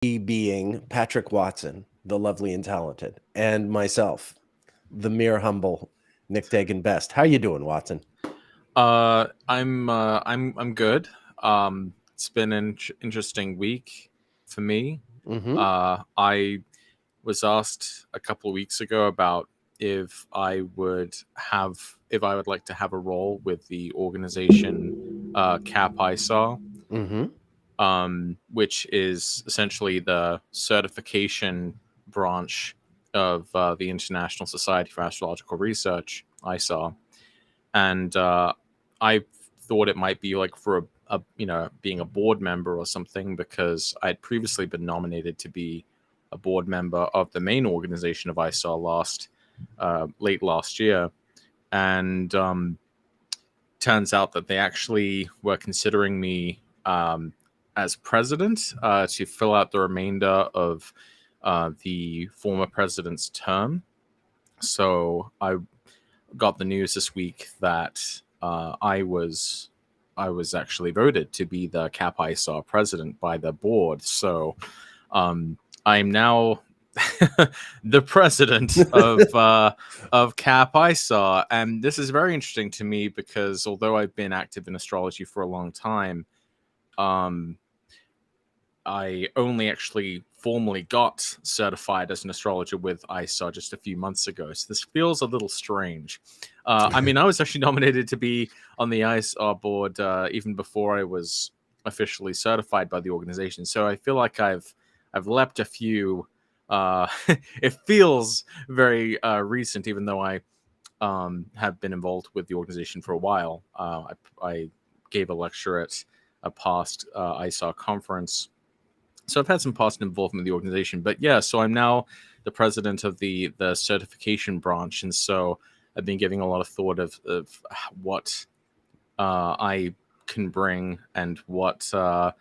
being Patrick Watson, the lovely and talented, and myself, the mere humble Nick Dagan Best. How you doing, Watson? I'm good. It's been an interesting week for me. Mm-hmm. I was asked a couple of weeks ago about if I would like to have a role with the organization CAP ISAR, Mm-hmm. which is essentially the certification branch of the International Society for Astrological Research, ISAR, and I thought it might be like for being a board member or something, because I'd previously been nominated to be a board member of the main organization of ISAR late last year, and turns out that they actually were considering me as president to fill out the remainder of the former president's term. So I got the news this week that I was actually voted to be the CAP ISAR president by the board. So I'm now the president of CAP ISAR, and this is very interesting to me because although I've been active in astrology for a long time, I only actually formally got certified as an astrologer with ISAR just a few months ago. So this feels a little strange. I mean, I was actually nominated to be on the ISAR board even before I was officially certified by the organization. So I feel like I've leapt a few. It feels very recent, even though I have been involved with the organization for a while. I gave a lecture at a past ISAR conference. So I've had some past involvement with the organization, but yeah, so I'm now the president of the certification branch, and so I've been giving a lot of thought of what I can bring and how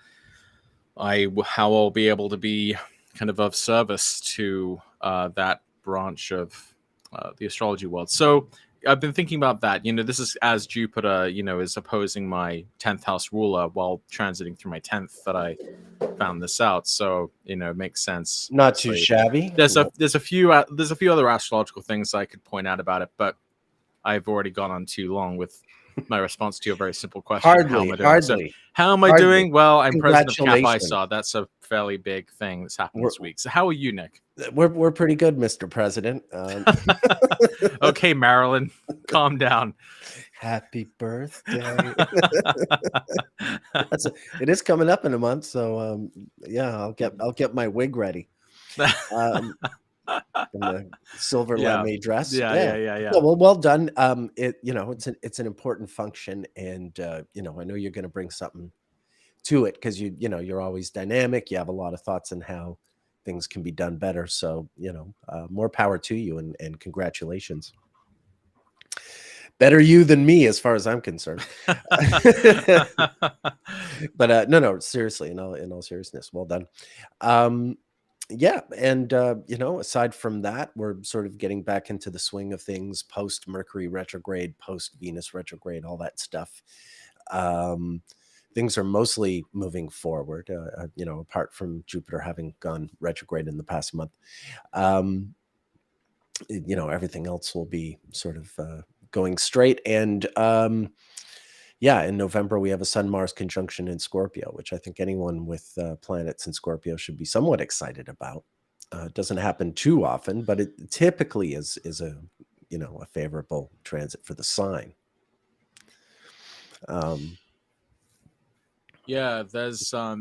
I'll be able to be kind of service to that branch of the astrology world. So I've been thinking about that. This is as Jupiter, is opposing my 10th house ruler while transiting through my 10th that I found this out. So it makes sense. Not too shabby. There's a few other astrological things I could point out about it, but I've already gone on too long with my response to your very simple question. How am I doing? Well, I'm president of CAP ISAR. That's a fairly big thing that's happened this week. So how are you, Nick? We're pretty good, Mr. President. Okay, Marilyn, calm down. Happy birthday. It is coming up in a month, so yeah, I'll get my wig ready. In the silver lame dress. Yeah. Well done. It's an important function, and I know you're going to bring something to it because you're always dynamic. You have a lot of thoughts on how things can be done better. So more power to you, and congratulations. Better you than me, as far as I'm concerned. But no, seriously, in all seriousness, well done. Yeah, and aside from that, we're sort of getting back into the swing of things post Mercury retrograde, post Venus retrograde, all that stuff. Things are mostly moving forward, apart from Jupiter having gone retrograde in the past month. Everything else will be sort of going straight. And in November, we have a Sun-Mars conjunction in Scorpio, which I think anyone with planets in Scorpio should be somewhat excited about. It doesn't happen too often, but it typically is a favorable transit for the sign. Yeah, there's I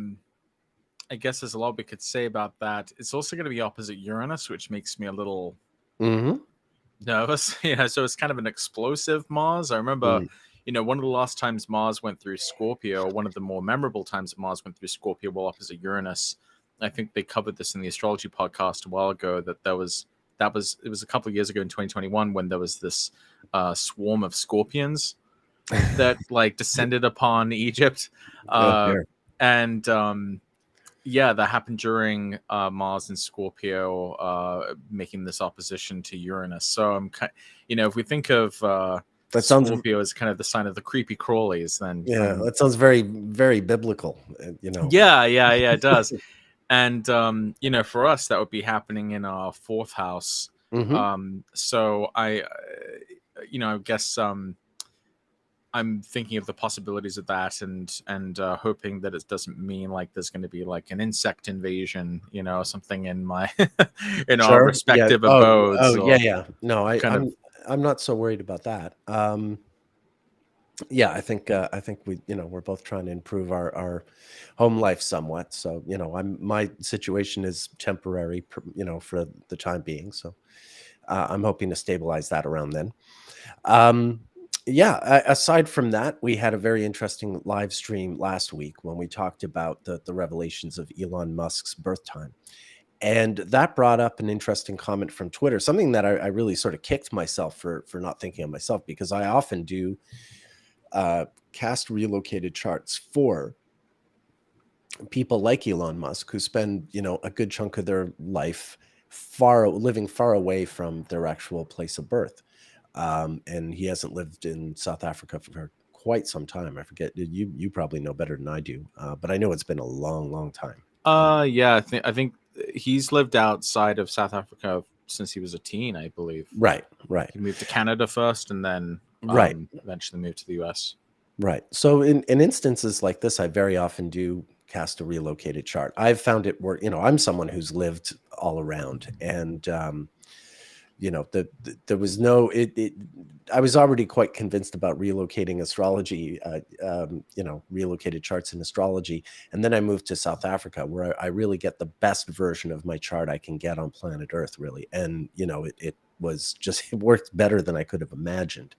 guess there's a lot we could say about that. It's also going to be opposite Uranus, which makes me a little nervous. So it's kind of an explosive Mars. I remember, one of the last times Mars went through Scorpio, one of the more memorable times that Mars went through Scorpio, while opposite Uranus. I think they covered this in the astrology podcast a while ago. It was a couple of years ago in 2021 when there was this swarm of scorpions that descended upon Egypt, and that happened during Mars and Scorpio making this opposition to Uranus. So I'm if we think of Scorpio as kind of the sign of the creepy crawlies, then that sounds very, very biblical. Yeah, it does. And for us, that would be happening in our fourth house. Hmm. So I guess I'm thinking of the possibilities of that, and hoping that it doesn't mean like there's going to be like an insect invasion, something in my in our Sure. Yeah. respective Oh, abodes, yeah, or yeah. No, kind of. I'm not so worried about that. Yeah, I think we're both trying to improve our home life somewhat. So my situation is temporary, for the time being. So I'm hoping to stabilize that around then. Um, yeah. Aside from that, we had a very interesting live stream last week when we talked about the revelations of Elon Musk's birth time. And that brought up an interesting comment from Twitter, something that I really sort of kicked myself for not thinking of myself, because I often do cast relocated charts for people like Elon Musk, who spend a good chunk of their life living far away from their actual place of birth. And he hasn't lived in South Africa for quite some time. I forget, you probably know better than I do, but I know it's been a long, long time. Yeah, I think he's lived outside of South Africa since he was a teen, I believe. Right, right, He moved to Canada first, and then right. eventually moved to the US. Right. So in instances like this, I very often do cast a relocated chart. I've found it work. I'm someone who's lived all around, and there was no I was already quite convinced about relocating astrology, relocated charts in astrology, and then I moved to South Africa, where I really get the best version of my chart I can get on planet Earth, really, and it was just it worked better than I could have imagined.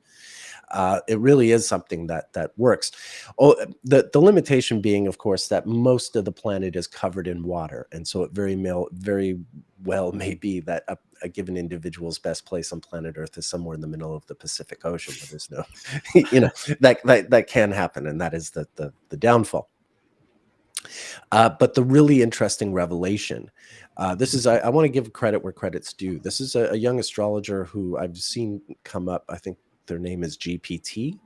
It really is something that works. Oh, the limitation being, of course, that most of the planet is covered in water, and so it very well may be that a given individual's best place on planet Earth is somewhere in the middle of the Pacific Ocean, where there's no, that can happen, and that is the downfall. But the really interesting revelation. This is I want to give credit where credit's due. This is a young astrologer who I've seen come up. I think their name is GPT.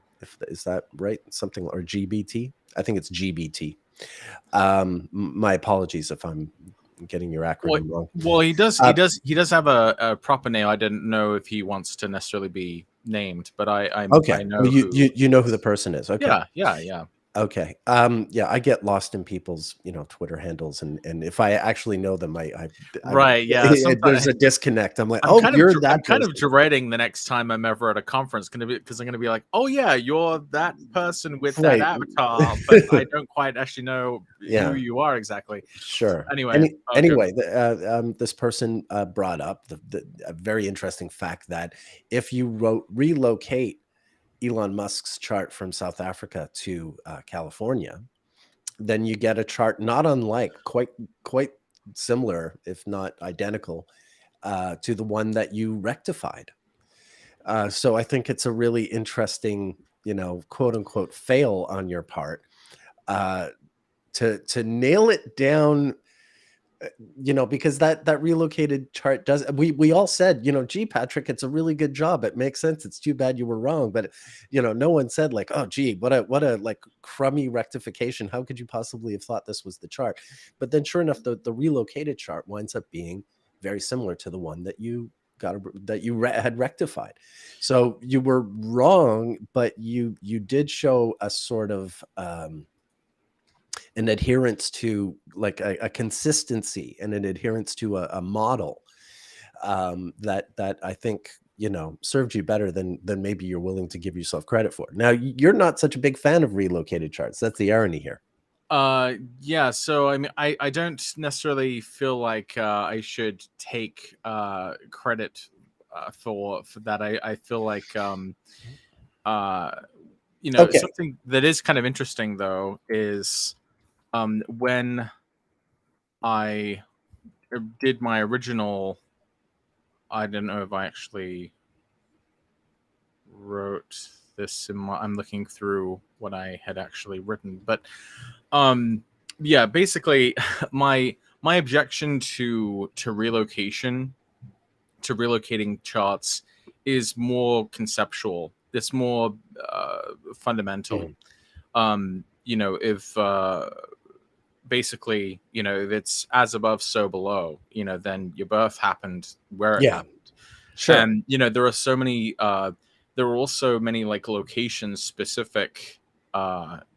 Is that right? Something, or GBT? I think it's GBT. My apologies if I'm getting your Well, acronym wrong. well, he does. He Uh, does. He does have a proper name. I didn't know if he wants to necessarily be named, but okay. I Well, know you who. you know who the person is. Okay. Yeah, yeah, yeah. Okay. Yeah, I get lost in people's, Twitter handles, and if I actually know them, Right. Yeah. there's Sometimes a disconnect. I'm like, oh, you're I'm that kind of person. dreading the next time I'm ever at a conference, gonna be because I'm gonna be like, oh yeah, you're that person with that Right. avatar, but I don't quite actually know who Yeah, you are exactly. sure. Anyway, good. Anyway, this person brought up a very interesting fact that if you relocate Elon Musk's chart from South Africa to California, then you get a chart not unlike, quite similar, if not identical, to the one that you rectified. So I think it's a really interesting, quote unquote, fail on your part, uh, to nail it down. Because that relocated chart does. We all said, gee, Patrick, it's a really good job. It makes sense. It's too bad you were wrong, but no one said like, oh, gee, what a like crummy rectification. How could you possibly have thought this was the chart? But then, sure enough, the relocated chart winds up being very similar to the one that you had rectified. So you were wrong, but you did show a sort of an adherence to, like, a consistency and an adherence to a model, that I think served you better than maybe you're willing to give yourself credit for. Now, you're not such a big fan of relocated charts. That's the irony here. Yeah, so I mean, I don't necessarily feel like I should take credit for that. I feel like uh Okay. something that is kind of interesting though is when I did my original. I don't know if I actually wrote this in my. I'm looking through what I had actually written, but um yeah, basically my objection to relocation, to relocating charts, is more conceptual. It's more fundamental. Mhm. If basically, it's as above, so below, then your birth happened where it Yeah, happened. sure. And, there are so many, there are also many like location specific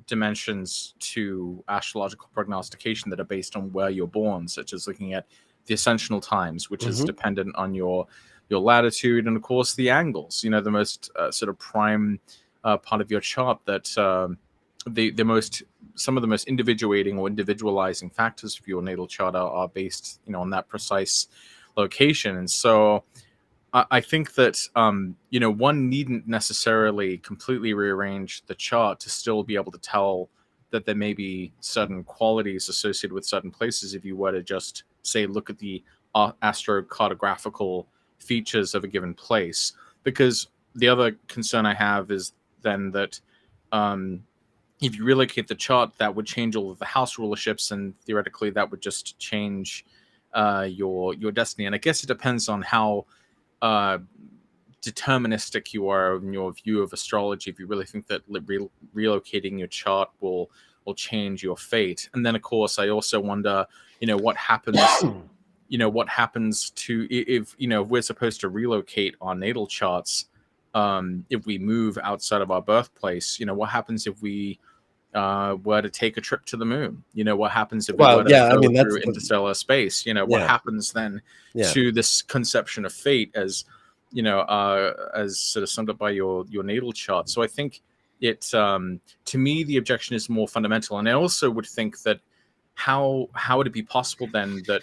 dimensions to astrological prognostication that are based on where you're born, such as looking at the ascensional times, which is Hmm. dependent on your latitude, and of course the angles, the most sort of prime part of your chart that the most some of the most individuating or individualizing factors for your natal chart are based on that precise location. And so I think that one needn't necessarily completely rearrange the chart to still be able to tell that there may be certain qualities associated with certain places if you were to just say look at the astrocartographical features of a given place. Because the other concern I have is then that if you relocate the chart, that would change all of the house rulerships, and theoretically that would just change your destiny. And I guess it depends on how uh, deterministic you are in your view of astrology. If you really think that relocating your chart will change your fate. And then of course I also wonder, what happens, what happens to if if we're supposed to relocate our natal charts, if we move outside of our birthplace, what happens if we were to take a trip to the moon? What happens if we Well, were to yeah, I go mean, that's through interstellar space? What yeah, happens then yeah. to this conception of fate as sort of summed up by your natal chart? So I think it to me the objection is more fundamental, and I also would think that how would it be possible then that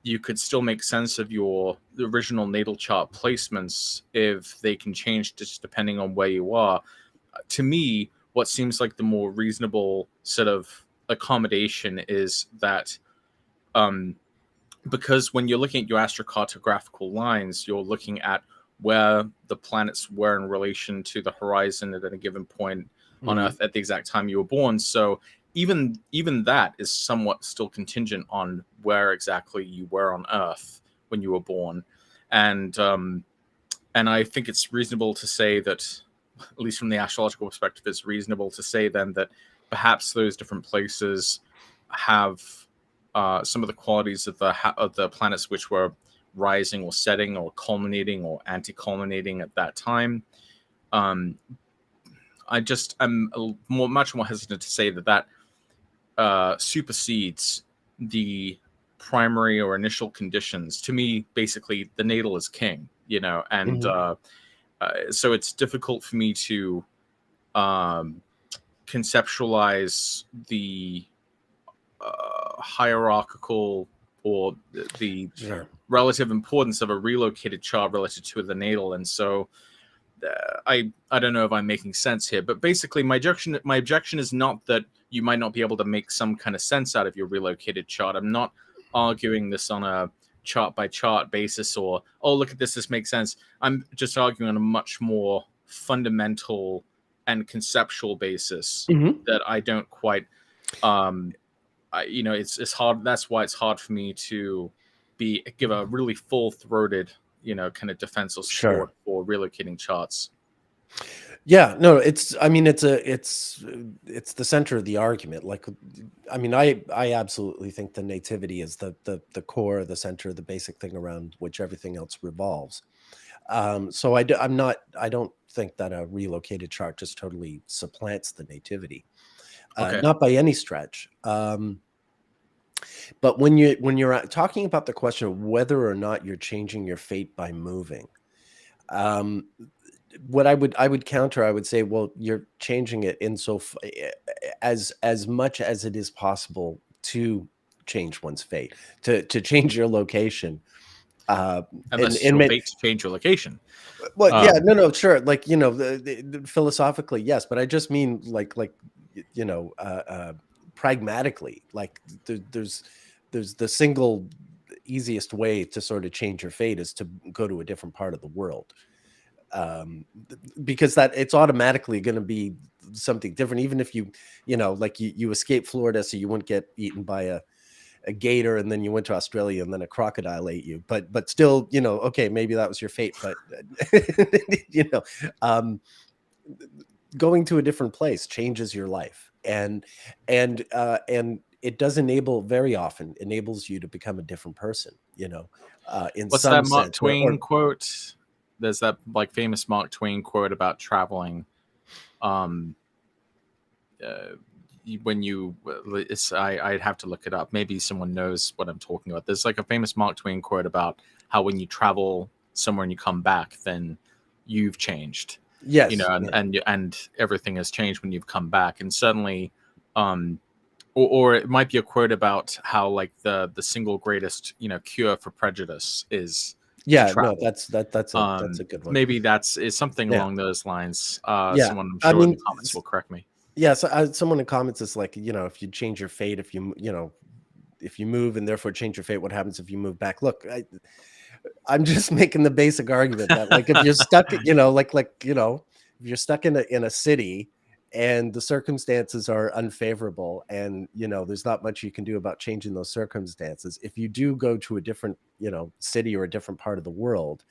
you could still make sense of the original natal chart placements if they can change just depending on where you are? To me, what seems like the more reasonable sort of accommodation is that um, because when you're looking at your astrocartographical lines, you're looking at where the planets were in relation to the horizon at a given point on Mhm. Earth at the exact time you were born. So even that is somewhat still contingent on where exactly you were on Earth when you were born. And I think it's reasonable to say that, at least from the astrological perspective, it's reasonable to say then that perhaps those different places have some of the qualities of the planets which were rising or setting or culminating or anti-culminating at that time. Um, I'm much more hesitant to say that supersedes the primary or initial conditions. To me, basically, the natal is king, and Mhm. so it's difficult for me to um, conceptualize the hierarchical or the Sure. relative importance of a relocated chart relative to the natal. And so I don't know if I'm making sense here, but basically my objection is not that you might not be able to make some kind of sense out of your relocated chart. I'm not arguing this on a chart by chart basis, or oh, look at this makes sense. I'm just arguing on a much more fundamental and conceptual basis Mhm. that I don't quite um it's hard. That's why it's hard for me to give a really full-throated kind of defense or Sure. support for relocating charts. Yeah, no, I mean, it's the center of the argument. Like, I mean, I absolutely think the nativity is the core, the center, the basic thing around which everything else revolves. So I don't think that a relocated chart just totally supplants the nativity, Okay. not by any stretch. But when you're talking about the question of whether or not you're changing your fate by moving, um, what I would counter, I would say, well, you're changing it as much as it is possible to change one's fate, to change your location. And Unless it's your fate to change your location. well, yeah, Um, no, sure, like philosophically, yes, but I just mean like pragmatically, like there's the single easiest way to sort of change your fate is to go to a different part of the world, because that it's automatically going to be something different, even if like you escape Florida so you wouldn't get eaten by a gator, and then you went to Australia and then a crocodile ate you, but still, okay, maybe that was your fate, but you know um going to a different place changes your life, and it does enable, very often enables you to become a different person, in What's some that Mark sense, Twain quote? There's that like famous Mark Twain quote about traveling. Um, when you, I'd have to look it up. Maybe someone knows what I'm talking about. There's like a famous Mark Twain quote about how when you travel somewhere and you come back, then you've changed. yes, And everything has changed when you've come back, and suddenly, or it might be a quote about how like the single greatest cure for prejudice is to yeah, no, travel. that's a good one. Maybe is something Yeah, along those lines. yeah. Someone I'm I sure in mean, the comments will correct me. yeah. So someone in comments is like, if you change your fate, if you move and therefore change your fate, what happens if you move back? Look, I'm just making the basic argument that like if you're stuck, if you're stuck in a city and the circumstances are unfavorable and there's not much you can do about changing those circumstances. If you do go to a different, city or a different part of the world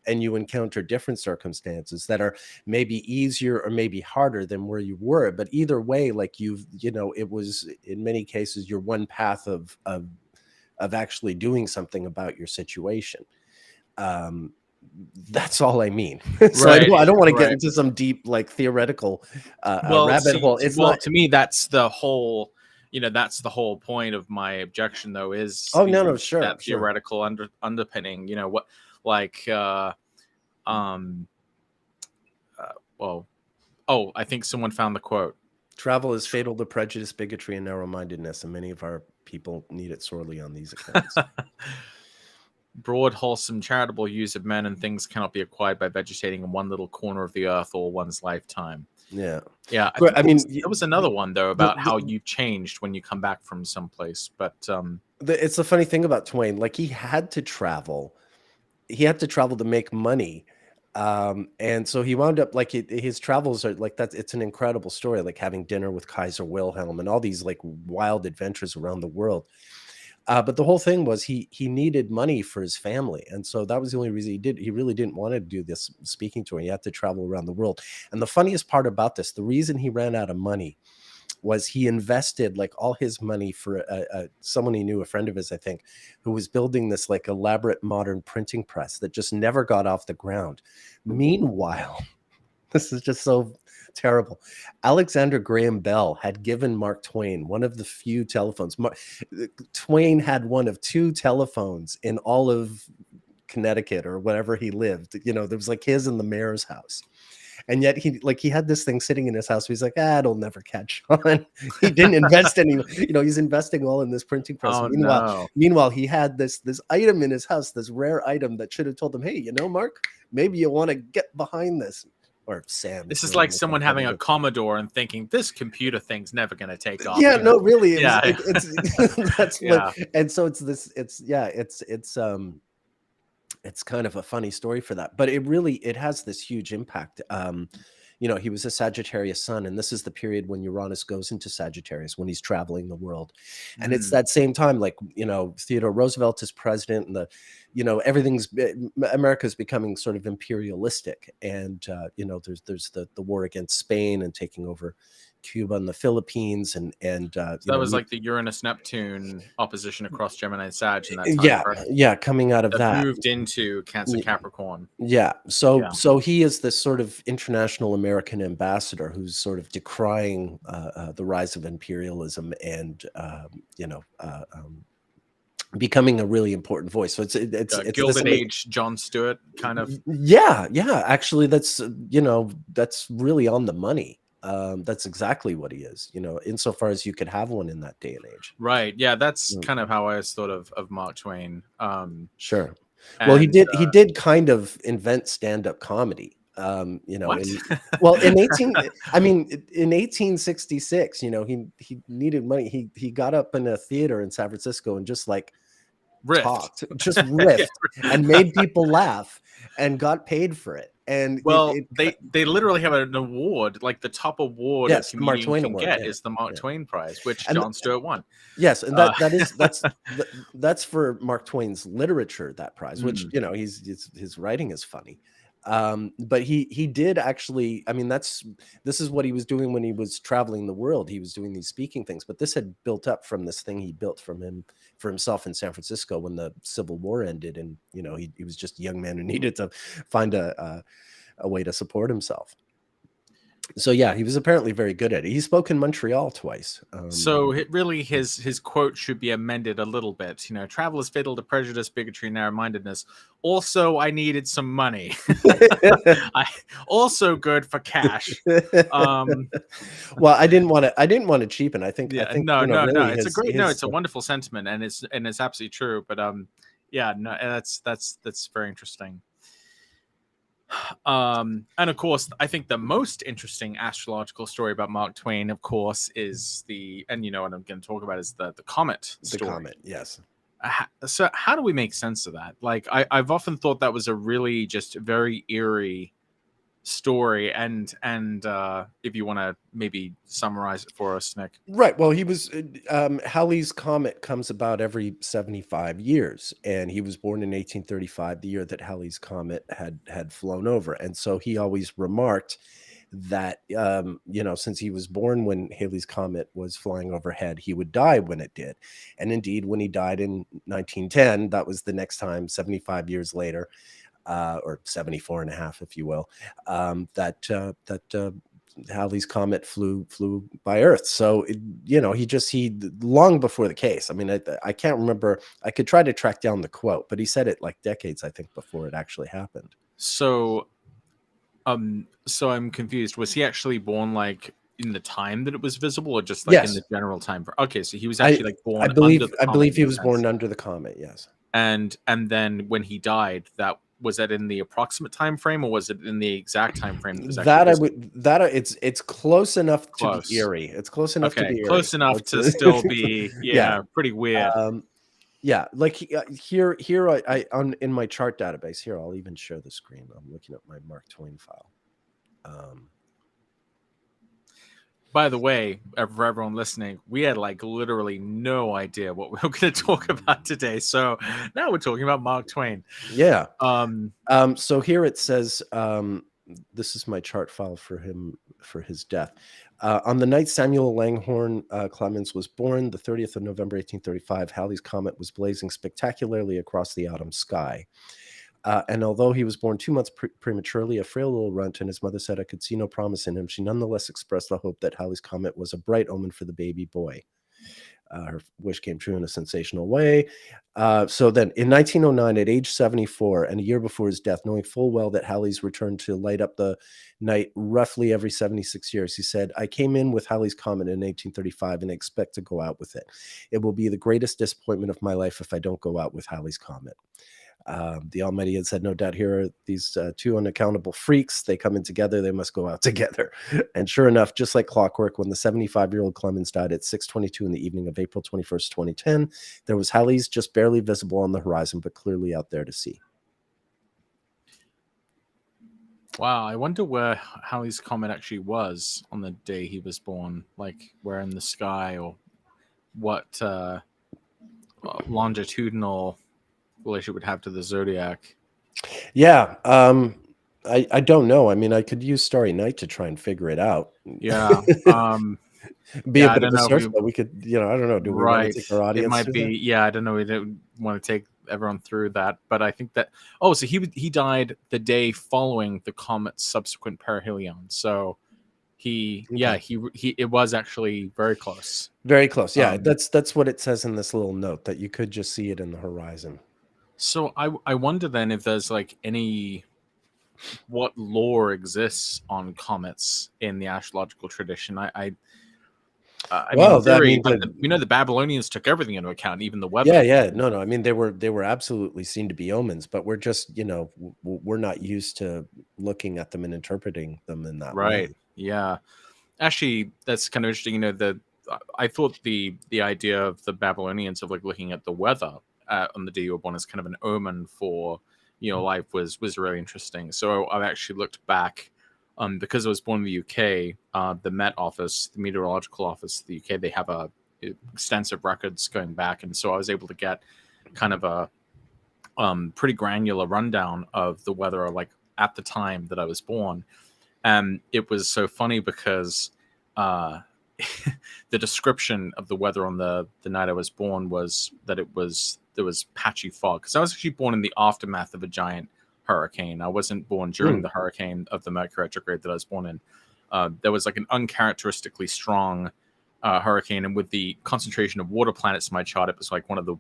and you encounter different circumstances that are maybe easier or maybe harder than where you were, but either way, like it was in many cases your one path of actually doing something about your situation. um that's all I mean. So Right, I don't want to get right. into some deep like theoretical Well, rabbit see, hole. It's well, not. to me, that's the whole, that's the whole point of my objection, though, is Oh, no, sure, that sure. theoretical underpinning. What, like, um, well, oh, I think someone found the quote. Travel is fatal to prejudice, bigotry, and narrow-mindedness, and many of our people need it sorely on these accounts. Broad, wholesome, charitable use of men and things cannot be acquired by vegetating in one little corner of the earth or one's lifetime. Yeah. Yeah, I But, think mean, there was another one though the, about how you've changed when you come back from someplace. But it's the funny thing about Twain. Like he had to travel. He had to travel to make money. And so he wound up like his travels are like that. It's an incredible story, like having dinner with Kaiser Wilhelm and all these like wild adventures around the world. But the whole thing was he needed money for his family, and so that was the only reason he did. He really didn't want to do this speaking tour. He had to travel around the world. And the funniest part about this, the reason he ran out of money was he invested like all his money for someone he knew, a friend of his, I think, who was building this like elaborate modern printing press that just never got off the ground. Meanwhile, this is just so terrible. Alexander Graham Bell had given Mark Twain one of the few telephones. Twain had one of two telephones in all of Connecticut or wherever he lived. There was like his in the mayor's house. And yet he had this thing sitting in his house. He's like, it'll never catch on. He didn't invest any, he's investing all in this printing press. oh no, Meanwhile, he had this item in his house, this rare item that should have told him, hey, Mark, maybe you want to get behind this. Or Sam. this is like someone having a Commodore and thinking this computer thing's never going to take off. Yeah, no, really. It's that's what, and so it's kind of a funny story for that, but it has this huge impact. He was a Sagittarius sun, and this is the period when Uranus goes into Sagittarius, when he's traveling the world. And it's that same time, like, Theodore Roosevelt is president, and America's becoming sort of imperialistic. And, there's the war against Spain and taking over Cuba and the Philippines. And that was like the Uranus Neptune opposition across Gemini and Sag in that time. Yeah, coming out of that moved into Cancer Capricorn. Yeah. So he is this sort of international American ambassador who's sort of decrying the rise of imperialism and becoming a really important voice. So it's Gilded Age John Stewart kind of. Yeah. Actually, that's really on the money. That's exactly what he is, insofar as you could have one in that day and age. Right. Yeah, that's kind of how I always thought of Mark Twain. Sure. Well, he did kind of invent stand-up comedy. What? In 1866, he needed money. He got up in a theater in San Francisco and just like riffed and made people laugh and got paid for it. And they literally have an award, like the top award a comedian can get is the Mark Twain Prize, which Jon Stewart won. Yes, and that's for Mark Twain's literature, that prize, which his writing is funny. But he did actually, I mean, this is what he was doing when he was traveling the world. He was doing these speaking things, but this had built up from this thing he built for himself in San Francisco when the Civil War ended. And, you know, he was just a young man who needed to find a way to support himself. So yeah, he was apparently very good at it. He spoke in Montreal twice. So really, his quote should be amended a little bit. You know, travel is fatal to prejudice, bigotry, narrow-mindedness. Also, I needed some money. I also good for cash. Well, I didn't want to cheapen. I think no. really It's a great no. It's a wonderful sentiment, and it's absolutely true. But yeah, no, that's very interesting. And of course, I think the most interesting astrological story about Mark Twain, of course, is and you know what I'm going to talk about is the Comet story. The Comet, yes. So how do we make sense of that? Like, I've often thought that was a really just very eerie story, and if you want to maybe summarize it for us, Nick. Right. Well, he was Halley's Comet comes about every 75 years, and he was born in 1835, the year that Halley's Comet had flown over. And so he always remarked that you know, since he was born when Halley's Comet was flying overhead, he would die when it did. And indeed, when he died in 1910, that was the next time, 75 years later, or 74 and a half, if you will, that Halley's Comet flew by Earth. So, you know, he long before the case. I mean, I can't remember. I could try to track down the quote, but he said it like decades, I think, before it actually happened. So I'm confused. Was he actually born like in the time that it was visible, or just like in the general time? Okay, so he was actually like born. I believe he was born under the comet. Yes. And then when he died, was that in the approximate time frame, or was it in the exact time frame? It's close enough to be eerie. It's close enough to be eerie. Close enough to still be pretty weird. Yeah, like here in my chart database here, I'll even share the screen. I'm looking at my Mark Twain file. By the way, for everyone listening, we had like literally no idea what we were going to talk about today. So now we're talking about Mark Twain. Yeah. So here it says, this is my chart file for him for his death. On the night Samuel Langhorne Clemens was born, the 30th of November, 1835, Halley's Comet was blazing spectacularly across the autumn sky. And although he was born 2 months prematurely, a frail little runt, and his mother said I could see no promise in him, she nonetheless expressed the hope that Halley's Comet was a bright omen for the baby boy. Her wish came true in a sensational way. So then in 1909, at age 74, and a year before his death, knowing full well that Halley's returned to light up the night roughly every 76 years, he said, I came in with Halley's Comet in 1835 and expect to go out with it. It will be the greatest disappointment of my life if I don't go out with Halley's Comet. The Almighty had said, no doubt here are these two unaccountable freaks. They come in together. They must go out together. And sure enough, just like clockwork, when the 75-year-old Clemens died at 6:22 in the evening of April 21st, 2010, there was Halley's just barely visible on the horizon, but clearly out there to see. Wow, I wonder where Halley's Comet actually was on the day he was born. Like, where in the sky, or what longitudinal relationship would have to the Zodiac. Yeah, I don't know. I mean, I could use Starry Night to try and figure it out. Yeah. Be a bit of a search, but we could, you know, I don't know. Do we want to take our audience? It might be, that? Yeah, I don't know. We don't want to take everyone through that, but I think that, so he died the day following the comet's subsequent perihelion. So it was actually very close. Very close. Yeah, that's what it says in this little note, that you could just see it in the horizon. So I wonder then if there's like what lore exists on comets in the astrological tradition. We know the Babylonians took everything into account, even the weather. Yeah. No. I mean, they were absolutely seen to be omens, but we're just, you know, we're not used to looking at them and interpreting them in that way. Right. Yeah. Actually, that's kind of interesting. You know, I thought the idea of the Babylonians of like looking at the weather on the day you were born as kind of an omen for, you know, life was really interesting. So I've actually looked back, because I was born in the UK, the Met Office, the meteorological office of the UK, they have extensive records going back, and so I was able to get kind of a pretty granular rundown of the weather, like at the time that I was born. And it was so funny because the description of the weather on the night I was born was that there was patchy fog, because I was actually born in the aftermath of a giant hurricane. I wasn't born during the hurricane of the Mercury retrograde that I was born in. There was like an uncharacteristically strong hurricane, and with the concentration of water planets in my chart, it was like one of the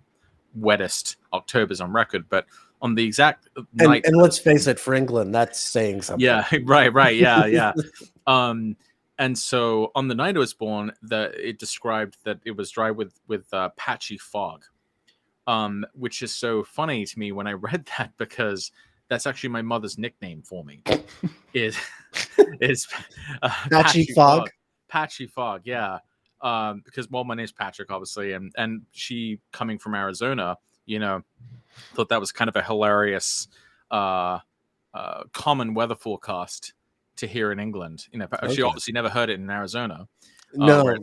wettest Octobers on record. But on the exact night, and let's face it, for England, that's saying something. Yeah, right, yeah. And so on the night I was born, it described that it was dry with patchy fog, which is so funny to me when I read that, because that's actually my mother's nickname for me. is Patchy fog. Patchy fog, yeah. Because, well, my name's Patrick, obviously, and she, coming from Arizona, thought that was kind of a hilarious common weather forecast to hear in England. She obviously never heard it in Arizona. No,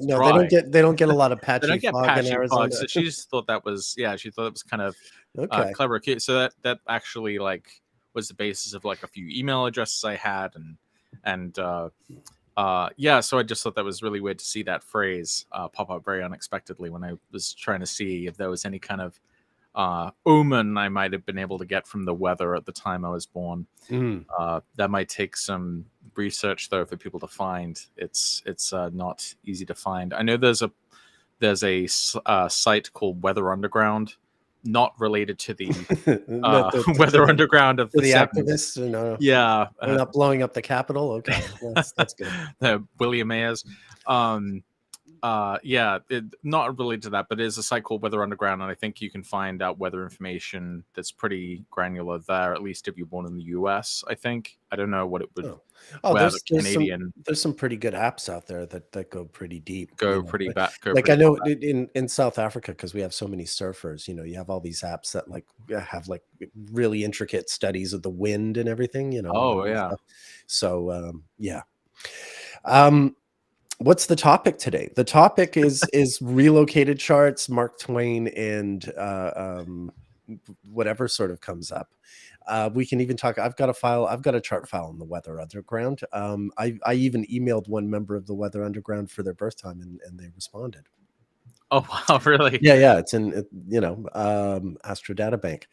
they don't get a lot of patchy they don't get fog patchy in Arizona. fog, so she just thought that was kind of clever, cute. So that actually like was the basis of like a few email addresses I had, and so I just thought that was really weird to see that phrase pop up very unexpectedly when I was trying to see if there was any kind of omen I might have been able to get from the weather at the time I was born. That might take some research, though, for people to find. It's not easy to find. I know there's a site called Weather Underground, not related to the Weather Underground of the the activists. Yeah, they're not blowing up the Capitol. Okay, that's good. William Ayers. Not related to that, but there's a site called Weather Underground, and I think you can find out weather information that's pretty granular there, at least if you're born in the US. I don't know what it would. There's some pretty good apps out there that go pretty deep. I know in South Africa, because we have so many surfers, you have all these apps that like have like really intricate studies of the wind and everything, Oh yeah. So what's the topic today? The topic is relocated charts, Mark Twain, and whatever sort of comes up. We can even talk. I've got a chart file in the Weather Underground. I even emailed one member of the Weather Underground for their birth time, and they responded. Oh wow, really? Yeah, it's in Astro Data Bank.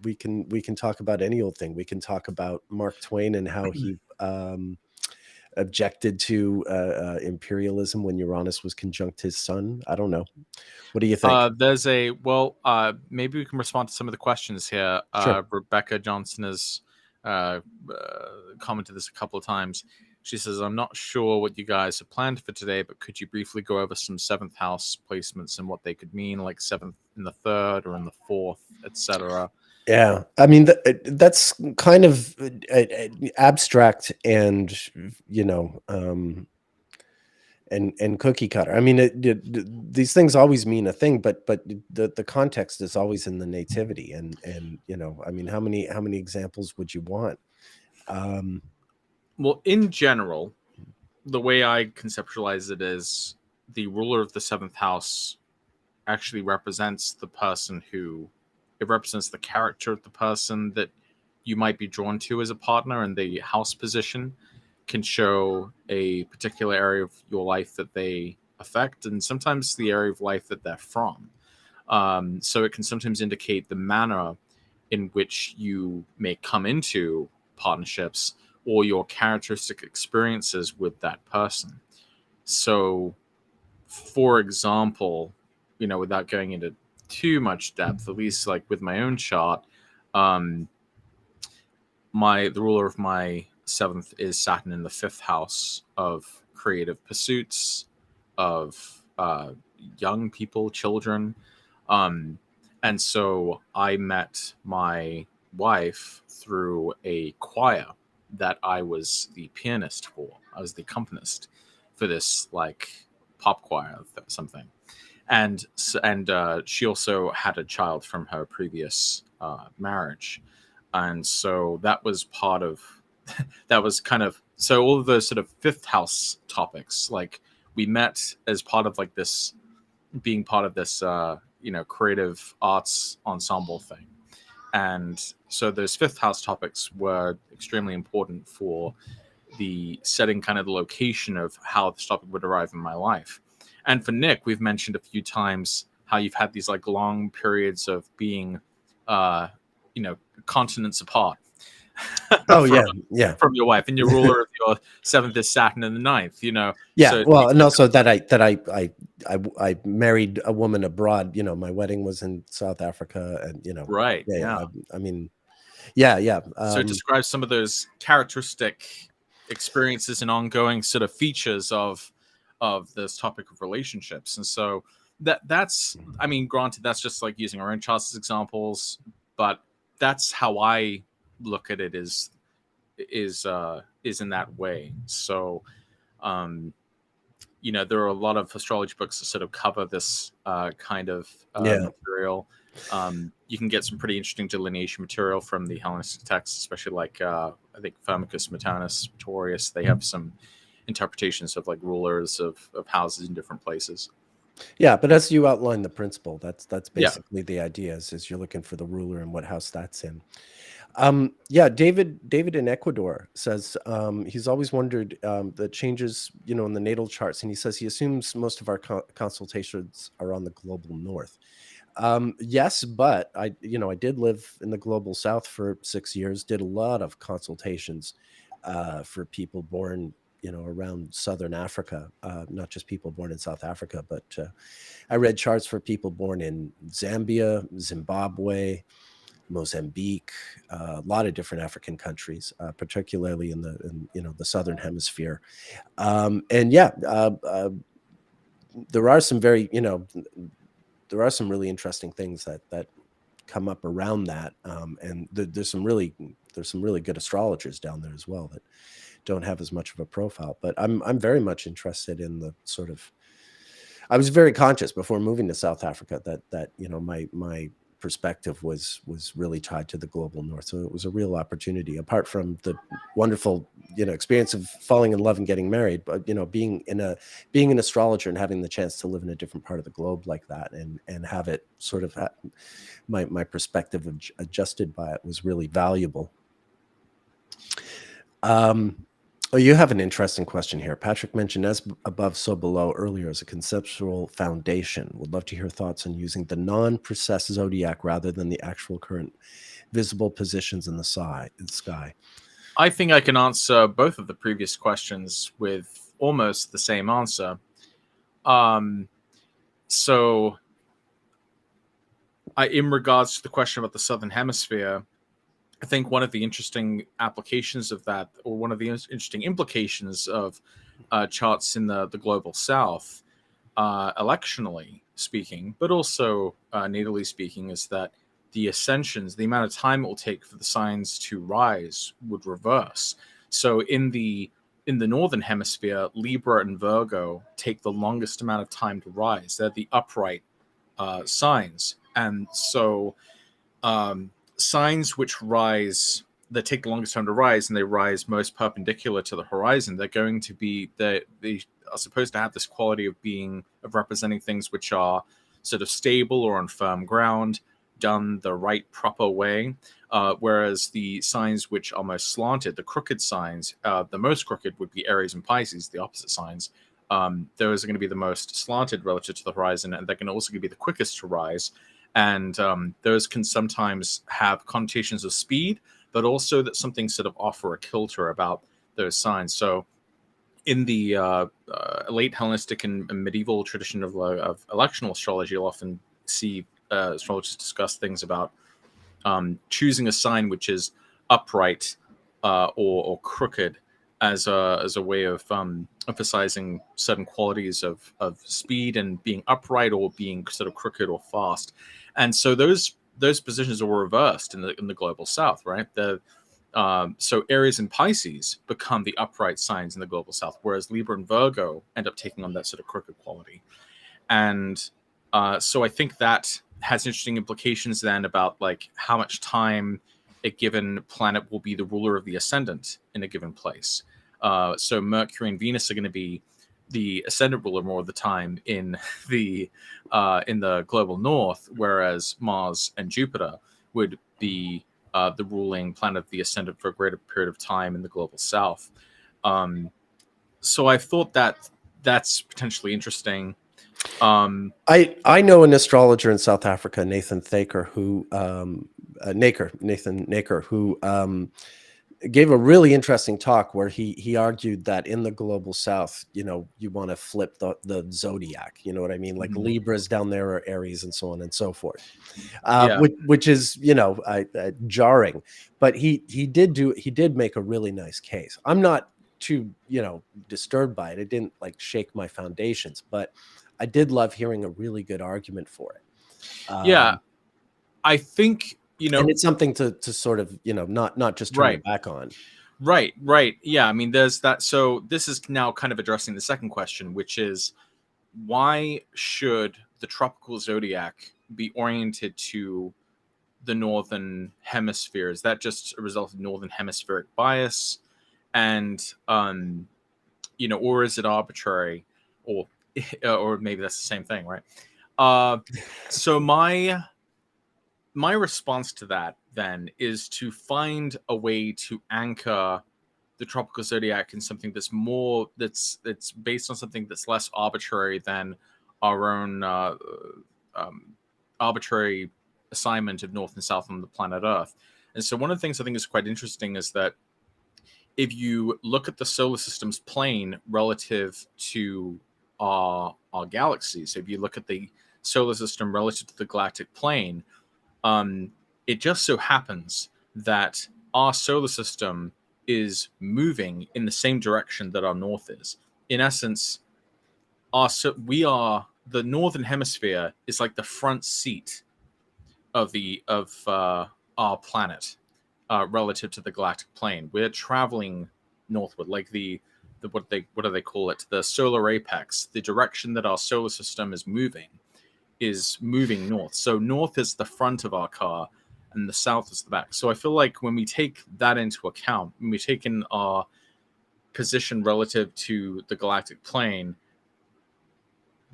We can talk about any old thing. We can talk about Mark Twain and how he objected to imperialism when Uranus was conjunct his sun. I don't know. What do you think? Maybe we can respond to some of the questions here. Sure. Rebecca Johnson has commented this a couple of times. She says, I'm not sure what you guys have planned for today, but could you briefly go over some 7th house placements and what they could mean, like 7th in the 3rd or in the 4th, etc.? Yeah, I mean that's kind of abstract and and cookie cutter. I mean, these things always mean a thing, but the context is always in the nativity, and I mean, how many examples would you want? Well, in general, the way I conceptualize it is the ruler of the 7th house actually represents the person it represents the character of the person that you might be drawn to as a partner, and the house position can show a particular area of your life that they affect, and sometimes the area of life that they're from. So it can sometimes indicate the manner in which you may come into partnerships or your characteristic experiences with that person. So, for example, without going into too much depth, at least like with my own chart, the ruler of my 7th is Saturn in the 5th house of creative pursuits, of young people, children. And so I met my wife through a choir that I was the pianist for. I was the accompanist for this like pop choir or something. And she also had a child from her previous marriage. And so that was part of, that was kind of, so all of those sort of 5th house topics, like we met as part of like this, being part of this, creative arts ensemble thing. And so those fifth house topics were extremely important for the setting kind of the location of how this topic would arrive in my life. And for Nick, we've mentioned a few times how you've had these like long periods of being, uh, continents apart Oh from yeah, yeah, from your wife, and your ruler of your seventh is Saturn and the ninth. yeah. So Well, and also that I married a woman abroad. My wedding was in South Africa, and right, yeah, yeah. yeah. I mean, yeah, yeah. So describe some of those characteristic experiences and ongoing sort of features of this topic of relationships. And so that's, I mean, granted, that's just like using our own charts as examples, but that's how I look at it is in that way. So there are a lot of astrology books that sort of cover this kind of Yeah. material. You can get some pretty interesting delineation material from the Hellenistic texts, especially like I think Firmicus, Montanus, Pretorius. They have some interpretations of like rulers of houses in different places. Yeah, but as you outline the principle, that's Yeah. basically the idea is you're looking for the ruler and what house that's in. Yeah, David in Ecuador says he's always wondered the changes, in the natal charts, and he says he assumes most of our consultations are on the global north. Yes, but I did live in the global south for 6 years, did a lot of consultations for people born, around Southern Africa, not just people born in South Africa, but I read charts for people born in Zambia, Zimbabwe, Mozambique, a lot of different African countries, particularly in the Southern Hemisphere. And yeah, there are some there are some really interesting things that come up around that, and there's some really good astrologers down there as well that don't have as much of a profile. But I'm very much interested in the sort of. I was very conscious before moving to South Africa that my perspective was really tied to the global north, so it was a real opportunity. Apart from the wonderful experience of falling in love and getting married, but being an astrologer and having the chance to live in a different part of the globe like that, and have it sort of my perspective adjusted by it was really valuable. Oh, you have an interesting question here. Patrick mentioned as above, so below earlier as a conceptual foundation. Would love to hear thoughts on using the non-precise zodiac rather than the actual current visible positions in the sky. I think I can answer both of the previous questions with almost the same answer. So in regards to the question about the Southern Hemisphere, I think one of the interesting applications of that, or one of the interesting implications of charts in the global South, electionally speaking, but also natally speaking, is that the ascensions, the amount of time it will take for the signs to rise, would reverse. So in the northern hemisphere, Libra and Virgo take the longest amount of time to rise. They're the upright signs, and so signs which rise that take the longest time to rise, and they rise most perpendicular to the horizon, they're going to be they are supposed to have this quality of representing things which are sort of stable or on firm ground, done the right proper way. Whereas the signs which are most slanted, the crooked signs, the most crooked would be Aries and Pisces, the opposite signs. Those are going to be the most slanted relative to the horizon, and they're going to also be the quickest to rise. And those can sometimes have connotations of speed, but also that something sort of off or a kilter about those signs. So in the late Hellenistic and medieval tradition of electional astrology, you'll often see astrologers discuss things about choosing a sign which is upright or crooked as a way of emphasizing certain qualities of speed and being upright, or being sort of crooked or fast. And so those positions are reversed in the global South, right? So Aries and Pisces become the upright signs in the global South, whereas Libra and Virgo end up taking on that sort of crooked quality. And so I think that has interesting implications then about like how much time a given planet will be the ruler of the ascendant in a given place. So Mercury and Venus are going to be the ascendant ruler more of the time in the global north, whereas Mars and Jupiter would be the ruling planet of the ascendant for a greater period of time in the global south. So I thought that that's potentially interesting. I know an astrologer in South Africa, Nathan Thaker, who Nathan Naker, who gave a really interesting talk where he argued that in the global south, you want to flip the zodiac. You know what I mean? Like Libras down there are Aries and so on and so forth. Yeah. Which is jarring, but he did make a really nice case. I'm not too disturbed by it. It didn't like shake my foundations, but I did love hearing a really good argument for it. Yeah, I think and it's something to sort of not just turn your back on. Right. Yeah, I mean, there's that. So this is now kind of addressing the second question, which is why should the tropical zodiac be oriented to the northern hemisphere? Is that just a result of northern hemispheric bias, and or is it arbitrary, or maybe that's the same thing, right? So my response to that then is to find a way to anchor the tropical zodiac in something that's more that's based on something that's less arbitrary than our own arbitrary assignment of north and south on the planet Earth. And so one of the things I think is quite interesting is that if you look at the solar system's plane relative to our galaxies, if you look at the solar system relative to the galactic plane, it just so happens that our solar system is moving in the same direction that our north is. In essence, the northern hemisphere is like the front seat of our planet relative to the galactic plane. We're traveling northward, like what do they call it? The solar apex. The direction that our solar system is moving north. So north is the front of our car, and the south is the back. So I feel like when we take that into account, when we take in our position relative to the galactic plane,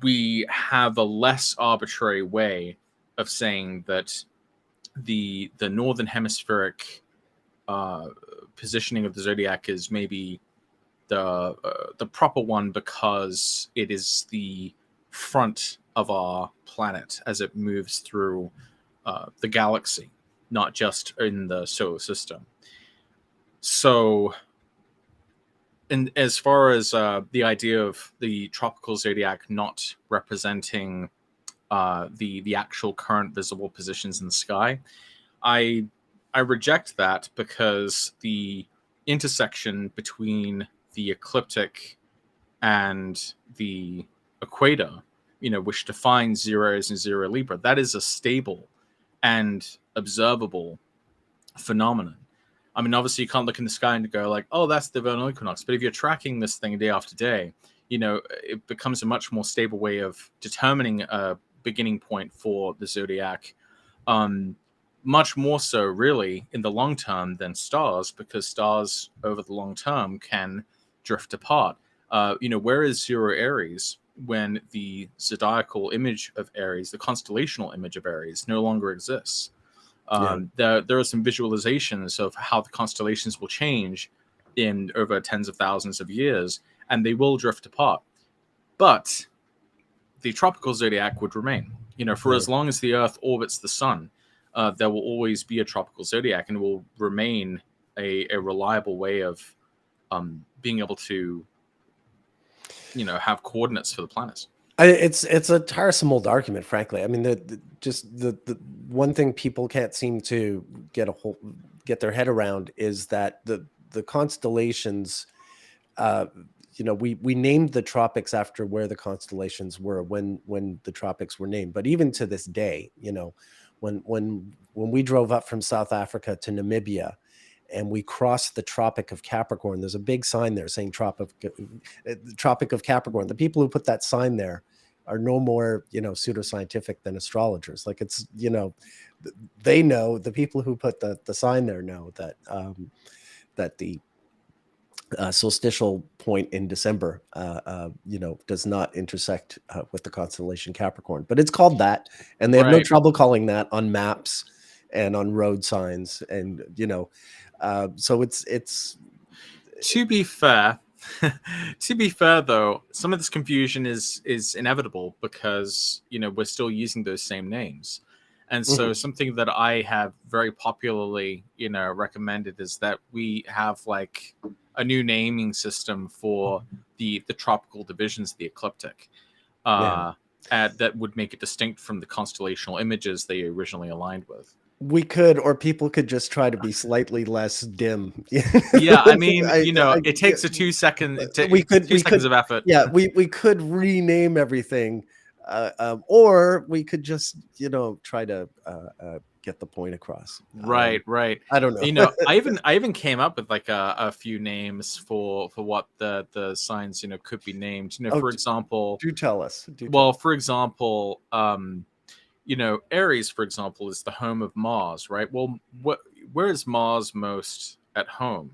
we have a less arbitrary way of saying that the northern hemispheric positioning of the zodiac is maybe the proper one, because it is the front of our planet as it moves through the galaxy, not just in the solar system. So, and as far as the idea of the tropical zodiac not representing the actual current visible positions in the sky, I reject that, because the intersection between the ecliptic and the equator, which defines 0 Aries and 0 Libra, that is a stable and observable phenomenon. I mean, obviously, you can't look in the sky and go like, "Oh, that's the vernal equinox." But if you're tracking this thing day after day, it becomes a much more stable way of determining a beginning point for the zodiac. Much more so, really, in the long term than stars, because stars over the long term can drift apart. Where is 0 Aries when the zodiacal image of Aries, the constellational image of Aries, no longer exists? There are some visualizations of how the constellations will change in over tens of thousands of years, and they will drift apart. But the tropical zodiac would remain. For as long as the Earth orbits the sun, there will always be a tropical zodiac, and it will remain a reliable way of being able to, have coordinates for the planets. It's a tiresome old argument, frankly. I mean, the one thing people can't seem to get their head around is that the constellations, we named the tropics after where the constellations were when the tropics were named. But even to this day, when we drove up from South Africa to Namibia, and we crossed the Tropic of Capricorn, there's a big sign there saying Tropic of Capricorn. The people who put that sign there are no more, pseudoscientific than astrologers. Like, it's, they know, the people who put the sign there know that that the solstitial point in December, does not intersect with the constellation Capricorn, but it's called that, and they have no trouble calling that on maps and on road signs, and so it's To be fair, to be fair though, some of this confusion is inevitable because we're still using those same names. And so mhm, something that I have very popularly recommended is that we have like a new naming system for the tropical divisions of the ecliptic, yeah. uh that would make it distinct from the constellational images they originally aligned with. We could, or people could just try to be slightly less dim. Yeah, I mean, I, it takes a 2 second, we could, 2 seconds of effort. yeah, we could rename everything, or we could just, try to get the point across. Right. I don't know. I even came up with like a few names for what the signs could be named. Oh, For example, do tell us. Do tell. well, for example, Aries, for example, is the home of Mars, right? Well, where is Mars most at home?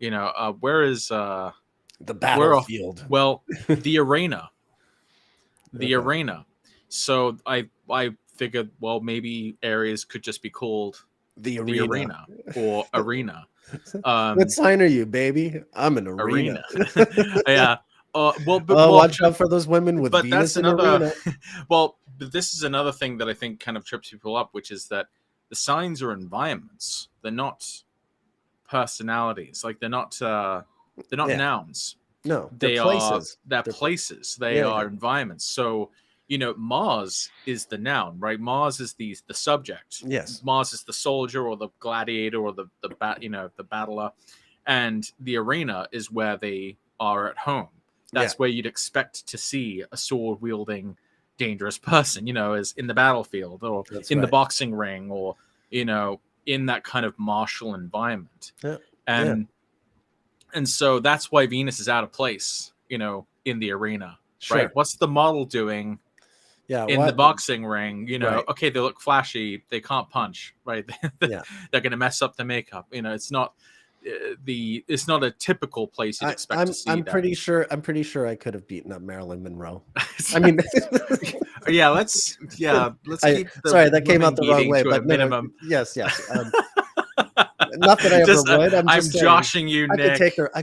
Where is The where off? battlefield. Well, the arena, the Okay. arena. So I figured, well, maybe Aries could just be called The the arena. arena or arena. What sign are you, baby? I'm an arena. Arena. Yeah. Well, Oh, watch out for those women with but that's Venus in another. arena. Well, but this is another thing that I think kind of trips people up, which is that the signs are environments. They're not personalities. Like they're not Yeah. nouns. No, they're places. They're They're places. They Yeah, are yeah. environments. So Mars is the noun, right? Mars is the subject. Yes. Mars is the soldier or the gladiator or the the battler, and the arena is where they are at home. Yeah. That's where you'd expect to see a sword wielding dangerous person, is in the battlefield or That's in the right. boxing ring or in that kind of martial environment. Yeah. Yeah. And so that's why Venus is out of place, in the arena, Sure. right? What's the model doing Yeah. in the What? boxing ring? Right. Okay, they look flashy, they can't punch, right? Yeah. They're going to mess up the makeup. It's not it's not a typical place you'd expect to see I'm that. pretty sure. I'm pretty sure I could have beaten up Marilyn Monroe. I mean, let's keep the sorry, that came women out the wrong beating way, to but a minimum. yes. Not that I ever would. I'm just saying, joshing you, I Nick.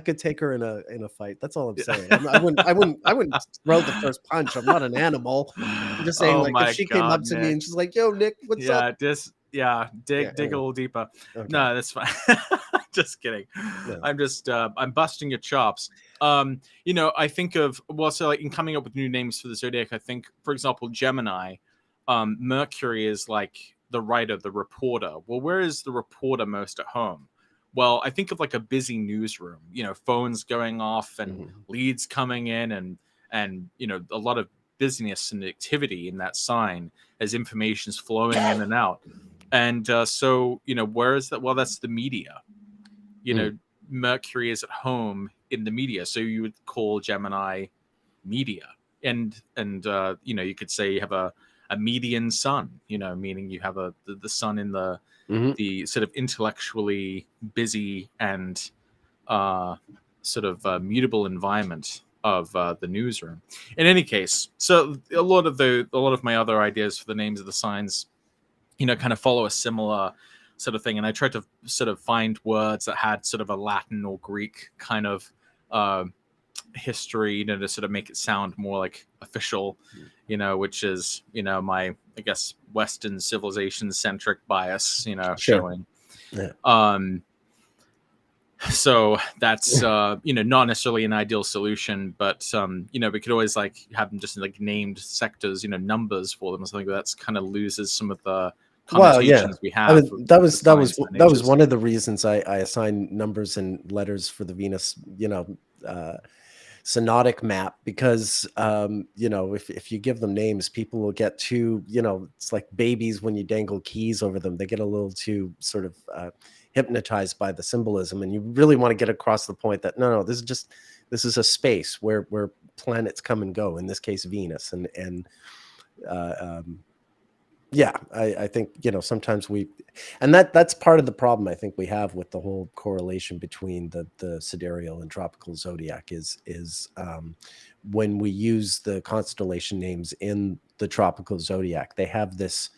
could take her in a fight. That's all I'm saying. I wouldn't throw the first punch. I'm not an animal. I'm just saying, Oh like, my if she came God, up to me Nick. and she's like, "Yo, Nick, what's up?" Dig Yeah, a little deeper. Okay. No, that's fine. Just kidding. No. I'm just I'm busting your chops. I think of so like in coming up with new names for the zodiac, I think, for example, Gemini, Mercury is like the writer, the reporter. Well, where is the reporter most at home? Well, I think of like a busy newsroom, phones going off and Mhm. leads coming in and a lot of busyness and activity in that sign as information's flowing in and out. And so, where is that? Well, that's the media. Mercury is at home in the media. So you would call Gemini media. And you could say you have a median sun, meaning you have the sun in the sort of intellectually busy and sort of mutable environment of the newsroom. In any case, so a lot of my other ideas for the names of the signs, kind of follow a similar sort of thing. And I tried to sort of find words that had sort of a Latin or Greek kind of history, to sort of make it sound more like official, which is, my, I guess, Western civilization centric bias, Sure. showing. Yeah. So that's not necessarily an ideal solution, but we could always like have them just like named sectors, numbers for them or something. But that's kind of loses some of the connotations we have. That was one of the reasons I assigned numbers and letters for the Venus, synodic map, because if you give them names, people will get too, it's like babies when you dangle keys over them. They get a little too sort of hypnotized by the symbolism, and you really want to get across the point that no, this is a space where planets come and go. In this case, Venus, and I think sometimes that's part of the problem I think we have with the whole correlation between the sidereal and tropical zodiac is when we use the constellation names in the tropical zodiac, they have this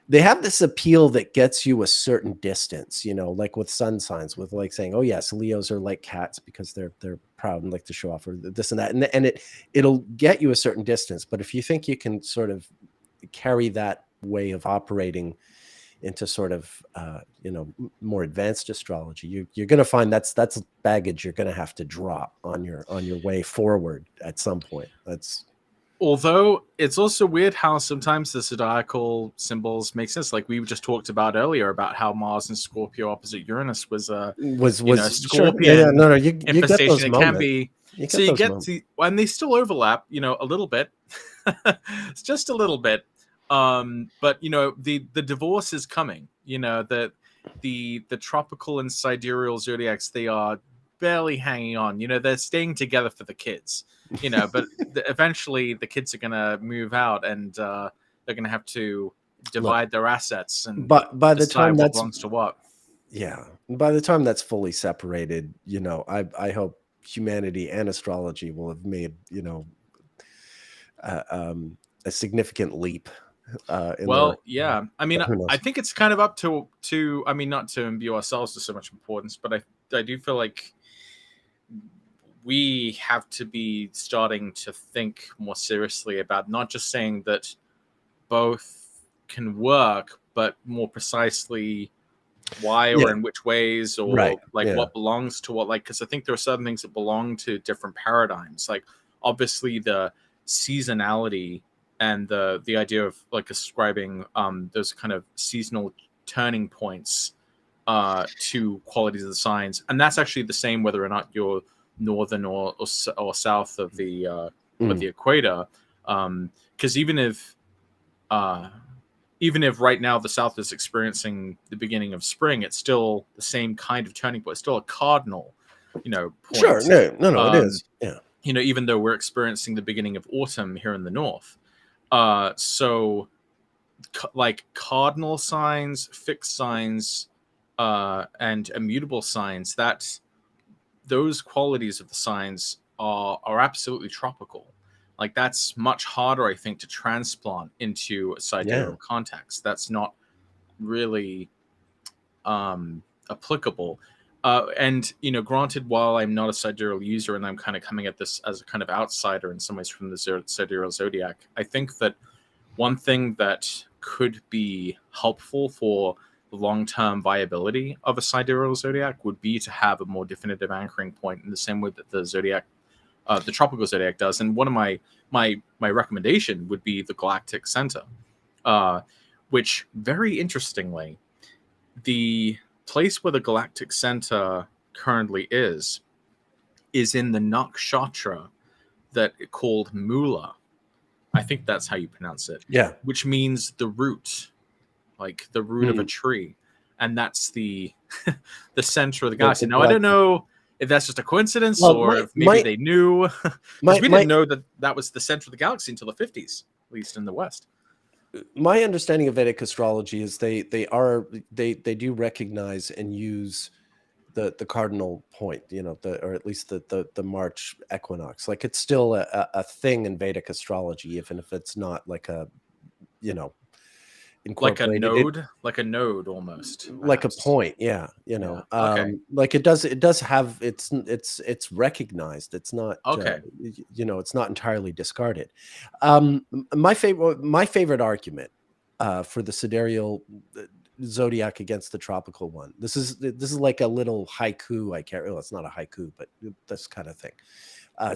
they have this appeal that gets you a certain distance, you know, like with sun signs, with like saying, oh yes, Leos are like cats because they're proud and like to show off, or this and that, and it'll get you a certain distance. But if you think you can sort of carry that way of operating into sort of you know, more advanced astrology, you're going to find that's baggage you're going to have to drop on your way forward at some point. That's Although it's also weird how sometimes the zodiacal symbols make sense. Like we just talked about earlier about how Mars and Scorpio opposite Uranus was a sure, yeah, Scorpion no, you get those infestation. It can moments. be. You So get you those get moments. to, and they still overlap, a little bit. It's just a little bit. But the divorce is coming. The tropical and sidereal zodiacs, they are barely hanging on. They're staying together for the kids. But eventually the kids are gonna move out, and they're gonna have to divide their assets and But by the decide time what that's belongs to what. yeah, by the time that's fully separated, I hope humanity and astrology will have made, a significant leap in Well, their. yeah. I mean, But who I knows? think it's kind of up to. I mean, not to imbue ourselves with so much importance, but I do feel like we have to be starting to think more seriously about not just saying that both can work, but more precisely why or Yeah, in which ways, right. or like Yeah, what belongs to what. Like, because I think there are certain things that belong to different paradigms. Like, obviously, the seasonality and the idea of like ascribing those kind of seasonal turning points to qualities of the signs, and that's actually the same whether or not you're northern or south of the mm, equator. Because uh, even if right now the south is experiencing the beginning of spring, it's still the same kind of turning point. It's still a cardinal, sure. point. No, it Um, is. Yeah, even though we're experiencing the beginning of autumn here in the north. So like cardinal signs, fixed signs, and immutable signs, that those qualities of the signs are absolutely tropical. Like that's much harder, I think, to transplant into a yeah, sidereal context. That's not really applicable. And granted, while I'm not a sidereal user and I'm kind of coming at this as a kind of outsider in some ways from the sidereal zodiac, I think that one thing that could be helpful for the long-term viability of a sidereal zodiac would be to have a more definitive anchoring point in the same way that the tropical zodiac does. And one of my recommendation would be the galactic center, which very interestingly, the place where the galactic center currently is in the nakshatra that called Mula. I think that's how you pronounce it, yeah. which means the root, like the root of a Mm. tree, and that's the the center of the The galaxy. Now I don't galactic. know if that's just a coincidence Well, or if maybe they knew, because we my didn't know that that was the center of the galaxy until the 50s, at least in the West. my understanding of Vedic astrology is they do recognize and use the cardinal point, or at least the March equinox. Like it's still a thing in Vedic astrology, even if it's not like a, you know incorporated it, Like a node almost, like a perhaps. point. Yeah, Yeah. Okay. like it does have, it's recognized. It's not Okay. it's not entirely discarded. My favorite argument for the sidereal zodiac against the tropical one. This is like a little haiku. I can't. Well, it's not a haiku, but this kind of thing.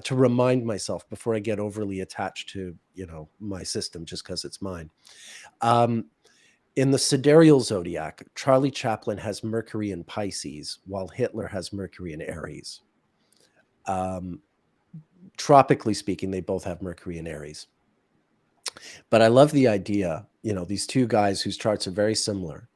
To remind myself before I get overly attached to my system just because it's mine. Um, in the sidereal zodiac, Charlie Chaplin has Mercury in Pisces, while Hitler has Mercury in Aries. Um, Tropically speaking, they both have Mercury in Aries. But I love the idea, these two guys whose charts are very similar,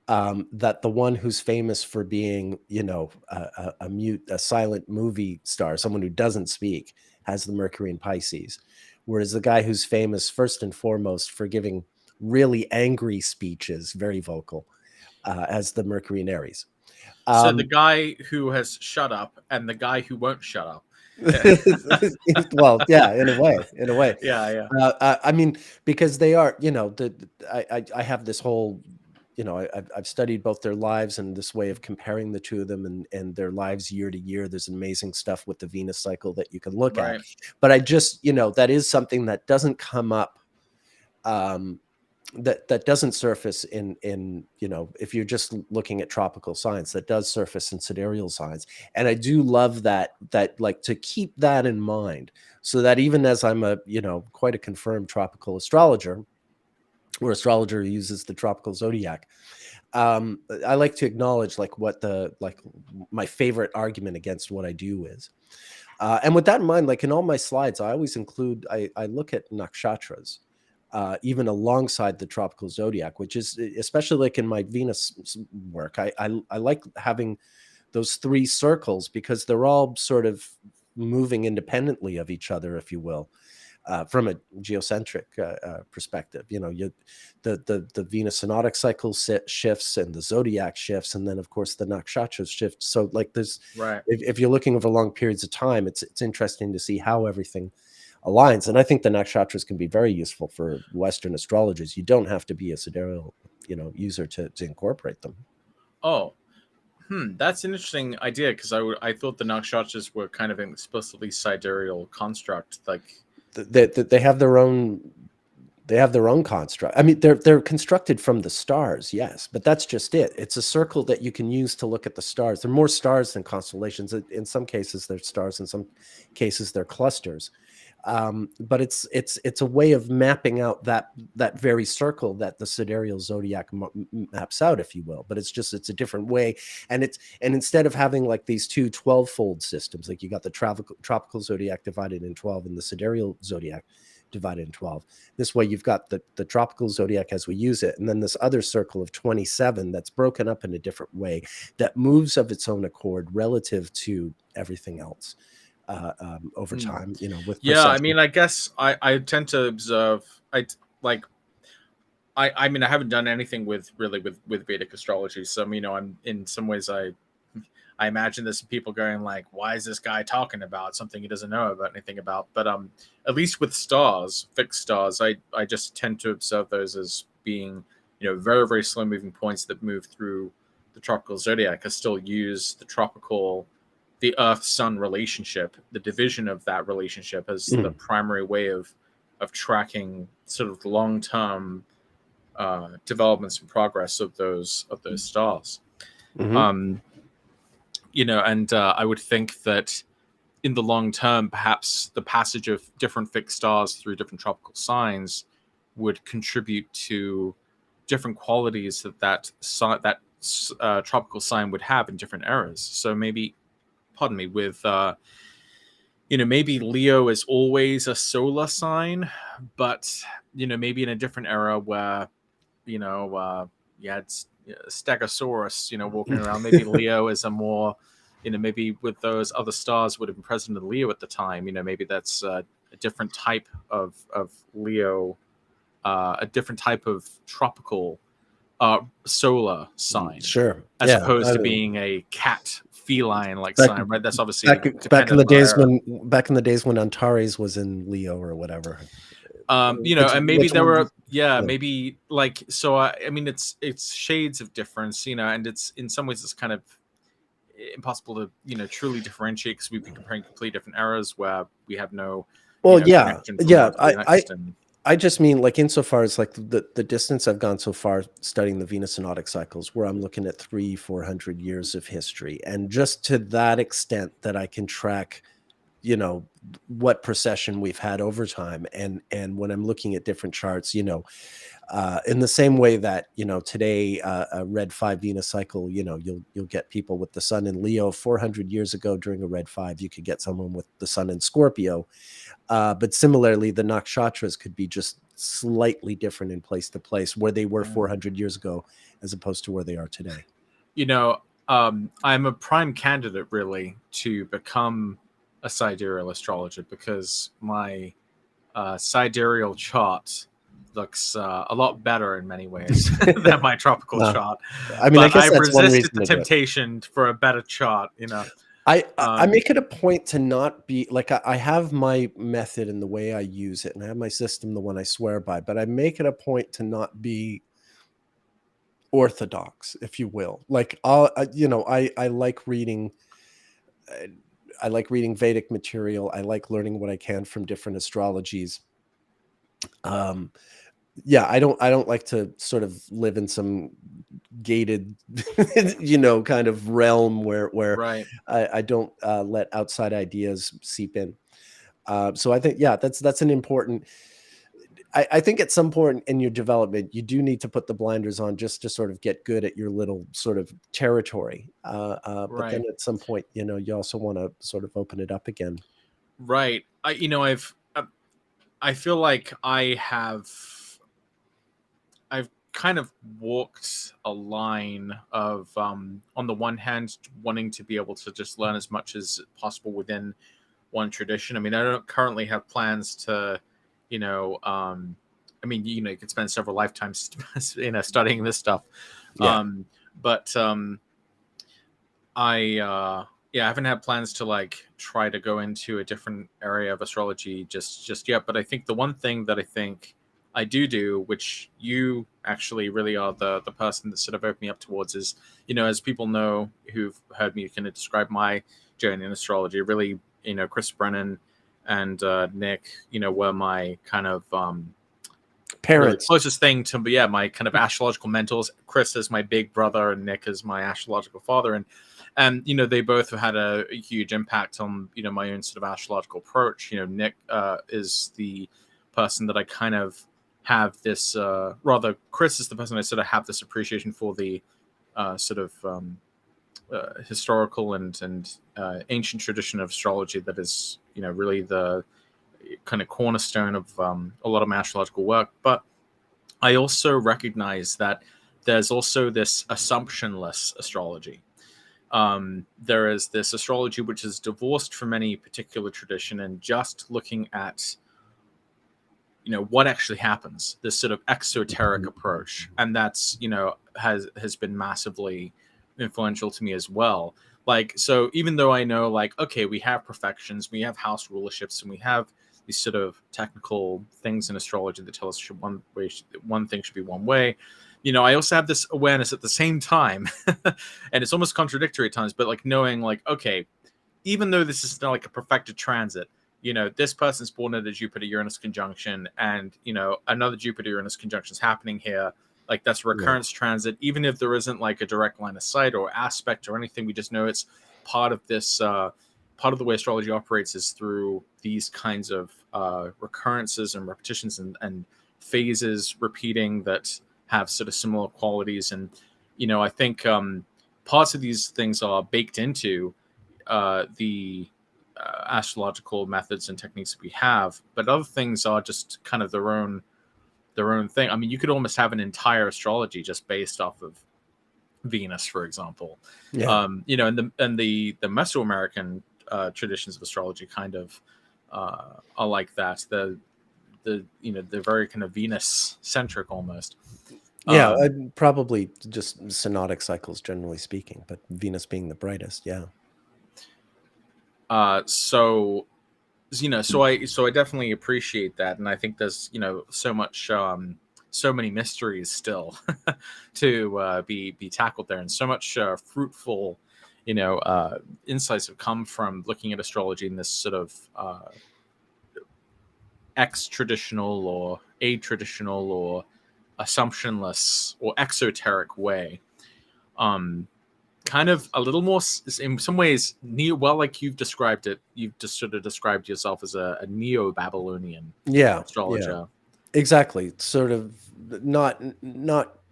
that the one who's famous for being, a silent movie star, someone who doesn't speak, has the Mercury in Pisces, whereas the guy who's famous first and foremost for giving really angry speeches, very vocal, as the Mercury in Aries. So the Um, guy who has shut up and the guy who won't shut up. Well, yeah, in a way. Yeah. I mean, because they are, I have this whole, I've studied both their lives and this way of comparing the two of them and their lives year to year. There's amazing stuff with the Venus cycle that you can look at. Right. But I just, that is something that doesn't come up. That doesn't surface in if you're just looking at tropical signs. That does surface in sidereal signs, and I do love that like to keep that in mind, so that even as I'm a quite a confirmed tropical astrologer, or astrologer who uses the tropical zodiac, I like to acknowledge like what my favorite argument against what I do is. And with that in mind, like in all my slides, I always include, I look at nakshatras, even alongside the tropical zodiac, which is especially like in my Venus work. I like having those three circles because they're all sort of moving independently of each other, if you will. From a geocentric perspective, the Vinousnotic cycle shifts and the zodiac shifts, and then of course the nakshatras shift. So like there's, Right. if you're looking over long periods of time, it's interesting to see how everything aligns. And I think the nakshatras can be very useful for Western astrologers. You don't have to be a sidereal, user to incorporate them. Oh, that's an interesting idea, because I thought the nakshatras were kind of an explicitly sidereal construct, like. They have their own construct. I mean, they're constructed from the stars, yes, but that's just it. It's a circle that you can use to look at the stars. There are more stars than constellations. In some cases they're stars, in some cases they're clusters. But it's a way of mapping out that very circle that the sidereal zodiac maps out, if you will. But it's a different way, and instead of having like these two 12-fold systems, like you got the tropical zodiac divided in 12 and the sidereal zodiac divided in 12. This way you've got the tropical zodiac as we use it, and then this other circle of 27 that's broken up in a different way, that moves of its own accord relative to everything else. Over time, with I mean, I guess I tend to observe, I mean, I haven't done anything with Vedic astrology, so I'm in some ways, I imagine there's some people going like, why is this guy talking about something he doesn't know about anything about? But at least with stars, fixed stars, I just tend to observe those as being very, very slow moving points that move through the tropical zodiac. I still use the Earth-Sun relationship, the division of that relationship, as the primary way of tracking sort of long-term developments and progress of those stars. And I would think that in the long term, perhaps the passage of different fixed stars through different tropical signs would contribute to different qualities that tropical sign would have in different eras. So maybe, pardon me, with maybe Leo is always a solar sign, but maybe in a different era where you had Stegosaurus walking around. Maybe Leo is a more maybe with those other stars would have been present in Leo at the time. Maybe that's a different type of Leo, a different type of tropical solar sign, sure, as opposed to being a cat feline like sign, right? That's obviously back in the days when Antares was in Leo or whatever. And maybe there were maybe like, so I mean it's shades of difference, and it's in some ways it's kind of impossible to truly differentiate, because we'd be comparing completely different eras where we have no I just mean like insofar as like the distance I've gone so far studying the Vinousnotic cycles, where I'm looking at 300-400 years of history, and just to that extent that I can track what precession we've had over time, and when I'm looking at different charts, in the same way that today a red 5 Venus cycle, you'll get people with the sun in Leo. 400 years ago during a red 5, you could get someone with the sun in Scorpio, but similarly the nakshatras could be just slightly different in place to place, where they were 400 years ago as opposed to where they are today. I'm a prime candidate really to become a sidereal astrologer, because my sidereal chart looks a lot better in many ways than my tropical chart. I mean, but I guess I that's one resisted reason the temptation for a better chart. I make it a point to not be like, I have my method and the way I use it, and I have my system, the one I swear by, but I make it a point to not be orthodox, if you will. Like, I like reading. uh, I like reading Vedic material. I like learning what I can from different astrologies. Um, yeah, I don't like to sort of live in some gated, kind of realm where Right. I don't let outside ideas seep in. So I think, yeah, that's an important. I think at some point in your development, you do need to put the blinders on just to sort of get good at your little sort of territory. But then Right. at some point, you also want to sort of open it up again. Right. I feel like I've kind of walked a line of, on the one hand, wanting to be able to just learn as much as possible within one tradition. I mean, I don't currently have plans to, you know, you could spend several lifetimes, studying this stuff. Yeah. But I haven't had plans to like try to go into a different area of astrology just yet. But I think the one thing that I think I do, which you actually really are the person that sort of opened me up towards, is, as people know who've heard me kind of describe my journey in astrology, really, Chris Brennan and Nick, were my kind of really Parents. closest thing to, yeah, my kind of astrological mentors. Chris is my big brother, and Nick is my astrological father, and they both have had a huge impact on my own sort of astrological approach. Nick is the person that I kind of have this, rather, Chris is the person I sort of have this appreciation for, the sort of historical and ancient tradition of astrology that is really the kind of cornerstone of a lot of my astrological work. But I also recognize that there's also this assumptionless astrology. There is this astrology which is divorced from any particular tradition and just looking at what actually happens, this sort of exoteric approach, and that's has been massively influential to me as well. Like, so even though I know, like, okay, we have perfections, we have house rulerships, and we have these sort of technical things in astrology that tell us one thing should be one way, I also have this awareness at the same time, and it's almost contradictory at times, but like knowing, like, okay, even though this is not like a perfected transit, this person's born at a Jupiter Uranus conjunction, and another Jupiter Uranus conjunction is happening here. Like, that's a Right. recurrence transit, even if there isn't like a direct line of sight or aspect or anything. We just know it's part of this. Part of the way astrology operates is through these kinds of recurrences and repetitions and phases repeating that have sort of similar qualities. And I think parts of these things are baked into the astrological methods and techniques that we have, but other things are just kind of their own thing. I mean, you could almost have an entire astrology just based off of Venus, for example. Yeah. And the Mesoamerican traditions of astrology kind of are like that. They're very kind of Venus centric almost. Yeah. Um, Probably just synodic cycles, generally speaking, but Venus being the brightest. Yeah. so so I definitely appreciate that, and I think there's so many mysteries still to be tackled there, and so much fruitful insights have come from looking at astrology in this sort of ex-traditional or a-traditional or assumptionless or exoteric way. Kind of a little more, in some ways, like you've described it. You've just sort of described yourself as a neo-Babylonian Yeah. Yeah. astrologer. Exactly. Sort of not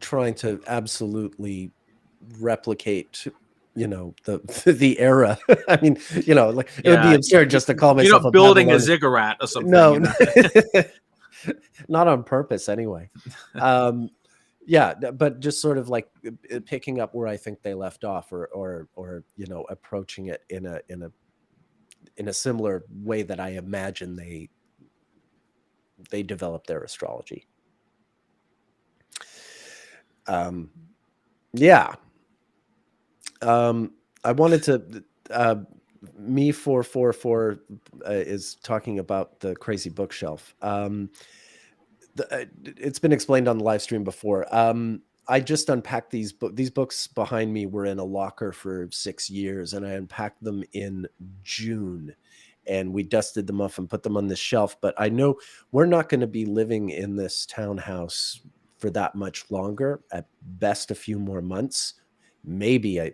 trying to absolutely replicate, the the era. I mean, like, it would be Yeah, absurd just to call you're myself not a building a Babylonian. ziggurat or something, No, not on purpose anyway. Um, yeah, but just sort of like picking up where I think they left off, or approaching it in a similar way that I imagine they developed their astrology. Um, yeah. I wanted to Me 444 is talking about the crazy bookshelf. It's been explained on the live stream before. I just unpacked these these books behind me were in a locker for 6 years, and I unpacked them in June, and we dusted them off and put them on the shelf. But I know we're not going to be living in this townhouse for that much longer. At best, a few more months, maybe a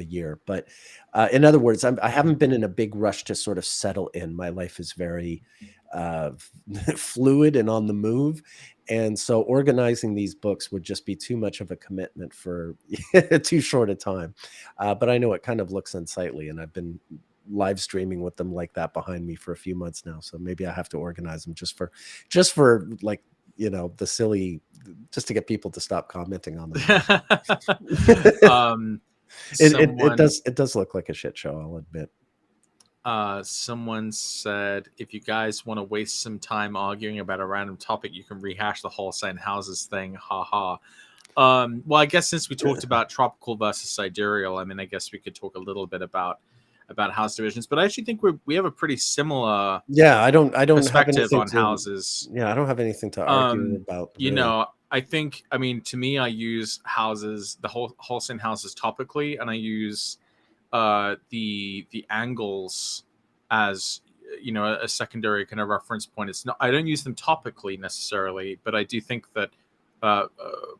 year. But in other words, I haven't been in a big rush to sort of settle in. My life is very fluid and on the move, and so organizing these books would just be too much of a commitment for too short a time. But I know it kind of looks unsightly, and I've been live streaming with them like that behind me for a few months now, so maybe I have to organize them just for like, the silly, just to get people to stop commenting on them. It does look like a shit show, I'll admit. Someone said, if you guys want to waste some time arguing about a random topic, you can rehash the whole sign houses thing. Haha. Well, I guess since we talked about tropical versus sidereal, I mean, I guess we could talk a little bit about house divisions, but I actually think we have a pretty similar I don't perspective on houses. I don't have anything to argue about. Really. I mean, to me, I use houses, the whole sign houses topically, and I use the angles as a secondary kind of reference point. It's not, I don't use them topically necessarily, but I do think that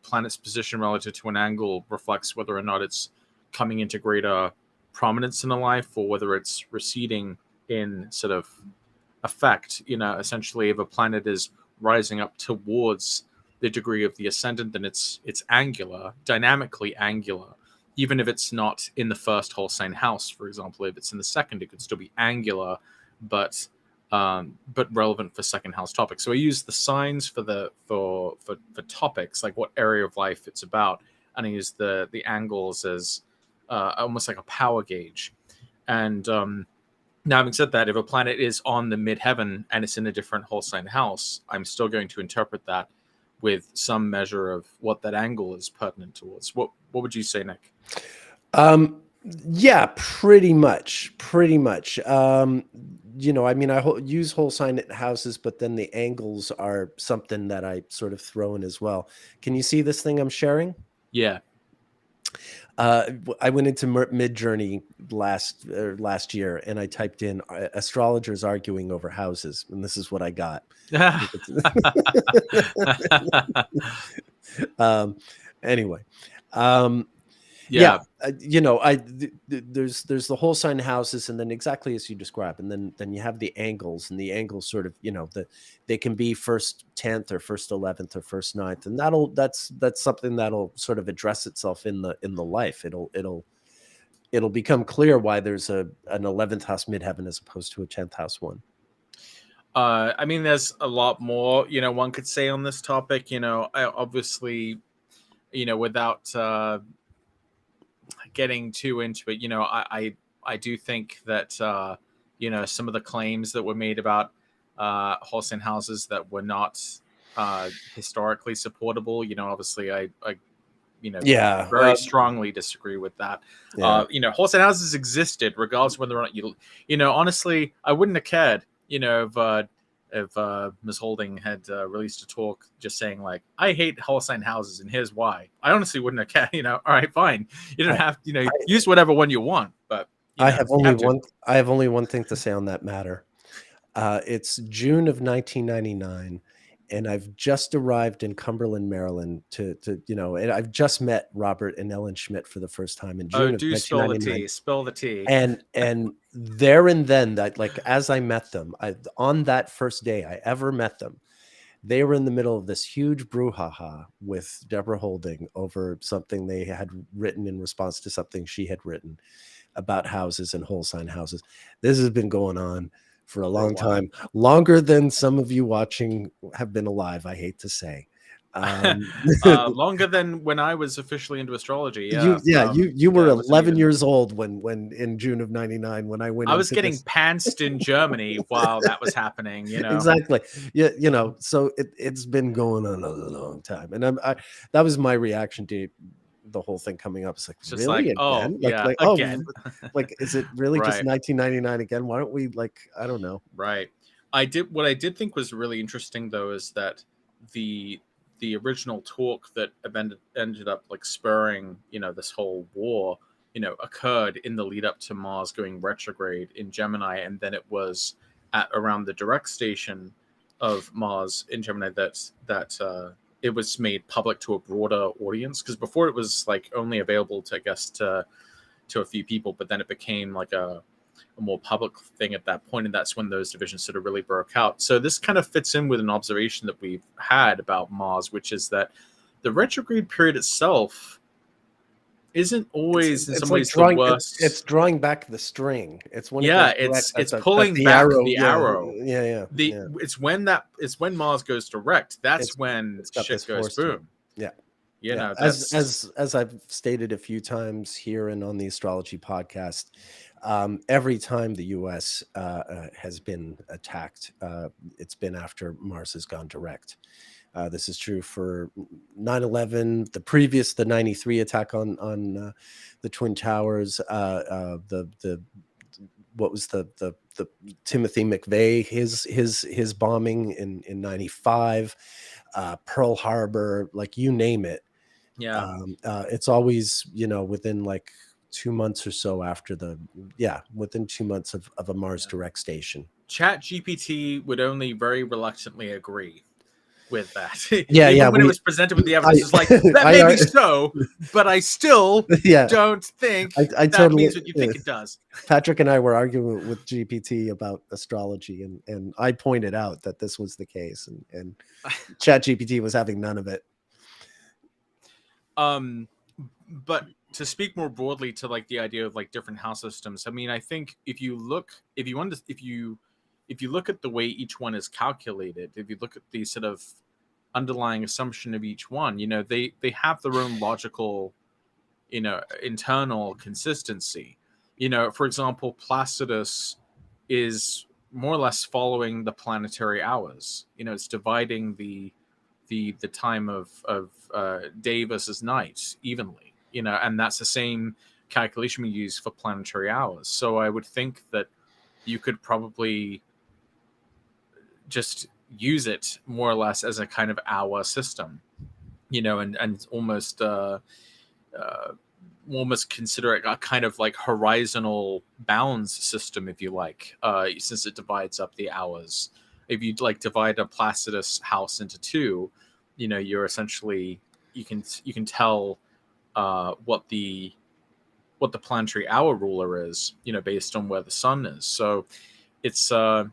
planet's position relative to an angle reflects whether or not it's coming into greater prominence in a life or whether it's receding in sort of effect. Essentially, if a planet is rising up towards the degree of the ascendant, then it's angular, dynamically angular. Even if it's not in the first whole sign house, for example, if it's in the second, it could still be angular, but relevant for second house topics. So I use the signs for topics, like what area of life it's about, and I use the angles as almost like a power gauge. And now, having said that, if a planet is on the midheaven and it's in a different whole sign house, I'm still going to interpret that with some measure of what that angle is pertinent towards. What would you say, Nick? Yeah, pretty much. I mean, I use whole sign houses, but then the angles are something that I sort of throw in as well. Can you see this thing I'm sharing? Yeah. I went into Midjourney last year, and I typed in astrologers arguing over houses, and this is what I got. Anyway, there's the whole sign houses, and then exactly as you describe, and then you have the angles, and the angles sort of, they can be first 10th or first 11th or first 9th, and that's something that'll sort of address itself in the life. It'll become clear why there's an 11th house midheaven as opposed to a 10th house one. I mean, there's a lot more one could say on this topic. I obviously, without getting too into it, I do think that some of the claims that were made about whole sign houses that were not historically supportable, obviously I very strongly disagree with that. Whole sign houses existed regardless of whether or not honestly, I wouldn't have cared if Ms. Holding had released a talk just saying, like, I hate whole sign houses and here's why. I honestly wouldn't have cared. All right, fine. You don't have use whatever one you want. But I have only one thing to say on that matter. It's June of 1999, and I've just arrived in Cumberland, Maryland and I've just met Robert and Ellen Schmidt for the first time in June of 1999. Spill the tea. And there and then, that, like, as I met them, on that first day I ever met them, they were in the middle of this huge brouhaha with Deborah Holding over something they had written in response to something she had written about houses and whole sign houses. This has been going on for a long time, longer than some of you watching have been alive, I hate to say. Longer than when I was officially into astrology. You were 11 years old when in June of 99 when I went. I was getting pantsed in Germany while that was happening. Exactly. So it's been going on a long time, and that was my reaction to the whole thing coming up. It's like, It's just really, like, oh again? yeah, Oh, again. like, is it really just Right. 1999 again? Why don't we, like, I don't know. Right. What I did think was really interesting though is that the original talk that ended up like spurring, this whole war, occurred in the lead up to Mars going retrograde in Gemini, and then it was at around the direct station of Mars in Gemini that it was made public to a broader audience, because before it was like only available to, I guess, to a few people, but then it became like a more public thing at that point, and that's when those divisions sort of really broke out. So this kind of fits in with an observation that we've had about Mars, which is that the retrograde period itself isn't always in It's some like ways the drawing. It's worst. drawing back the string. It's when it Yeah, goes direct. it's That's pulling the back arrow. the Yeah, arrow. yeah. It's when Mars goes direct. That's when It's got shit this goes force to it. boom. Yeah. That's As I've stated a few times here and on the Astrology podcast, every time the U.S. Has been attacked, it's been after Mars has gone direct. This is true for 9/11, the 93 attack on the Twin Towers, the what was the Timothy McVeigh, his bombing in 95, Pearl Harbor, like, you name it. yeah. It's always, within like 2 months or so after within 2 months of a Mars direct station. Chat GPT would only very reluctantly agree with that. Yeah, Even when it we was presented with the evidence, it's like, that I may are be so, but I still yeah, don't think I that totally, means what you think it does. Patrick and I were arguing with GPT about astrology, and I pointed out that this was the case, and Chat GPT was having none of it. But to speak more broadly to like the idea of like different house systems, I mean, I think if you look at the way each one is calculated, if you look at the sort of underlying assumption of each one, they have their own logical, internal consistency. For example, Placidus is more or less following the planetary hours. It's dividing the time of day versus night evenly. And that's the same calculation we use for planetary hours. So I would think that you could probably just use it more or less as a kind of hour system, and almost consider it a kind of like horizontal bounds system, if you like, since it divides up the hours. If you like divide a Placidus house into two, you're essentially, you can tell what the planetary hour ruler is, based on where the sun is. So it's that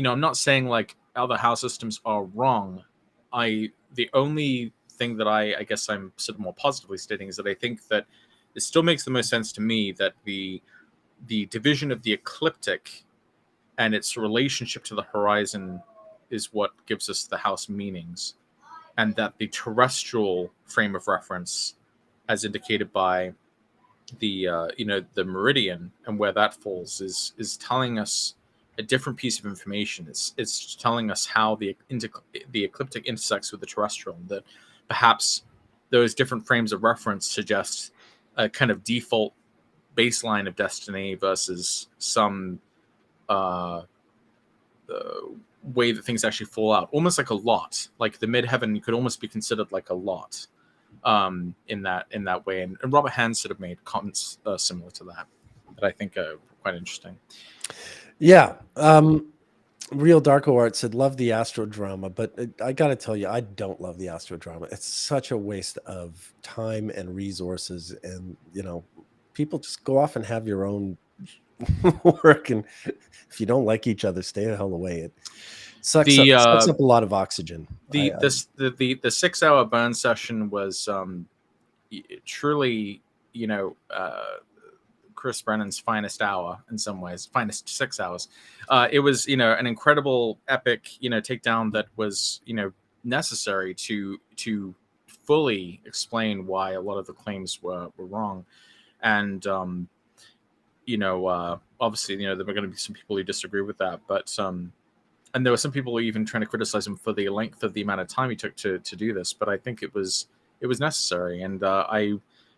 I'm not saying like other house systems are wrong. The only thing that I guess I'm sort of more positively stating is that I think that it still makes the most sense to me that the division of the ecliptic and its relationship to the horizon is what gives us the house meanings, and that the terrestrial frame of reference, as indicated by the the meridian and where that falls, is telling us a different piece of information. It's telling us how the ecliptic intersects with the terrestrial, and that perhaps those different frames of reference suggest a kind of default baseline of destiny versus some way that things actually fall out, almost like a lot. Like the midheaven could almost be considered like a lot, in that way. And Robert Hand sort of made comments similar to that I think are quite interesting. Yeah. Real Darko Art said, love the astrodrama, but I got to tell you, I don't love the astrodrama. It's such a waste of time and resources. And, people just go off and have your own work. And if you don't like each other, stay the hell away. It sucks up a lot of oxygen. The 6-hour burn session was truly, Chris Brennan's finest hour in some ways, finest 6 hours. It was, an incredible epic, takedown that was, necessary to fully explain why a lot of the claims were wrong. And, obviously, there were going to be some people who disagree with that, but, and there were some people even trying to criticize him for the length of the amount of time he took to do this. But I think it was it was necessary, and I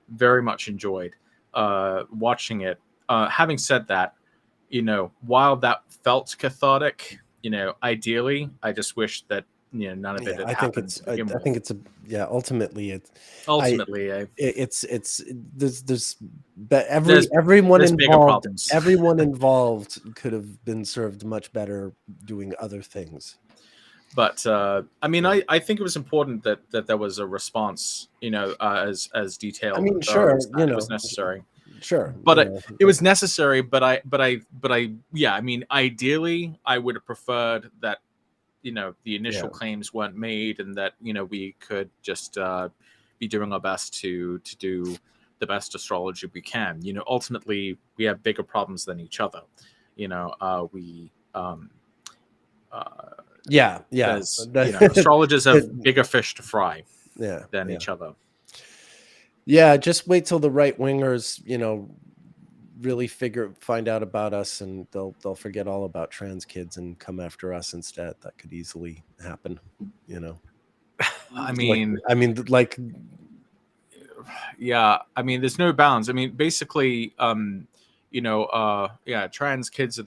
very much enjoyed watching it. Having said that, while that felt cathartic, ideally, I just wish that none of it Yeah, had I think happened it's. to I begin think with. it's a. Yeah, ultimately, I. Ultimately, It's but there's everyone there's bigger involved. problems. Everyone involved could have been served much better doing other things. But I mean, Yeah. I think it was important that there was a response, as I detailed mean, sure, as that. It was necessary, sure, but it was necessary. But I, yeah. I mean, ideally, I would have preferred that the yeah, initial claims weren't made, and that we could just be doing our best to do the best astrology we can. Ultimately, we have bigger problems than each other. We uh, yeah, yeah, there's astrologers have bigger fish to fry yeah, than yeah, each other. yeah. Just wait till the right wingers, really find out about us, and they'll forget all about trans kids and come after us instead. That could easily happen, you know. I Like, mean, I mean, like, yeah, I mean, there's no bounds. I mean, basically, yeah, trans kids are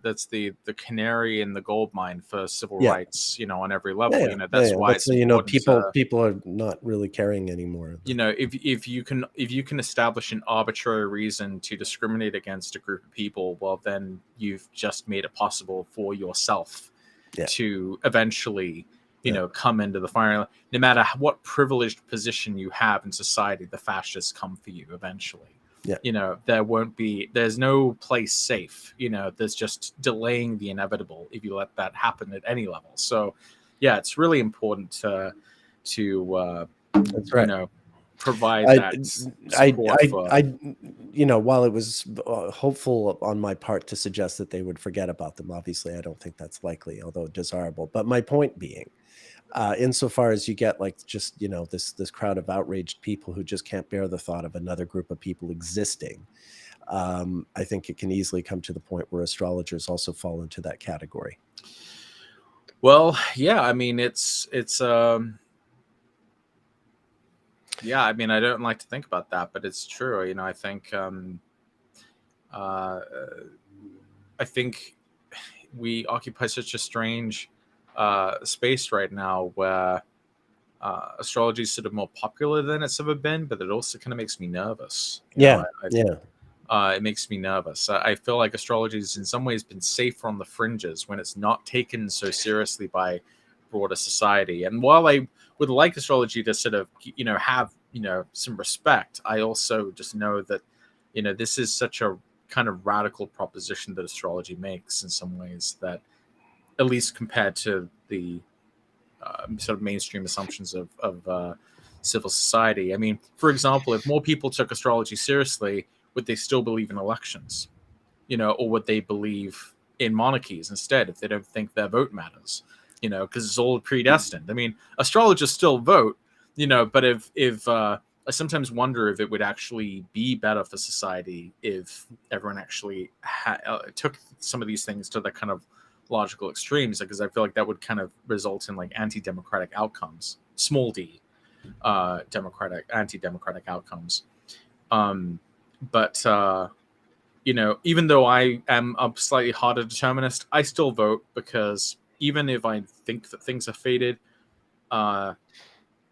that's the canary in the gold mine for civil yeah, rights, on every yeah, level. yeah, yeah, That's yeah. why That's it's important to, people are not really caring anymore. if you can establish an arbitrary reason to discriminate against a group of people, well, then you've just made it possible for yourself Yeah, to eventually yeah, come into the fire. No matter what privileged position you have in society, the fascists come for you eventually. yeah. There's no place safe. There's just delaying the inevitable if you let that happen at any level. So yeah, it's really important to That's right. provide I, that support for. while it was hopeful on my part to suggest that they would forget about them, obviously, I don't think that's likely, although desirable. But my point being, insofar as you get like just this crowd of outraged people who just can't bear the thought of another group of people existing, I think it can easily come to the point where astrologers also fall into that category. Well, yeah, I mean, yeah, I mean, I don't like to think about that, but it's true. I think uh, I think we occupy such a strange space right now where astrology is sort of more popular than it's ever been, but it also kind of makes me nervous. Yeah, yeah, It makes me nervous. I feel like astrology has in some ways been safer on the fringes when it's not taken so seriously by broader society. And while I would like astrology to sort of, have, some respect, I also just know that, this is such a kind of radical proposition that astrology makes in some ways that, at least compared to the sort of mainstream assumptions of civil society. I mean, for example, if more people took astrology seriously, would they still believe in elections? Or would they believe in monarchies instead if they don't think their vote matters? Because it's all predestined. I mean, astrologers still vote, but if I sometimes wonder if it would actually be better for society if everyone actually took some of these things to the kind of logical extremes, because I feel like that would kind of result in like anti-democratic outcomes, small d, anti-democratic outcomes. But even though I am a slightly harder determinist, I still vote because even if I think that things are fated, uh,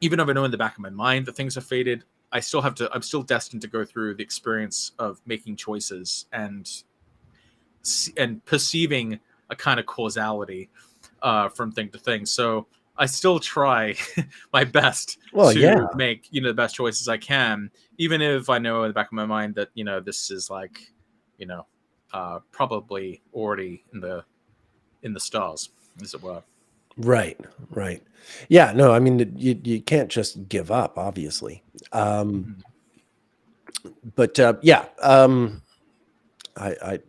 even if I know in the back of my mind that things are fated, I'm still destined to go through the experience of making choices and perceiving a kind of causality from thing to thing. So I still try my best well, yeah, to make the best choices I can, even if I know in the back of my mind that this is like probably already in the stars, as it were. right, right. Yeah, no, I mean, you can't just give up, obviously. um Mhm. but yeah, I I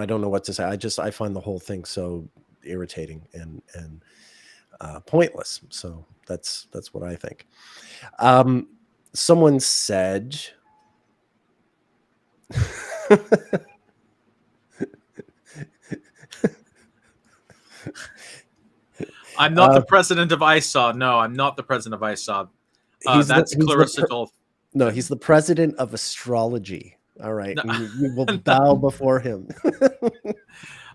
don't know what to say. I find the whole thing so irritating and pointless. So that's what I think. Um, someone said, I'm not the uh, president of ISA. No, I'm not the president of ISA. That's Clarissa Dolph. No, he's the president of astrology. All right, No. and you will bow before him.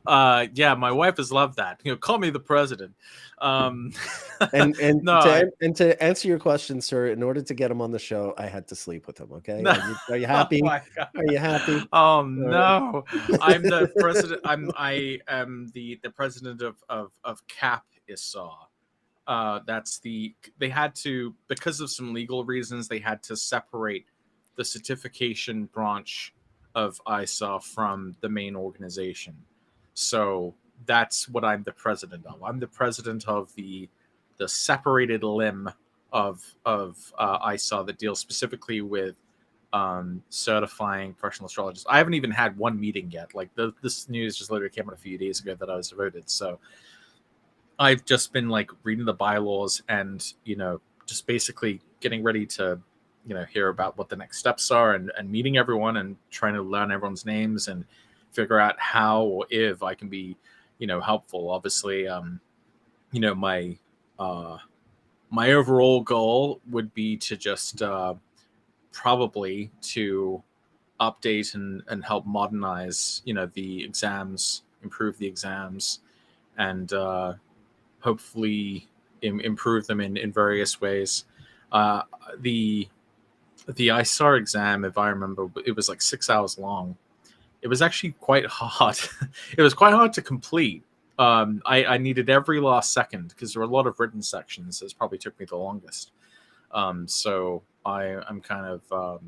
Yeah, my wife has loved that. Call me the president. And No, to answer your question, sir, in order to get him on the show, I had to sleep with him. Okay, no. are you happy? Oh my God. Are you happy? Oh no, I'm the president. I am the president of Cap ISA. They had to, because of some legal reasons, they had to separate the certification branch of ISA from the main organization. So that's what I'm the president of. I'm the president of the separated limb of ISA that deals specifically with certifying professional astrologers. I haven't even had one meeting yet. Like this news just literally came out a few days ago that I was voted. So I've just been like reading the bylaws and just basically getting ready to hear about what the next steps are and meeting everyone and trying to learn everyone's names and figure out how or if I can be helpful. Obviously, my overall goal would be to just probably to update and help modernize the exams, improve the exams, and hopefully improve them in various ways. The ISAR exam, if I remember, it was like 6 hours long. It was actually quite hard. It was quite hard to complete. I needed every last second because there were a lot of written sections. This probably took me the longest. So I'm kind of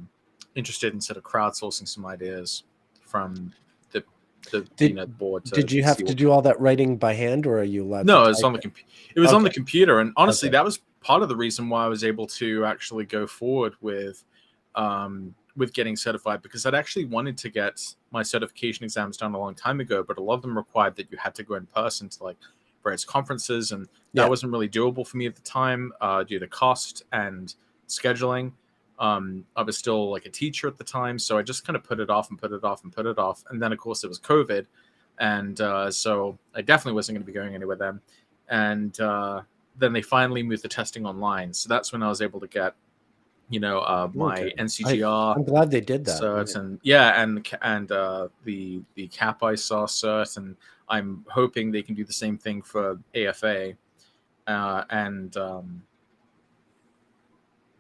interested in sort of crowdsourcing some ideas from the board. Did you have to do all that writing by hand, or are you allowed? No, it's on the computer. It was on the computer, and honestly, Okay. that was part of the reason why I was able to actually go forward with getting certified, because I'd actually wanted to get my certification exams done a long time ago, but a lot of them required that you had to go in person to like various conferences, and that wasn't really doable for me at the time due to cost and scheduling. I was still like a teacher at the time, so I just kind of put it off and put it off and put it off. And then of course it was COVID, and so I definitely wasn't going to be going anywhere then. And then they finally moved the testing online, so that's when I was able to get my NCGR. I'm glad they did that. Cert, and the CAP ISA cert, and I'm hoping they can do the same thing for AFA and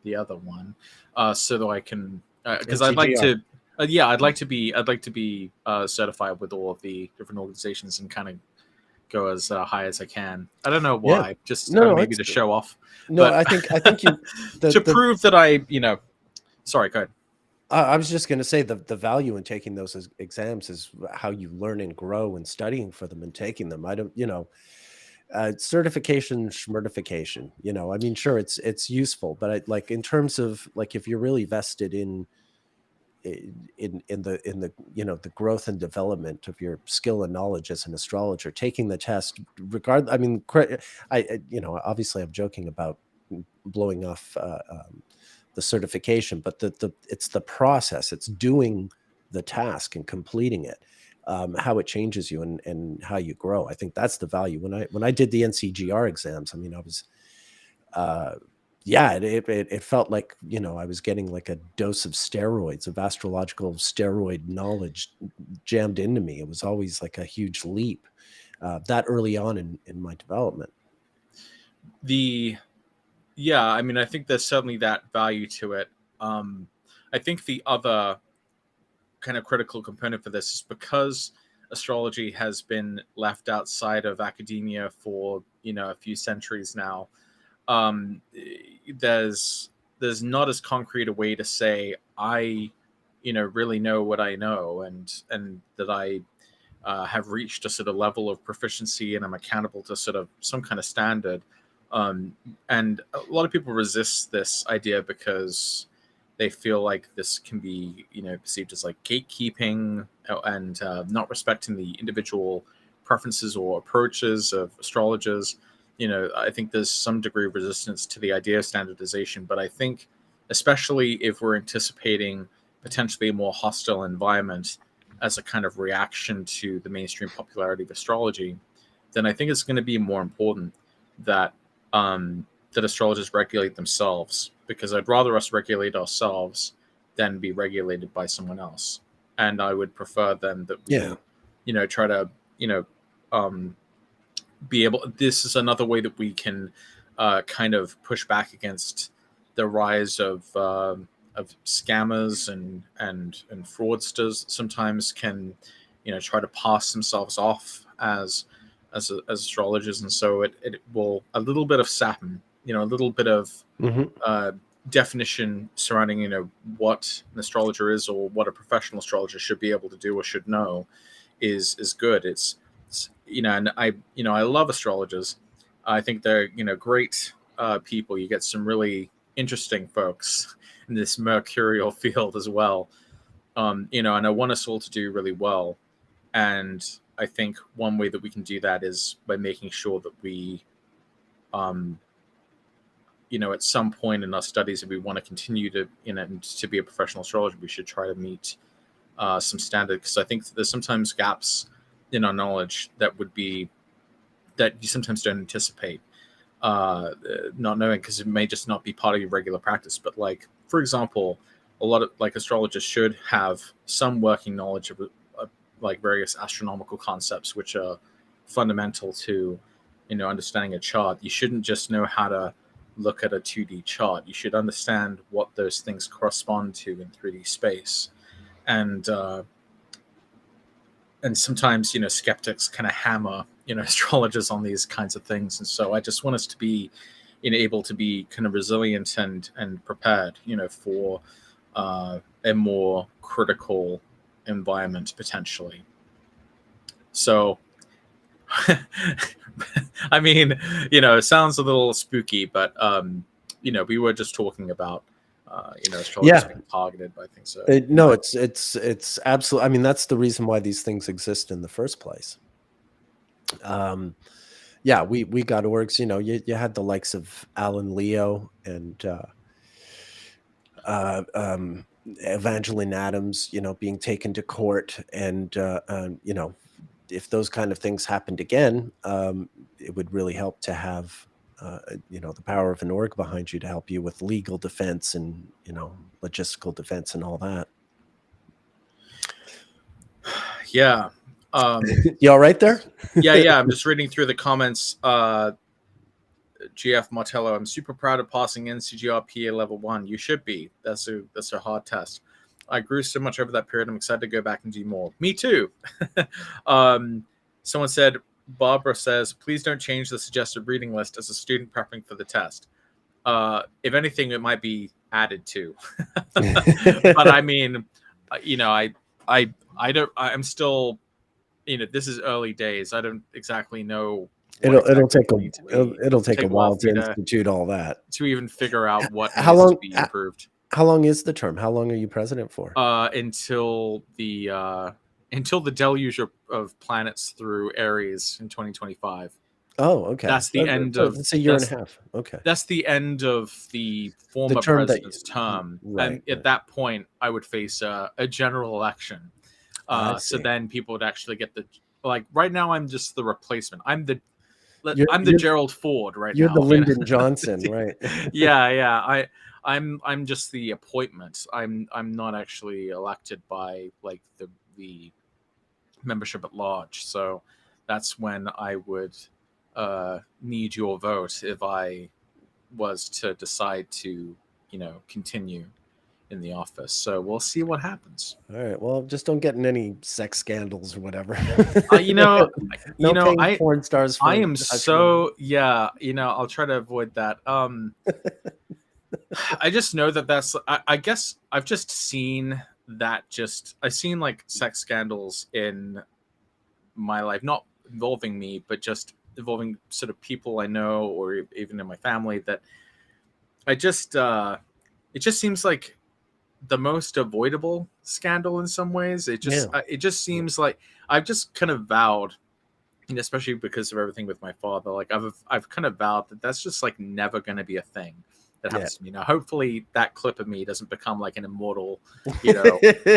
the other one, so that I can because I'd like to. I'd like to be certified with all of the different organizations and kind of go as high as I can. I don't know why, just maybe to show off. No, but I think you to prove that I, sorry, go ahead. I was just going to say the value in taking those exams is how you learn and grow and studying for them and taking them. I don't, certification, schmertification, I mean, sure, it's useful, but like in terms of like, if you're really vested in the the growth and development of your skill and knowledge as an astrologer, taking the test I mean, obviously I'm joking about blowing off the certification, but it's the process, it's doing the task and completing it, how it changes you and how you grow. I think that's the value. When I did the NCGR exams, I mean, I was it felt like I was getting like a dose of steroids, of astrological steroid knowledge jammed into me. It was always like a huge leap that early on in my development. I mean, I think there's certainly that value to it. I think the other kind of critical component for this is because astrology has been left outside of academia for a few centuries now. There's not as concrete a way to say I really know what I know and that I have reached a sort of level of proficiency and I'm accountable to sort of some kind of standard. And a lot of people resist this idea because they feel like this can be perceived as like gatekeeping and not respecting the individual preferences or approaches of astrologers. I think there's some degree of resistance to the idea of standardization, but I think especially if we're anticipating potentially a more hostile environment as a kind of reaction to the mainstream popularity of astrology, then I think it's going to be more important that that astrologers regulate themselves, because I'd rather us regulate ourselves than be regulated by someone else. And I would prefer then that we, try to, be able. This is another way that we can kind of push back against the rise of scammers and fraudsters. Sometimes can try to pass themselves off as astrologers, and so it will a little bit of satin, a little bit of definition surrounding what an astrologer is, or what a professional astrologer should be able to do or should know is good. It's and I love astrologers. I think they're great people. You get some really interesting folks in this mercurial field as well. And I want us all to do really well. And I think one way that we can do that is by making sure that we, at some point in our studies, if we want to continue to, to be a professional astrologer, we should try to meet some standard. Because I think there's sometimes gaps in our knowledge that you sometimes don't anticipate, not knowing, because it may just not be part of your regular practice. But like, for example, a lot of astrologers should have some working knowledge of like various astronomical concepts, which are fundamental to understanding a chart. You shouldn't just know how to look at a 2D chart. You should understand what those things correspond to in 3D space. And sometimes skeptics kind of hammer astrologers on these kinds of things. And so I just want us to be able to be kind of resilient and prepared for a more critical environment potentially. So I mean, it sounds a little spooky, but we were just talking about astrologers being targeted by things. So no, it's absolutely. I mean, that's the reason why these things exist in the first place. We got orgs. You had the likes of Alan Leo and Evangeline Adams, being taken to court, and if those kind of things happened again, it would really help to have the power of an org behind you to help you with legal defense and logistical defense and all that. Yeah. You all right there? Yeah. I'm just reading through the comments. GF Martello, I'm super proud of passing NCGR PA level 1. You should be. That's a hard test. I grew so much over that period. I'm excited to go back and do more. Me too. Someone said, Barbara says, please don't change the suggested reading list as a student prepping for the test. If anything, it might be added to. But I mean, I'm still, this is early days. I don't exactly know. It'll take a while to institute all that, to even figure out what needs to be improved. How long is the term? How long are you president for? Until the deluge of planets through Aries in 2025. Oh, okay. That's the end of. It's a year and a half. Okay. That's the end of the former president's term, right, and at that point, I would face a general election. So then people would actually get right now. I'm just the replacement. I'm the Gerald Ford right now. You're the Lyndon Johnson, right? Yeah. I'm just the appointment. I'm not actually elected by the membership at large. So that's when I would need your vote if I was to decide to continue in the office. So we'll see what happens. All right. Well, just don't get in any sex scandals or whatever. Porn stars. I am so I'll try to avoid that. I just know that's. I guess I've just seen that. I've seen sex scandals in my life, not involving me, but just involving sort of people I know or even in my family. That it just seems like the most avoidable scandal in some ways. It just seems like I've just kind of vowed, and especially because of everything with my father, I've kind of vowed that that's just never going to be a thing. that Yeah. happens to me. Now, hopefully, that clip of me doesn't become like an immortal, like You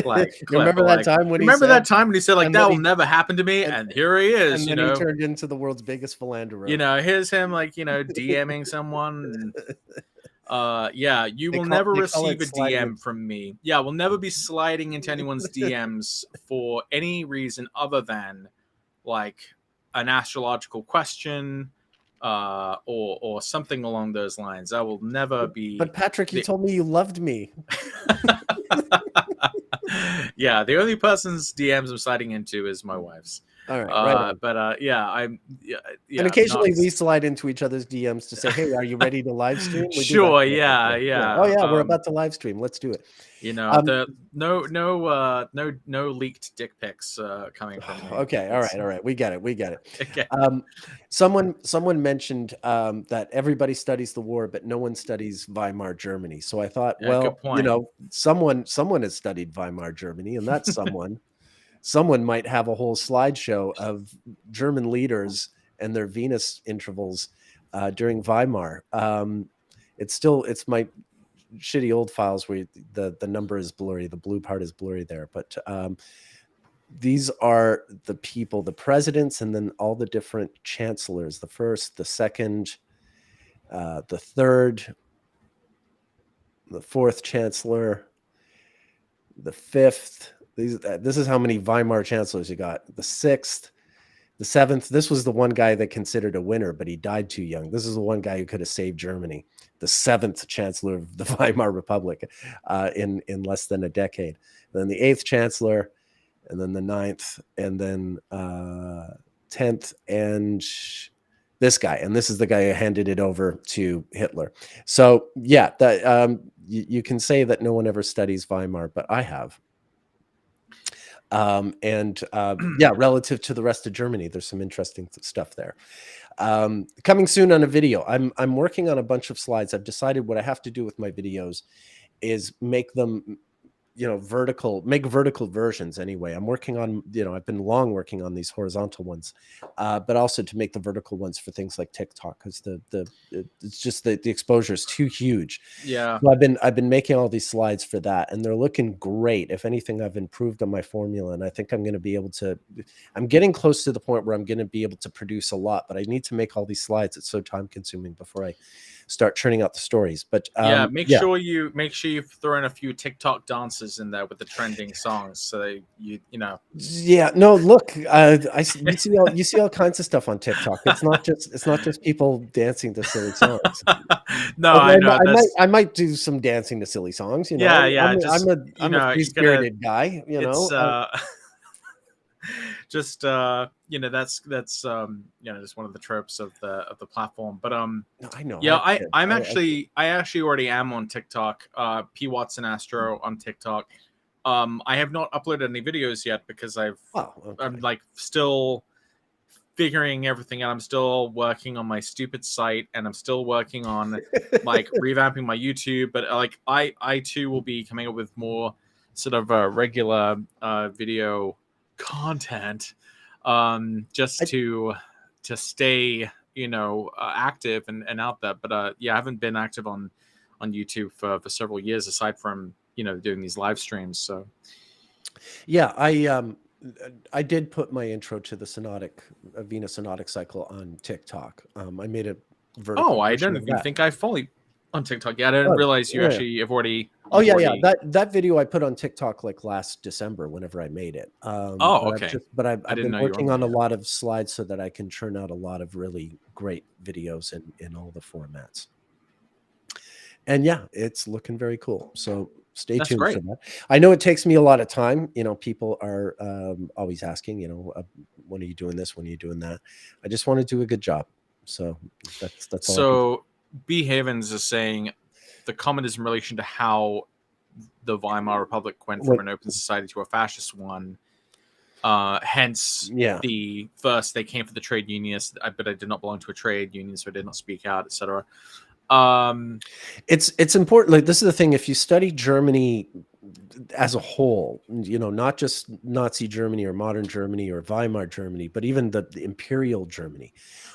clip. remember that time when he remember said, that time when he said like and that then will he never happen to me, and, and here he is. and then he turned into the world's biggest philanderer. Here's him like DMing someone. Yeah, you will never they call receive it a sliding DM from me. Yeah, we'll never be sliding into anyone's DMs for any reason other than like an astrological question or something along those lines. I will never be. But Patrick, you told me you loved me. Yeah, the only person's DMs I'm sliding into is my wife's. All right, right on. But yeah, I'm yeah, and occasionally not... we slide into each other's DMs to say, "Hey, are you ready to live stream?" We Sure, do that yeah. Oh yeah, we're about to live stream. Let's do it. The no leaked dick pics coming from me. Okay, all right. We get it. Okay. Someone mentioned that everybody studies the war, but no one studies Weimar Germany. So I thought, Yeah, good point. someone has studied Weimar Germany, and that's someone might have a whole slideshow of German leaders and their Venus intervals during Weimar. It's my shitty old files where the number is blurry, the blue part is blurry there, but these are the people, the presidents, and then all the different chancellors, the first, the second, the third, the fourth chancellor, the fifth. This is how many Weimar chancellors you got. The sixth, the seventh. This was the one guy that considered a winner, but he died too young. This is the one guy who could have saved Germany. The seventh chancellor of the Weimar Republic in less than a decade. Then the eighth chancellor, and then the ninth, and then 10th, and this guy. And this is the guy who handed it over to Hitler. So yeah, you can say that no one ever studies Weimar, but I have. Yeah, relative to the rest of Germany, there's some interesting stuff there. Coming soon on a video. I'm working on a bunch of slides. I've decided what I have to do with my videos is make them vertical versions anyway. I'm working on, I've been long working on these horizontal ones, but also to make the vertical ones for things like TikTok, because it's just the exposure is too huge. Yeah. So I've been making all these slides for that, and they're looking great. If anything, I've improved on my formula, and I think I'm going to be able to, I'm getting close to the point where I'm going to be able to produce a lot, but I need to make all these slides. It's so time consuming before I start churning out the stories. But make sure you throw in a few TikTok dances in there with the trending songs, so that you know. Yeah, no, look, you see all kinds of stuff on TikTok. It's not just people dancing to silly songs. No, I know. I might do some dancing to silly songs. Yeah. I'm a free spirited guy. Just that's just one of the tropes of the platform. But no, I know. Yeah, I actually already am on TikTok. P Watson Astro on TikTok. I have not uploaded any videos yet because I'm like still figuring everything out. I'm still working on my stupid site, and I'm still working on like revamping my YouTube. But like I too will be coming up with more sort of regular video content, just to stay active and out there. But I haven't been active on YouTube for several years, aside from doing these live streams. So yeah, I did put my intro to the Vinousnotic cycle on TikTok. I made a vertical. I don't even think I fully on TikTok. Yeah, I didn't realize you actually have already. That video I put on TikTok like last December, whenever I made it. Okay. I've been working on a lot of slides so that I can churn out a lot of really great videos in all the formats. And yeah, it's looking very cool. So stay tuned for that. I know it takes me a lot of time. People are always asking, when are you doing this? When are you doing that? I just want to do a good job. So that's all. So Behavens is saying the comment is in relation to how the Weimar Republic went from an open society to a fascist one. Hence, the first they came for the trade unionists, but I did not belong to a trade union, so I did not speak out, etc. It's important. Like, this is the thing: if you study Germany as a whole, not just Nazi Germany or modern Germany or Weimar Germany, but even the imperial Germany,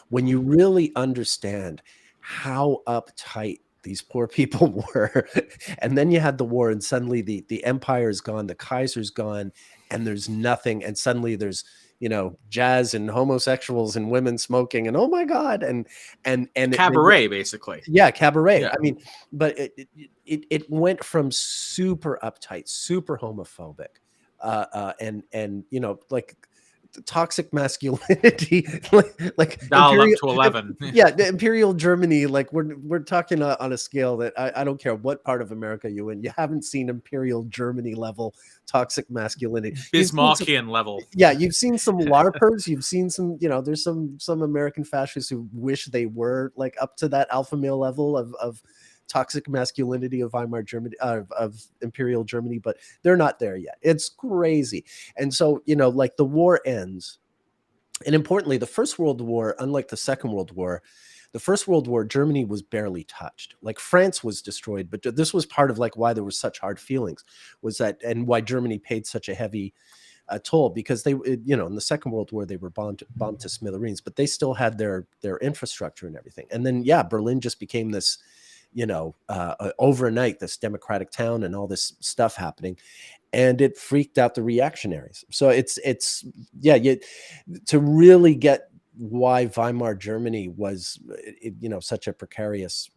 when you really understand how uptight these poor people were. And then you had the war, and suddenly the empire is gone, the Kaiser's gone, and there's nothing. And suddenly there's, jazz and homosexuals and women smoking, and oh my God. And Cabaret, basically. yeah, cabaret. Yeah. I mean, but it went from super uptight, super homophobic, and like toxic masculinity, like Dialed up imperial, to 11. yeah, the imperial Germany. Like we're talking on a scale that I don't care what part of America you in, you haven't seen imperial Germany level toxic masculinity. Bismarckian level. Yeah, you've seen some LARPers, you've seen some, there's some American fascists who wish they were like up to that alpha male level of toxic masculinity of Weimar Germany, of imperial Germany, but they're not there yet. It's crazy. And so, like the war ends. And importantly, the First World War, unlike the Second World War, the First World War, Germany was barely touched. Like France was destroyed, but this was part of like why there were such hard feelings, was that, and why Germany paid such a heavy toll, because they, in the Second World War, they were bombed to smithereens, but they still had their infrastructure and everything. And then, yeah, Berlin just became this, overnight, this democratic town and all this stuff happening. And it freaked out the reactionaries. So it's to really get why Weimar Germany was, such a precarious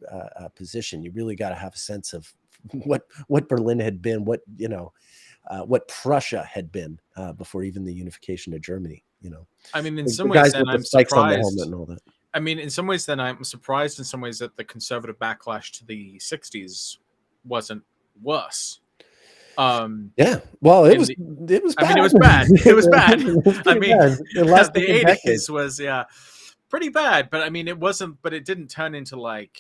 position, you really got to have a sense of what Berlin had been, what Prussia had been before even the unification of Germany. I mean, in the some guys ways, then with the I'm spikes on the surprised. helmet and all that. I mean, in some ways, then I'm surprised in some ways that the conservative backlash to the 60s wasn't worse. Yeah, well, it was bad. I mean, it was bad. It was bad. I mean, bad. The 80s was pretty bad, but I mean, it wasn't. But it didn't turn into like,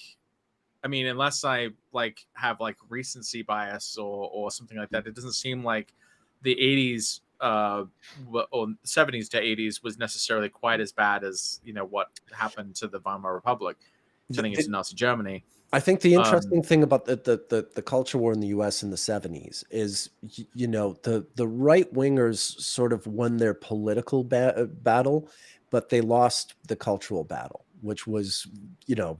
I mean, unless I like have like recency bias or something like that, it doesn't seem like the 80s or 70s to 80s was necessarily quite as bad as what happened to the Weimar Republic turning into Nazi Germany. I think the interesting thing about the culture war in the U.S. in the 70s is, the right wingers sort of won their political battle, but they lost the cultural battle, which was,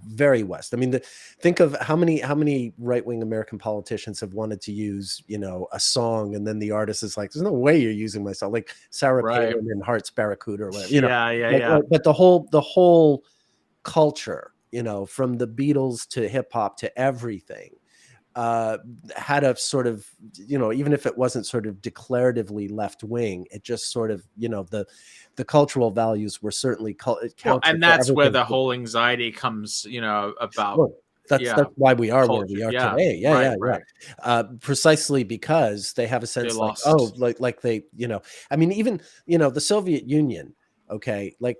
very West. I mean, think of how many right wing American politicians have wanted to use, a song, and then the artist is like, "There's no way you're using my song," like Sarah Palin and Heart's Barracuda or whatever. Yeah. But the whole culture, from the Beatles to hip hop to everything, had a sort of, even if it wasn't sort of declaratively left wing, it just sort of, the cultural values were certainly and that's where the whole anxiety comes, about. Well, that's why we are where we are today. Yeah. Precisely because they have a sense like, oh, like they, I mean, even, the Soviet Union, okay, like,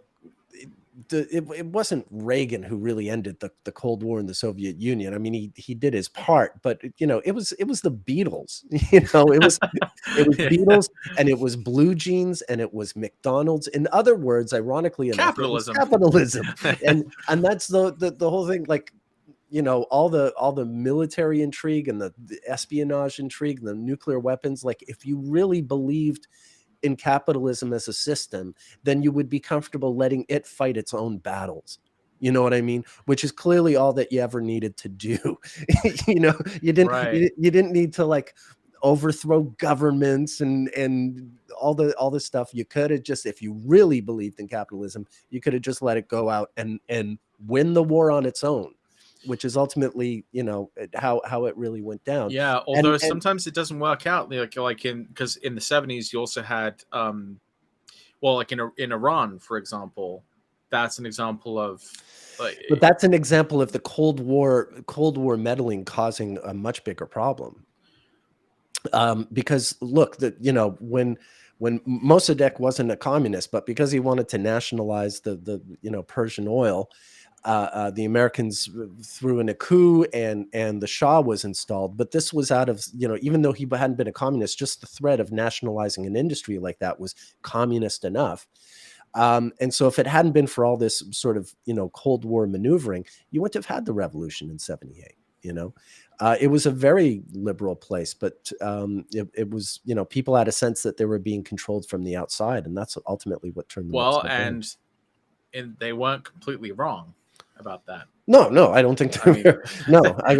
it wasn't Reagan who really ended the Cold War in the Soviet Union. I mean, he did his part, but it was the Beatles. it was Beatles, and it was blue jeans, and it was McDonald's. In other words, ironically enough, capitalism, and that's the whole thing. Like, all the military intrigue and the espionage intrigue, and the nuclear weapons. Like, if you really believed in capitalism as a system, then you would be comfortable letting it fight its own battles. You know what I mean? Which is clearly all that you ever needed to do. You didn't need to like overthrow governments and all the stuff. You could have just, if you really believed in capitalism, you could have just let it go out and win the war on its own, which is ultimately, how it really went down. Yeah, although sometimes it doesn't work out. Because in the 70s, you also had, like in Iran, for example, that's an example of. But that's an example of the Cold War meddling causing a much bigger problem. Because look, when Mossadegh wasn't a communist, but because he wanted to nationalize the Persian oil. The Americans threw in a coup, and the Shah was installed. But this was out of, even though he hadn't been a communist, just the threat of nationalizing an industry like that was communist enough. And so if it hadn't been for all this sort of, Cold War maneuvering, you wouldn't have had the revolution in 78. It was a very liberal place, but it was, people had a sense that they were being controlled from the outside. And that's ultimately what turned them upside down. And they weren't completely wrong. about that. No, I don't think I mean, no, I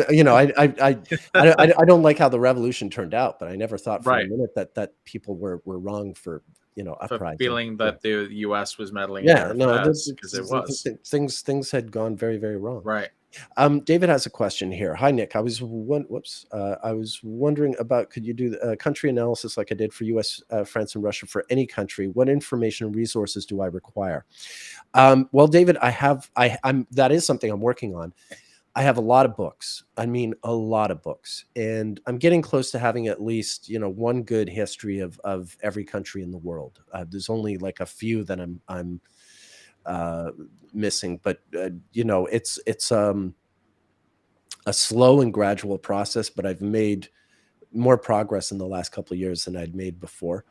don't like how the revolution turned out, but I never thought for a right. minute that people were wrong for, For uprising. feeling Yeah. that the U.S. was meddling in Yeah, their no, affairs, because it was. things had gone very, very wrong. Right. David has a question here. Hi, Nick. I was wondering about, could you do a country analysis like I did for U.S., France, and Russia for any country? What information and resources do I require? Well, David, that is something I'm working on. I have a lot of books. I mean, a lot of books, and I'm getting close to having at least, one good history of every country in the world. There's only like a few that I'm missing, but it's a slow and gradual process. But I've made more progress in the last couple of years than I'd made before.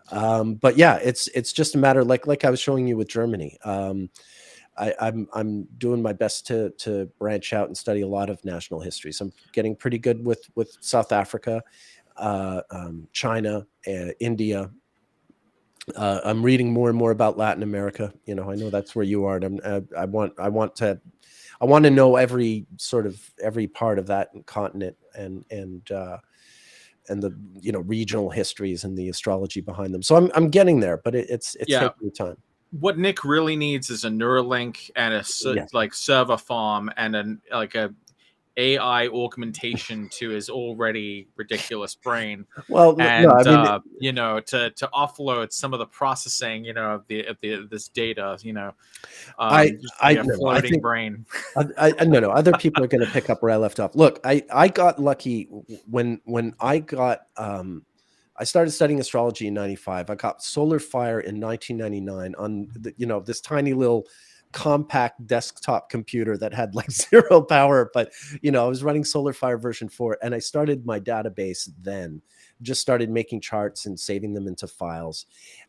But yeah, it's just a matter, like I was showing you with Germany. I'm doing my best to branch out and study a lot of national histories. I'm getting pretty good with South Africa, China, India. I'm reading more and more about Latin America. I know that's where you are, and I want to know every part of that continent, and the regional histories and the astrology behind them. So I'm getting there, but it's Yeah. taking time. What Nick really needs is a Neuralink and Yeah. like server farm and a AI augmentation to his already ridiculous brain, Well, no, and I mean, to offload some of the processing, of this data, just to I be a no, I floating think brain. no. Other people are going to pick up where I left off. Look, I got lucky when I started studying astrology in '95. I got solar fire in 1999 on this tiny little compact desktop computer that had like zero power, but I was running solar fire version 4, and I started my database then. Just started making charts and saving them into files.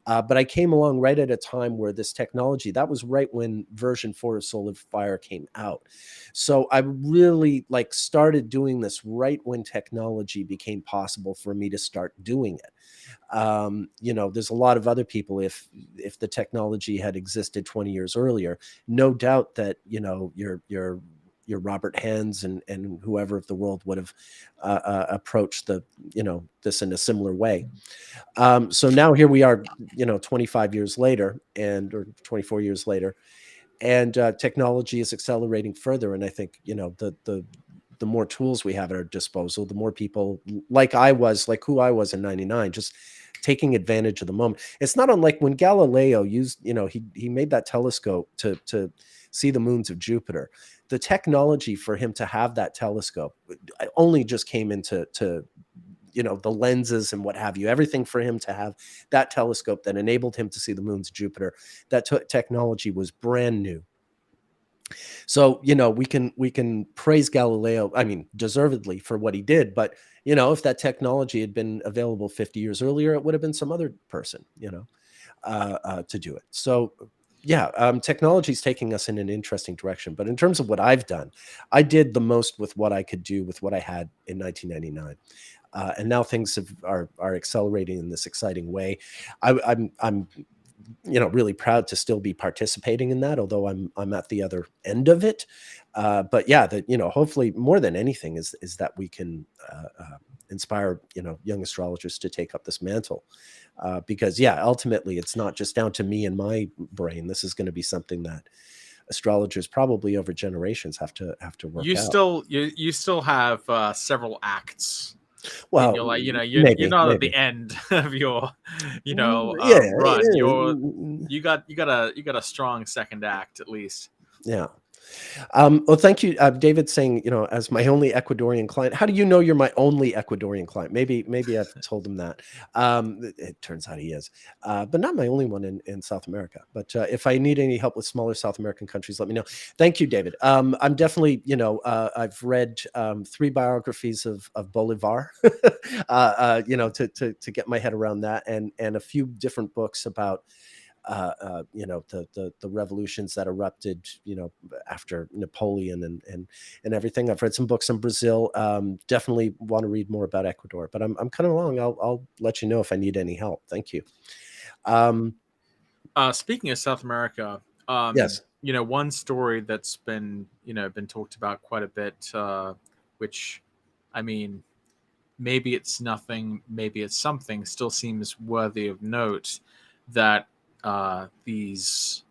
But I came along right at a time where this technology, that was right when version 4 of solar fire came out. So I really started doing this right when technology became possible for me to start doing it. There's a lot of other people, if the technology had existed 20 years earlier, no doubt that your Robert Hands and whoever of the world would have approached this in a similar way. So now here we are, 25 years later, or 24 years later, and technology is accelerating further. And I think the more tools we have at our disposal, the more people like who I was in '99, just taking advantage of the moment. It's not unlike when Galileo used, he made that telescope to see the moons of Jupiter. The technology for him to have that telescope only just came into the lenses and what have you, everything for him to have that telescope that enabled him to see the moons of Jupiter. That technology was brand new. So, we can praise Galileo, I mean, deservedly for what he did, but if that technology had been available 50 years earlier, it would have been some other person, to do it. So yeah, technology is taking us in an interesting direction. But in terms of what I've done, I did the most with what I could do with what I had in 1999. And now things are accelerating in this exciting way. I'm really proud to still be participating in that, although I'm at the other end of it. But yeah, that hopefully more than anything is that we can inspire young astrologers to take up this mantle, because yeah, ultimately it's not just down to me and my brain. This is going to be something that astrologers probably over generations have to work out. You still have several acts in Well, your life. You're maybe not at the end of your yeah, run. You got a strong second act at least. yeah. Well, thank you, David. Saying, as my only Ecuadorian client. How do you know you're my only Ecuadorian client? Maybe I've told him that. It turns out he is, but not my only one in South America. But if I need any help with smaller South American countries, let me know. Thank you, David. I'm definitely, I've read 3 biographies of Bolivar, to get my head around that, and a few different books about the revolutions that erupted, after Napoleon and everything. I've read some books in Brazil. Definitely want to read more about Ecuador, but I'm coming along. I'll let you know if I need any help. Thank you. Speaking of South America, Yes. one story that's been been talked about quite a bit, which, I mean, maybe it's nothing, maybe it's something, still seems worthy of note, that these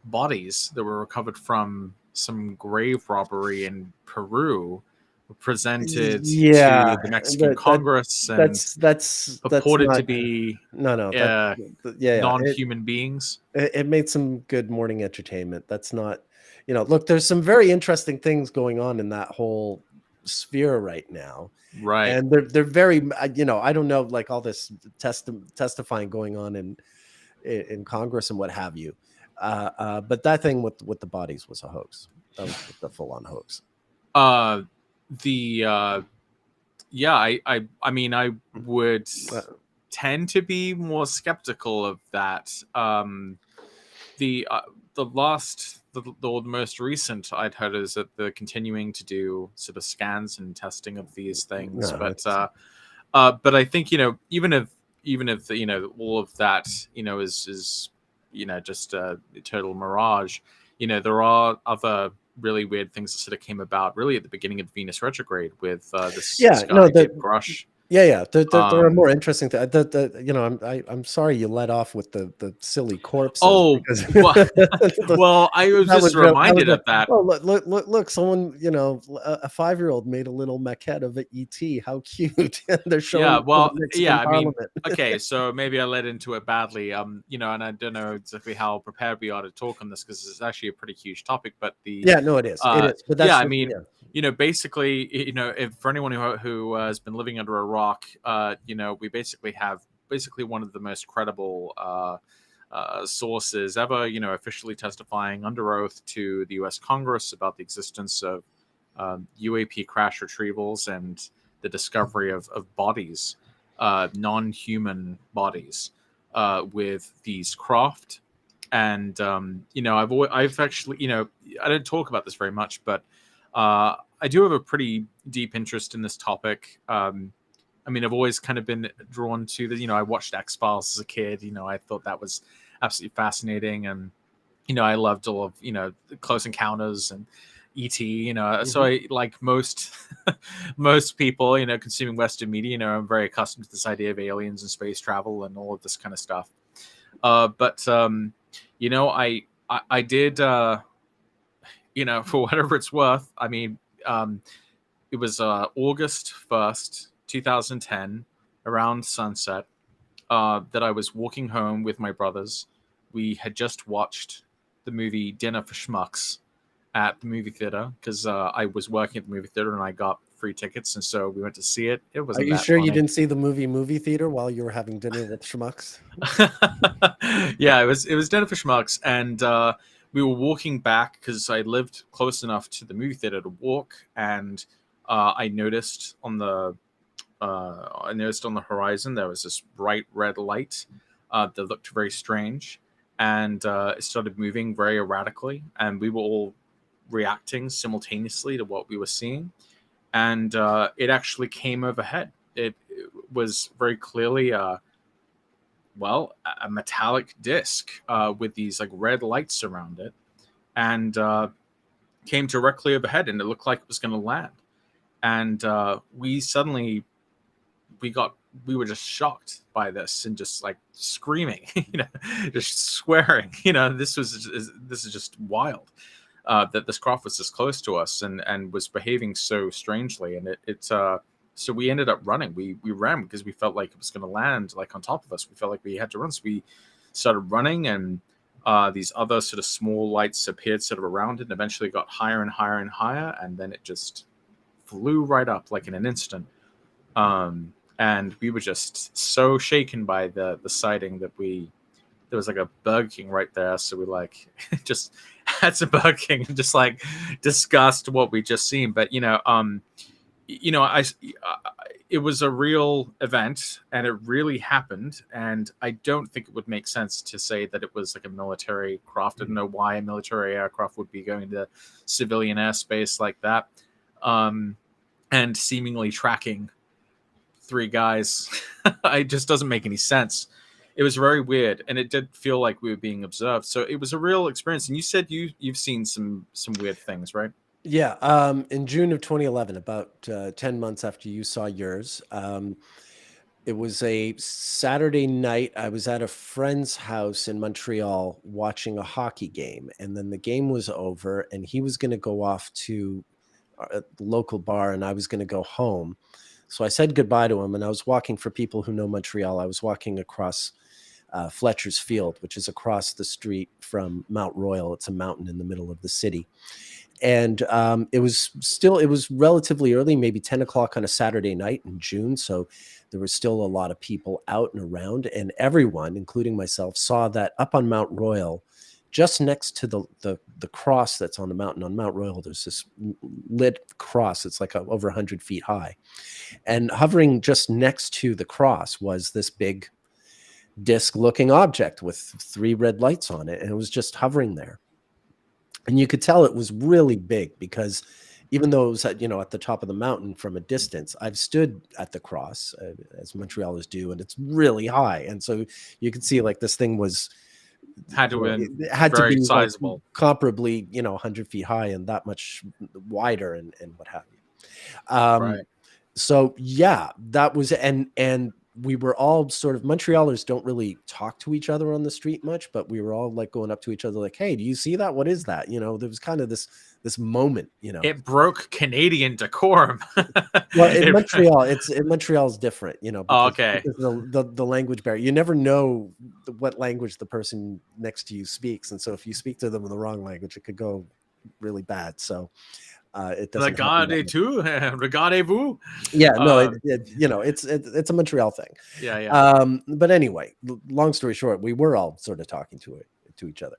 bodies that were recovered from some grave robbery in Peru were presented Yeah, to the Mexican Congress and that's purported to not. be No, uh, yeah. non-human beings. It made some good morning entertainment. That's not, look, there's some very interesting things going on in that whole sphere right now. Right. And they're very, I don't know, like all this testifying going on in Congress and what have you. But that thing with the bodies was a hoax. That was just a full on hoax. Uh, the Yeah, I mean, I would Uh, tend to be more skeptical of that. The the most recent I'd heard is that they're continuing to do sort of scans and testing of these things, no, but I think, even if all of that, is just a total mirage. There are other really weird things that sort of came about really at the beginning of Venus retrograde with this yeah, no, guy David Grush. yeah. There are Um, more interesting things. I'm sorry you let off with the silly corpses oh, because well, well, I was that just was real. That was reminded of that. oh, look! Someone, a 5-year-old made a little maquette of an ET. How cute! And they're showing Yeah, it to the well, yeah, Mexican I mean, Parliament. okay, so maybe I led into it badly, and I don't know exactly how prepared we are to talk on this because it's actually a pretty huge topic. But Yeah, no, it is. It is. But yeah, that's I mean, yeah. basically, if for anyone who has been living under a rock, we basically have one of the most credible sources ever, officially testifying under oath to the U.S. Congress about the existence of UAP crash retrievals and the discovery of bodies, non-human bodies, with these craft. And I've actually, I don't talk about this very much, but I do have a pretty deep interest in this topic. I mean, I've always kind of been drawn to the, I watched X-Files as a kid. I thought that was absolutely fascinating, and I loved all of Close Encounters and ET. So Mhm. I, like most most people, consuming Western media, I'm very accustomed to this idea of aliens and space travel and all of this kind of stuff. But I did, for whatever it's worth. I mean, it was August 1st, 2010, around sunset, that I was walking home with my brothers. We had just watched the movie Dinner for Schmucks at the movie theater because I was working at the movie theater and I got free tickets, and so we went to see it. It Are wasn't you that sure you funny. didn't see the movie theater while you were having dinner with schmucks? Yeah, it was Dinner for Schmucks, and we were walking back because I lived close enough to the movie theater to walk, and I noticed on the horizon there was this bright red light that looked very strange, and it started moving very erratically, and we were all reacting simultaneously to what we were seeing, and it actually came overhead. It was very clearly a metallic disc with these like red lights around it, and came directly overhead, and it looked like it was going to land. And we were just shocked by this and just like screaming, just swearing. This is just wild, that this craft was this close to us and was behaving so strangely. And so we ended up running. We ran because we felt like it was going to land like on top of us. We felt like we had to run, so we started running, and these other sort of small lights appeared sort of around it, and eventually got higher and higher and higher, and then it just flew right up like in an instant. And we were just so shaken by the sighting that there was like a Burger King right there, so we like just had some Burger King and just like discussed what we just seen. But it was a real event and it really happened, and I don't think it would make sense to say that it was like a military craft. I don't know why a military aircraft would be going to civilian airspace like that, and seemingly tracking three guys. It just doesn't make any sense. it was very weird, and it did feel like we were being observed. So it was a real experience. And you said you've seen some weird things, right? Yeah, in June of 2011, about 10 months after you saw yours, it was a Saturday night. I was at a friend's house in Montreal watching a hockey game, and then the game was over, and he was going to go off to the local bar, and I was going to go home. So I said goodbye to him, and I was walking, for people who know Montreal, I was walking across Fletcher's Field, which is across the street from Mount Royal. It's a mountain in the middle of the city. And it was relatively early, maybe 10 o'clock on a Saturday night in June. So there was still a lot of people out and around, and everyone, including myself, saw that up on Mount Royal, just next to the cross that's on the mountain. On Mount Royal, there's this lit cross. It's like over 100 feet high. And hovering just next to the cross was this big disc-looking object with 3 red lights on it. And it was just hovering there. And you could tell it was really big, because even though it was at the top of the mountain from a distance, I've stood at the cross, as Montrealers do, and it's really high. And so you could see like this thing had to be very sizable, like, comparably 100 feet high and that much wider and what have you. Right. So yeah, that was, and we were all sort of, Montrealers don't really talk to each other on the street much, but we were all like going up to each other like, hey, do you see that? What is that? There was kind of this moment, It broke Canadian decorum. Well, in Montreal, Montreal's different, okay. Because the language barrier. You never know what language the person next to you speaks. And so if you speak to them in the wrong language, it could go really bad. So it doesn't. Regardez-vous. Yeah, no, it's a Montreal thing. Yeah. But anyway, long story short, we were all sort of talking to each other.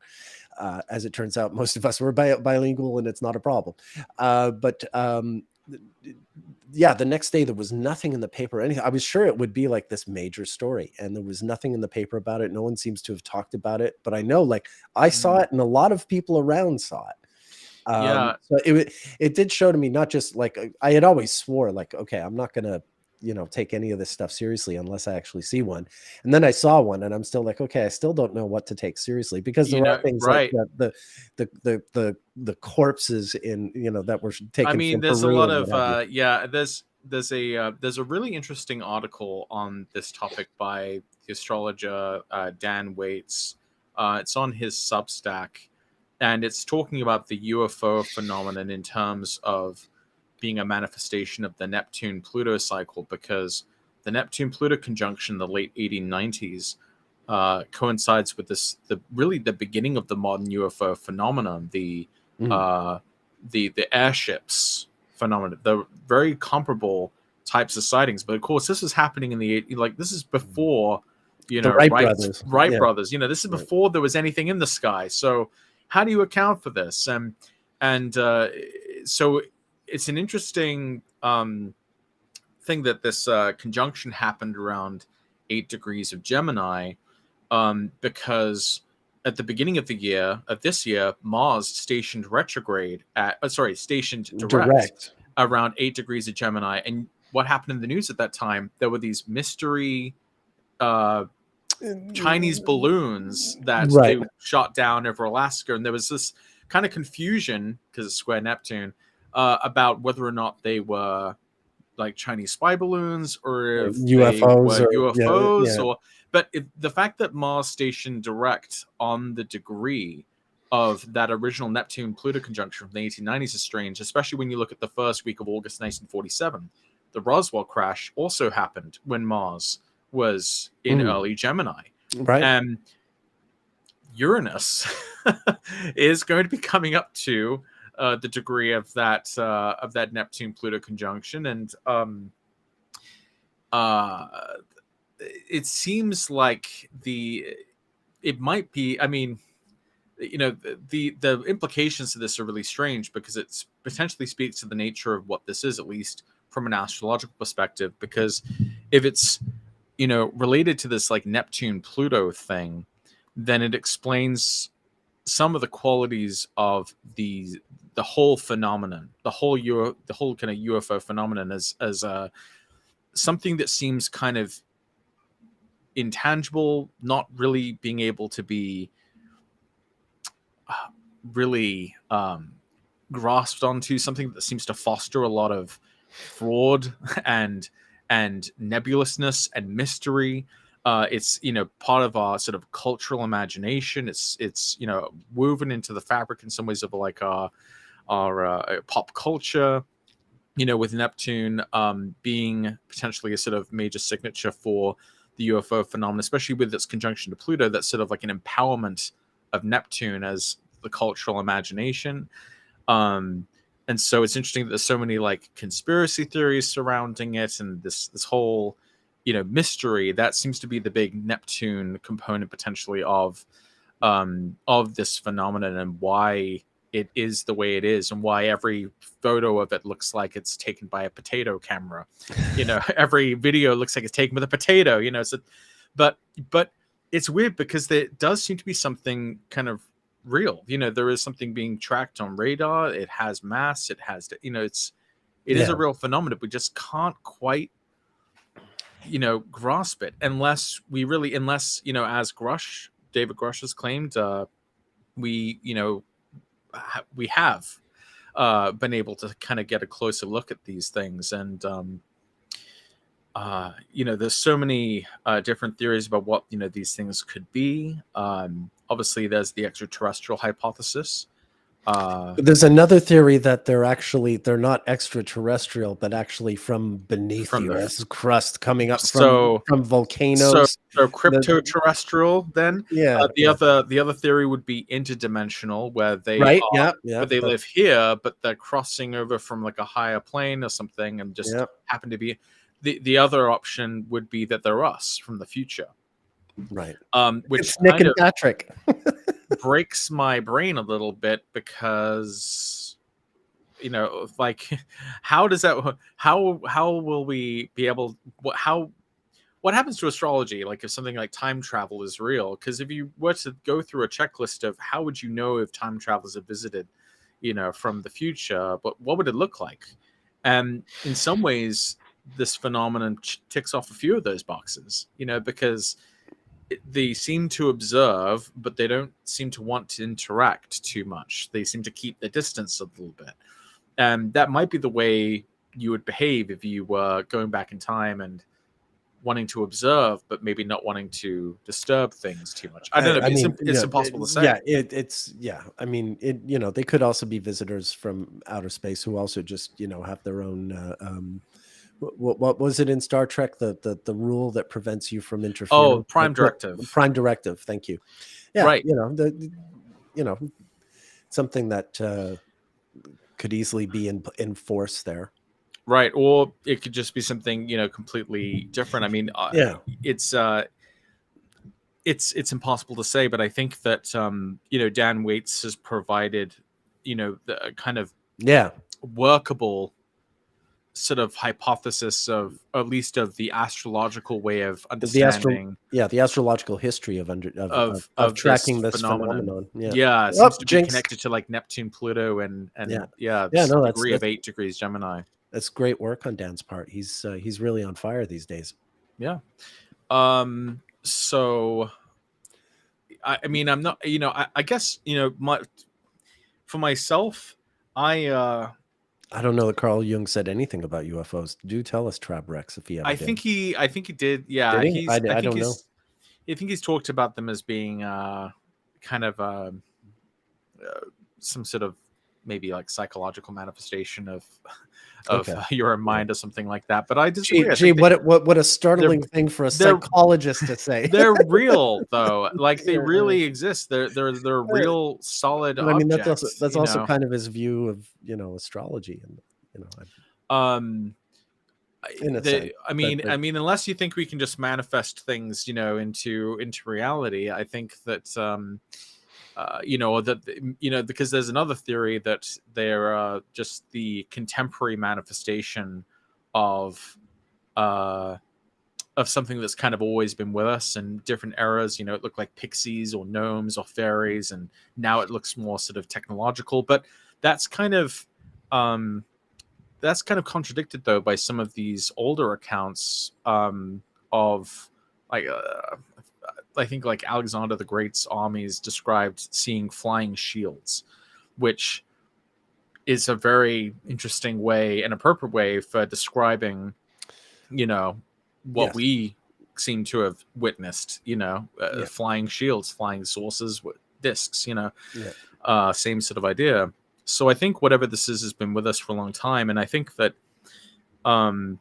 As it turns out, most of us were bilingual, and it's not a problem. But yeah, the next day there was nothing in the paper or anything. I was sure it would be like this major story, and there was nothing in the paper about it. No one seems to have talked about it, but I know, like, I saw it, and a lot of people around saw it. So it did show to me, not just like, I had always swore like, okay, I'm not gonna take any of this stuff seriously unless I actually see one. And then I saw one, and I'm still like, okay, I still don't know what to take seriously, because there are things like the corpses in that were taken. I mean, from there's Peru a lot of there's a really interesting article on this topic by the astrologer Dan Waits. It's on his Substack, and it's talking about the UFO phenomenon in terms of being a manifestation of the Neptune-Pluto cycle, because the Neptune-Pluto conjunction in the late 1890s coincides with the beginning of the modern UFO phenomenon, the airships phenomenon, the very comparable types of sightings. But of course, this was happening in the this is before the Wright brothers. Wright brothers. This is before there was anything in the sky. So how do you account for this? And so it's an interesting thing that this conjunction happened around 8 degrees of Gemini, because at the beginning of this year, Mars stationed direct around 8 degrees of Gemini. And what happened in the news at that time? There were these mystery Chinese balloons that they shot down over Alaska, and there was this kind of confusion, because it's square Neptune, about whether or not they were like Chinese spy balloons or if UFOs, they were UFOs. But the fact that Mars stationed direct on the degree of that original Neptune-Pluto conjunction from the 1890s is strange, especially when you look at the first week of August 1947. The Roswell crash also happened when Mars was in early Gemini. Right. And Uranus is going to be coming up to the degree of that Neptune-Pluto conjunction, and it seems like it might be. I mean, the implications of this are really strange, because it potentially speaks to the nature of what this is, at least from an astrological perspective. Because if it's related to this like Neptune-Pluto thing, then it explains some of the qualities of the whole phenomenon, the whole kind of UFO phenomenon, as something that seems kind of intangible, not really being able to be really grasped onto, something that seems to foster a lot of fraud and nebulousness and mystery. It's part of our sort of cultural imagination. It's woven into the fabric in some ways of like our pop culture. With Neptune being potentially a sort of major signature for the UFO phenomenon, especially with its conjunction to Pluto, that's sort of like an empowerment of Neptune as the cultural imagination. And so it's interesting that there's so many like conspiracy theories surrounding it, and this whole mystery that seems to be the big Neptune component potentially of this phenomenon, and why it is the way it is, and why every photo of it looks like it's taken by a potato camera. Every video looks like it's taken with a potato. So, but it's weird because there does seem to be something kind of real. There is something being tracked on radar. It has mass. It has, it is a real phenomenon. We just can't quite, grasp it unless as David Grush has claimed, we have been able to kind of get a closer look at these things. And there's so many different theories about what these things could be. Obviously there's the extraterrestrial hypothesis. There's another theory that they're not extraterrestrial, but actually from beneath the Earth's crust, coming up from volcanoes. So crypto-terrestrial. Then the other theory would be interdimensional, where they live here, but they're crossing over from like a higher plane or something, and just happen to be. The other option would be that they're us from the future, right? Which it's Nick and Patrick. breaks my brain a little bit, because like, how does that, how will we be able, what happens to astrology, like if something like time travel is real? Because if you were to go through a checklist of how would you know if time travelers have visited from the future, but what would it look like? And in some ways this phenomenon ticks off a few of those boxes, because they seem to observe, but they don't seem to want to interact too much. They seem to keep their distance a little bit. And that might be the way you would behave if you were going back in time and wanting to observe, but maybe not wanting to disturb things too much. I don't know. It's impossible to say. Yeah, I mean, they could also be visitors from outer space who also just, have their own, what was it in Star Trek? The rule that prevents you from interfering. Oh, prime directive. Prime directive. Thank you. Yeah, right. Something that could easily be enforced there. Right, or it could just be something completely different. I mean, it's impossible to say, but I think that Dan Waits has provided the kind of workable sort of hypothesis of, at least of the astrological way of understanding the astrological history of tracking this phenomenon. It seems to be connected to like Neptune, Pluto, and degree of 8 degrees Gemini. That's great work on Dan's part. He's really on fire these days. Yeah. So I mean, I'm not, I guess, for myself, I don't know that Carl Jung said anything about UFOs. Do tell us, Trabrex, if he ever did. I think he did. Yeah. Did he? I don't know. I think he's talked about them as being kind of some sort of maybe like psychological manifestation of your mind or something like that. But I disagree. What a startling thing for a psychologist to say. They're real though. Like they really exist. They're real solid objects. I mean, that's also kind of his view of astrology, and I mean, unless you think we can just manifest things, into reality, I think that because there's another theory that they're just the contemporary manifestation of something that's kind of always been with us in different eras. It looked like pixies or gnomes or fairies, and now it looks more sort of technological. But that's kind of contradicted though by some of these older accounts of like I think like Alexander the Great's armies described seeing flying shields, which is a very interesting way, an appropriate way for describing, what Yes. we seem to have witnessed, Yeah. flying shields, flying saucers with discs, Yeah. same sort of idea. So I think whatever this is has been with us for a long time. And I think that, I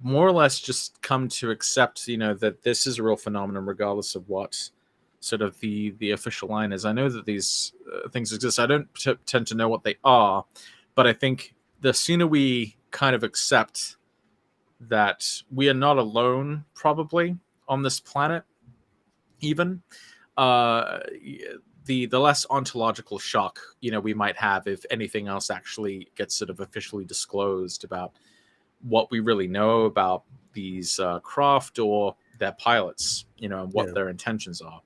more or less just come to accept, that this is a real phenomenon, regardless of what sort of the official line is. I know that these things exist. I don't tend to know what they are, but I think the sooner we kind of accept that we are not alone, probably on this planet, even the less ontological shock we might have if anything else actually gets sort of officially disclosed about what we really know about these craft or their pilots, and what Yeah. their intentions are.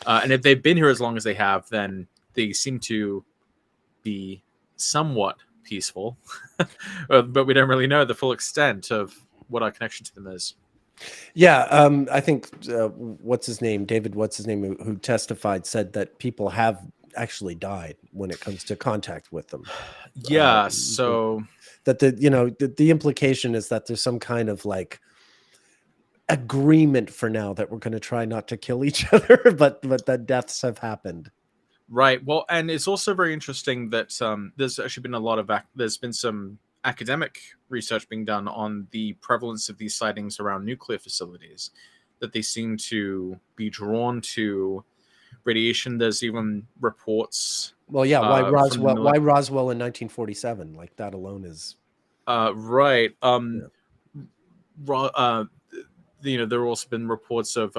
And if they've been here as long as they have, then they seem to be somewhat peaceful, but we don't really know the full extent of what our connection to them is. Yeah, I think what's his name, David, who testified, said that people have actually died when it comes to contact with them. Yeah, so that the implication is that there's some kind of like agreement for now that we're going to try not to kill each other, but that deaths have happened. Right. Well, and it's also very interesting that there's actually been there's been some academic research being done on the prevalence of these sightings around nuclear facilities, that they seem to be drawn to radiation. There's even reports. Well, yeah. Why from the Roswell? Why Roswell in 1947? Like that alone is right. Yeah. There have also been reports of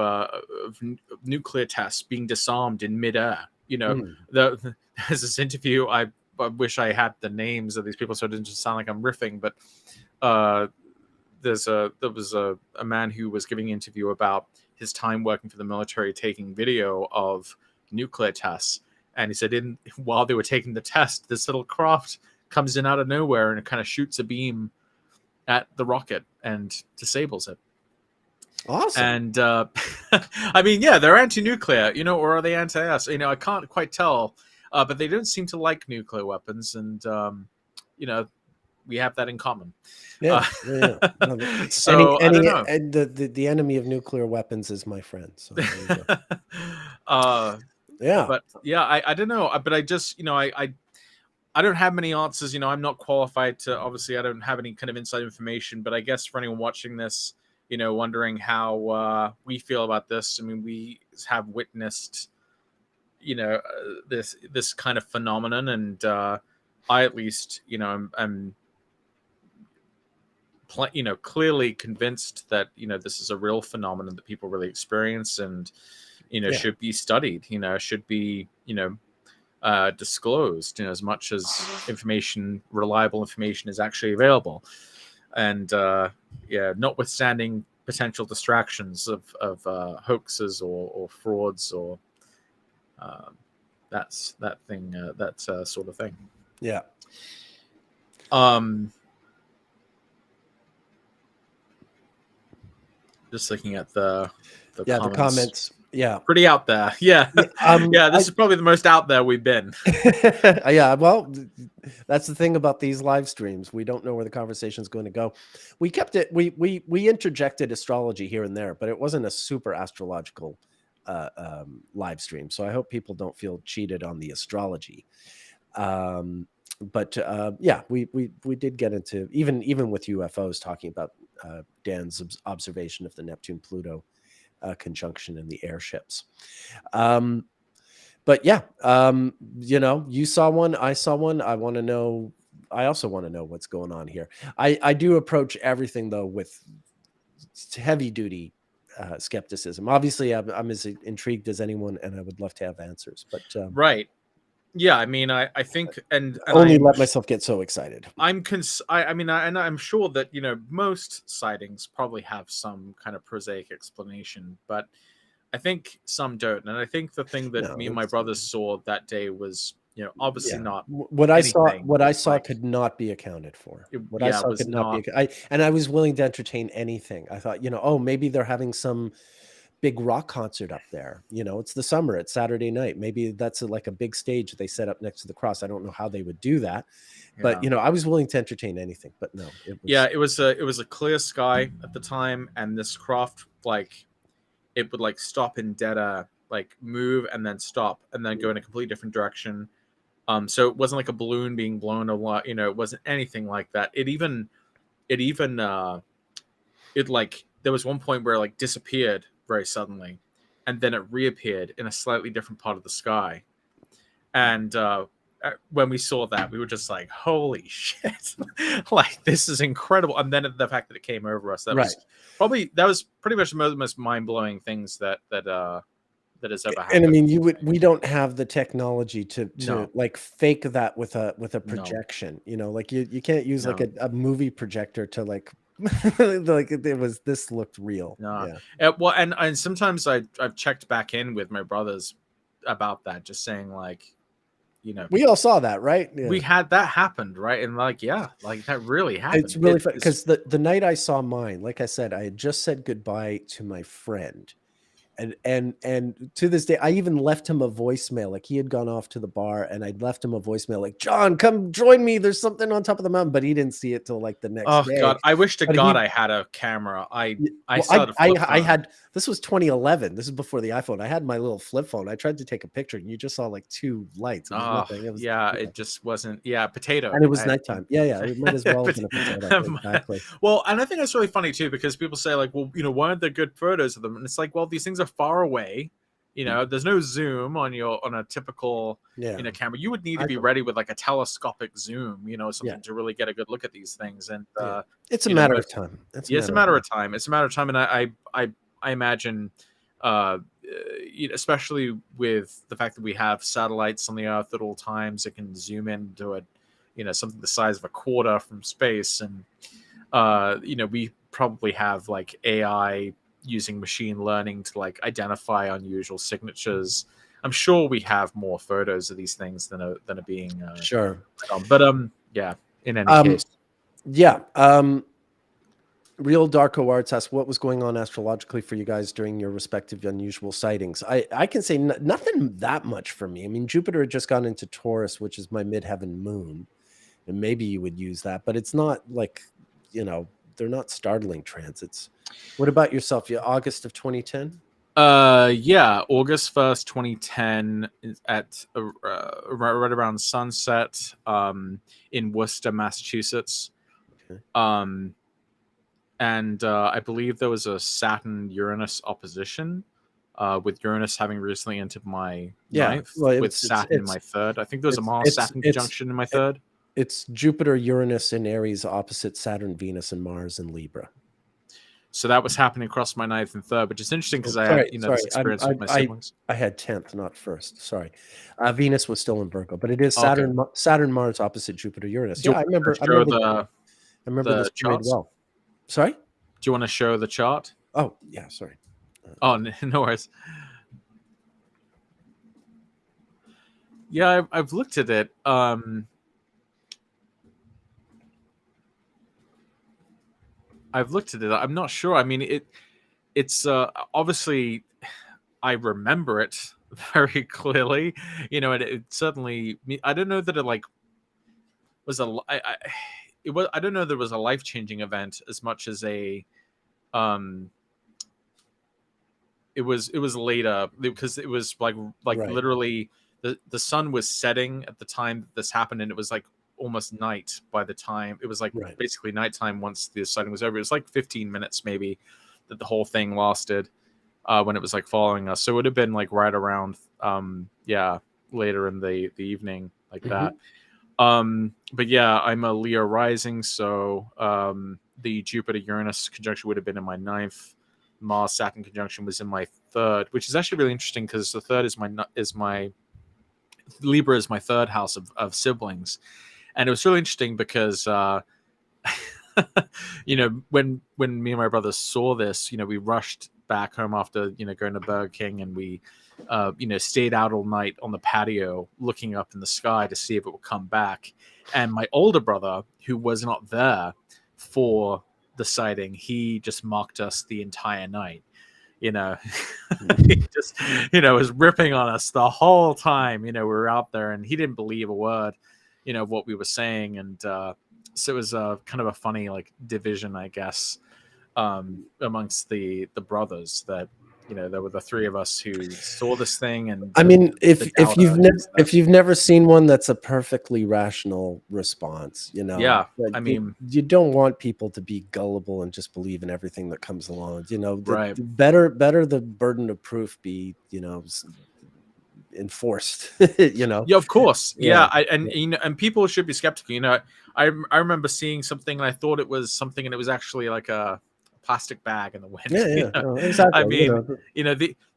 nuclear tests being disarmed in midair. There's this interview. I wish I had the names of these people so it didn't just sound like I'm riffing, but there was a man who was giving an interview about his time working for the military, taking video of nuclear tests, and he said while they were taking the test, this little craft comes in out of nowhere and it kind of shoots a beam at the rocket and disables it. Awesome. And I mean, yeah, they're anti-nuclear, or are they anti-us? I can't quite tell, but they don't seem to like nuclear weapons, and we have that in common. Yeah. So I don't know. And the enemy of nuclear weapons is my friend. So there you go. Yeah. But yeah, I don't know. But I just, I don't have many answers. I'm not qualified to. Obviously, I don't have any kind of inside information. But I guess for anyone watching this, wondering how we feel about this. I mean, we have witnessed, this kind of phenomenon, and I at least, I'm clearly convinced that this is a real phenomenon that people really experience, and should be studied. Should be disclosed. As much as reliable information is actually available. And notwithstanding potential distractions of hoaxes or frauds or that sort of thing. Yeah. Just looking at the comments. Yeah, pretty out there. Yeah, this is probably the most out there we've been. Yeah, well, that's the thing about these live streams. We don't know where the conversation is going to go. We kept it. We interjected astrology here and there, but it wasn't a super astrological live stream. So I hope people don't feel cheated on the astrology. But yeah, we did get into even with UFOs, talking about Dan's observation of the Neptune-Pluto conjunction in the airships. But yeah, you saw one, I saw one. I also want to know what's going on here. I do approach everything though with heavy duty skepticism. Obviously, I'm as intrigued as anyone, and I would love to have answers. But right. Yeah, I mean, I think, and only let myself get so excited. I mean, I'm sure that most sightings probably have some kind of prosaic explanation, but I think some don't. And I think the thing that me and my brothers saw that day was obviously Yeah. not What I saw, anything what I saw like could not be accounted for. What I yeah, it saw was could not not. be. And I was willing to entertain anything. I thought, oh, maybe they're having some big rock concert up there. It's the summer. It's Saturday night. Maybe that's like a big stage they set up next to the cross. I don't know how they would do that, but Yeah. I was willing to entertain anything. But no, it Yeah, was. it was a clear sky at the time, and this craft like it would like stop in dead air, like move and then stop and then go in a completely different direction. So it wasn't like a balloon being blown a lot, it wasn't anything like that. It like there was one point where it like disappeared very suddenly, and then it reappeared in a slightly different part of the sky. And when we saw that, we were just like, "Holy shit! Like this is incredible!" And then the fact that it came over us, that Right. was pretty much the most mind blowing things that has ever And I happened. mean, we don't have the technology to No, like fake that with a no, projection. Like you can't use like no, a movie projector to like this looked real. no. Yeah. Well, and sometimes I've checked back in with my brothers about that, just saying like, We all saw that, right? Yeah. we had that happened, right? And like, yeah, like that really happened. It's really fun because the night I saw mine, like I said, I had just said goodbye to my friend. And to this day, I even left him a voicemail. Like he had gone off to the bar, and I'd left him a voicemail, like, "John, come join me. There's something on top of the mountain." But he didn't see it till like the next Oh day. God, I wish to But God I had a camera. I well, saw the flip I phone. had, this was 2011. This is before the iPhone. I had my little flip phone. I tried to take a picture, and you just saw like two lights. It was Oh nothing. It was, yeah, it just wasn't. Yeah, potato. and it was nighttime. Yeah, yeah. It might as well have been a potato. But- Exactly. well, and I think that's really funny too, because people say like, well, why aren't there good photos of them? And it's like, well, these things are far away. There's no zoom on a typical camera. You would need to be ready with like a telescopic zoom, something to really get a good look at these things. And it's a matter of time. It's a matter of time. It's a matter of time, and I imagine, especially with the fact that we have satellites on the Earth at all times, it can zoom into something the size of a quarter from space, and we probably have like AI using machine learning to like identify unusual signatures. I'm sure we have more photos of these things than are being sure. But yeah. In any case, yeah. Real Darko Arts asks, what was going on astrologically for you guys during your respective unusual sightings? I can say nothing that much for me. I mean, Jupiter had just gone into Taurus, which is my midheaven moon, and maybe you would use that, but it's not like, they're not startling transits. What about yourself? Yeah, August of 2010? Yeah, August 1st, 2010 at right around sunset in Worcester, Massachusetts. Okay. And I believe there was a Saturn-Uranus opposition, with Uranus having recently entered my ninth, with Saturn in my third. I think there was a Mars-Saturn conjunction in my third. It's Jupiter, Uranus in Aries opposite Saturn, Venus, and Mars in Libra. So that was happening across my ninth and third, which is interesting because I had this experience with my siblings. I had 10th, not first. Sorry. Venus was still in Virgo, but it is Saturn, Mars opposite Jupiter, Uranus. Yeah, I remember this period well. Sorry? Do you want to show the chart? Oh, yeah, sorry. Oh, no worries. Yeah, I've looked at it. I've looked at it. I'm not sure. I mean, it's obviously I remember it very clearly. It certainly. I don't know that it like was a. It was. I don't know that it was a life-changing event as much as a. It was later because it was like right. Literally the sun was setting at the time that this happened, and it was like almost night by the time it was like basically nighttime once the sighting was over. It was like 15 minutes maybe that the whole thing lasted when it was like following us. So it would have been like right around later in the evening like that. But yeah, I'm a Leo rising, so the Jupiter Uranus conjunction would have been in my ninth. Mars Saturn conjunction was in my third, which is actually really interesting because the third is my Libra is my third house of siblings. And it was really interesting because, when me and my brother saw this, we rushed back home after going to Burger King, and we stayed out all night on the patio looking up in the sky to see if it would come back. And my older brother, who was not there for the sighting, he just mocked us the entire night. He just was ripping on us the whole time. We were out there, and he didn't believe a word of what we were saying. And so it was kind of a funny division, I guess, amongst the brothers, that there were the three of us who saw this thing. And I mean, if you've never seen one, that's a perfectly rational response. Yeah, I mean, you don't want people to be gullible and just believe in everything that comes along. Right. Better the burden of proof be enforced. Yeah, of course. Yeah, and people should be skeptical. I remember seeing something, and I thought it was something, and it was actually like a plastic bag in the wind. Exactly. I mean,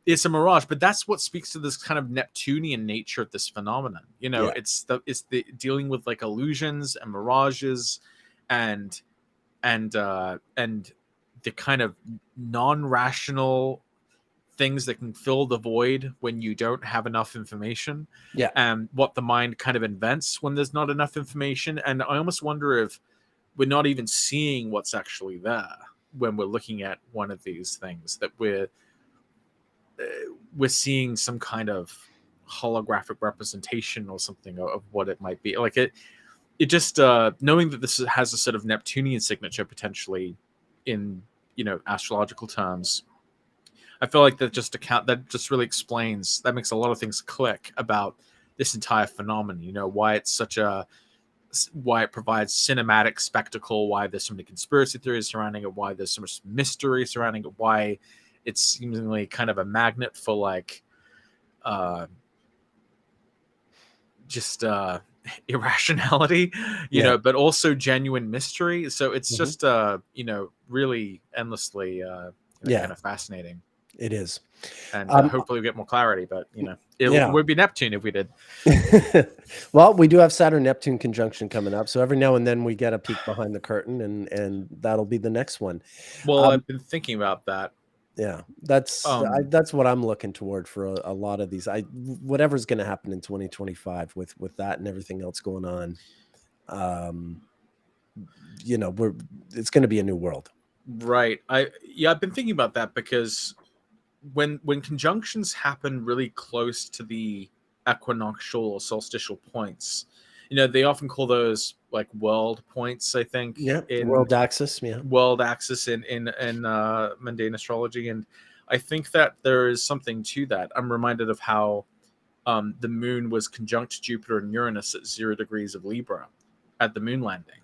it's a mirage, but that's what speaks to this kind of Neptunian nature of this phenomenon. It's the dealing with illusions and mirages, and the kind of non-rational things that can fill the void when you don't have enough information. Yeah. And what the mind kind of invents when there's not enough information. And I almost wonder if we're not even seeing what's actually there when we're looking at one of these things, that we're seeing some kind of holographic representation or something of what it might be. It just knowing that this has a sort of Neptunian signature potentially in astrological terms, I feel like that just really explains, that makes a lot of things click about this entire phenomenon. Why it's why it provides cinematic spectacle, why there's so many conspiracy theories surrounding it, why there's so much mystery surrounding it, why it's seemingly kind of a magnet for irrationality, but also genuine mystery. So it's just really endlessly kind of fascinating. It is. And hopefully we get more clarity, but it would be Neptune if we did. Well, we do have Saturn-Neptune conjunction coming up, so every now and then we get a peek behind the curtain, and that'll be the next one. Well, I've been thinking about that. Yeah, that's what I'm looking toward for a lot of these. Whatever's going to happen in 2025 with that and everything else going on, it's going to be a new world. Right. I've been thinking about that, because when conjunctions happen really close to the equinoctial or solstitial points, they often call those world points, I think. Yeah, world axis. Yeah, world axis in mundane astrology, and I think that there is something to that. I'm reminded of how the moon was conjunct Jupiter and Uranus at 0 degrees of Libra at the moon landing.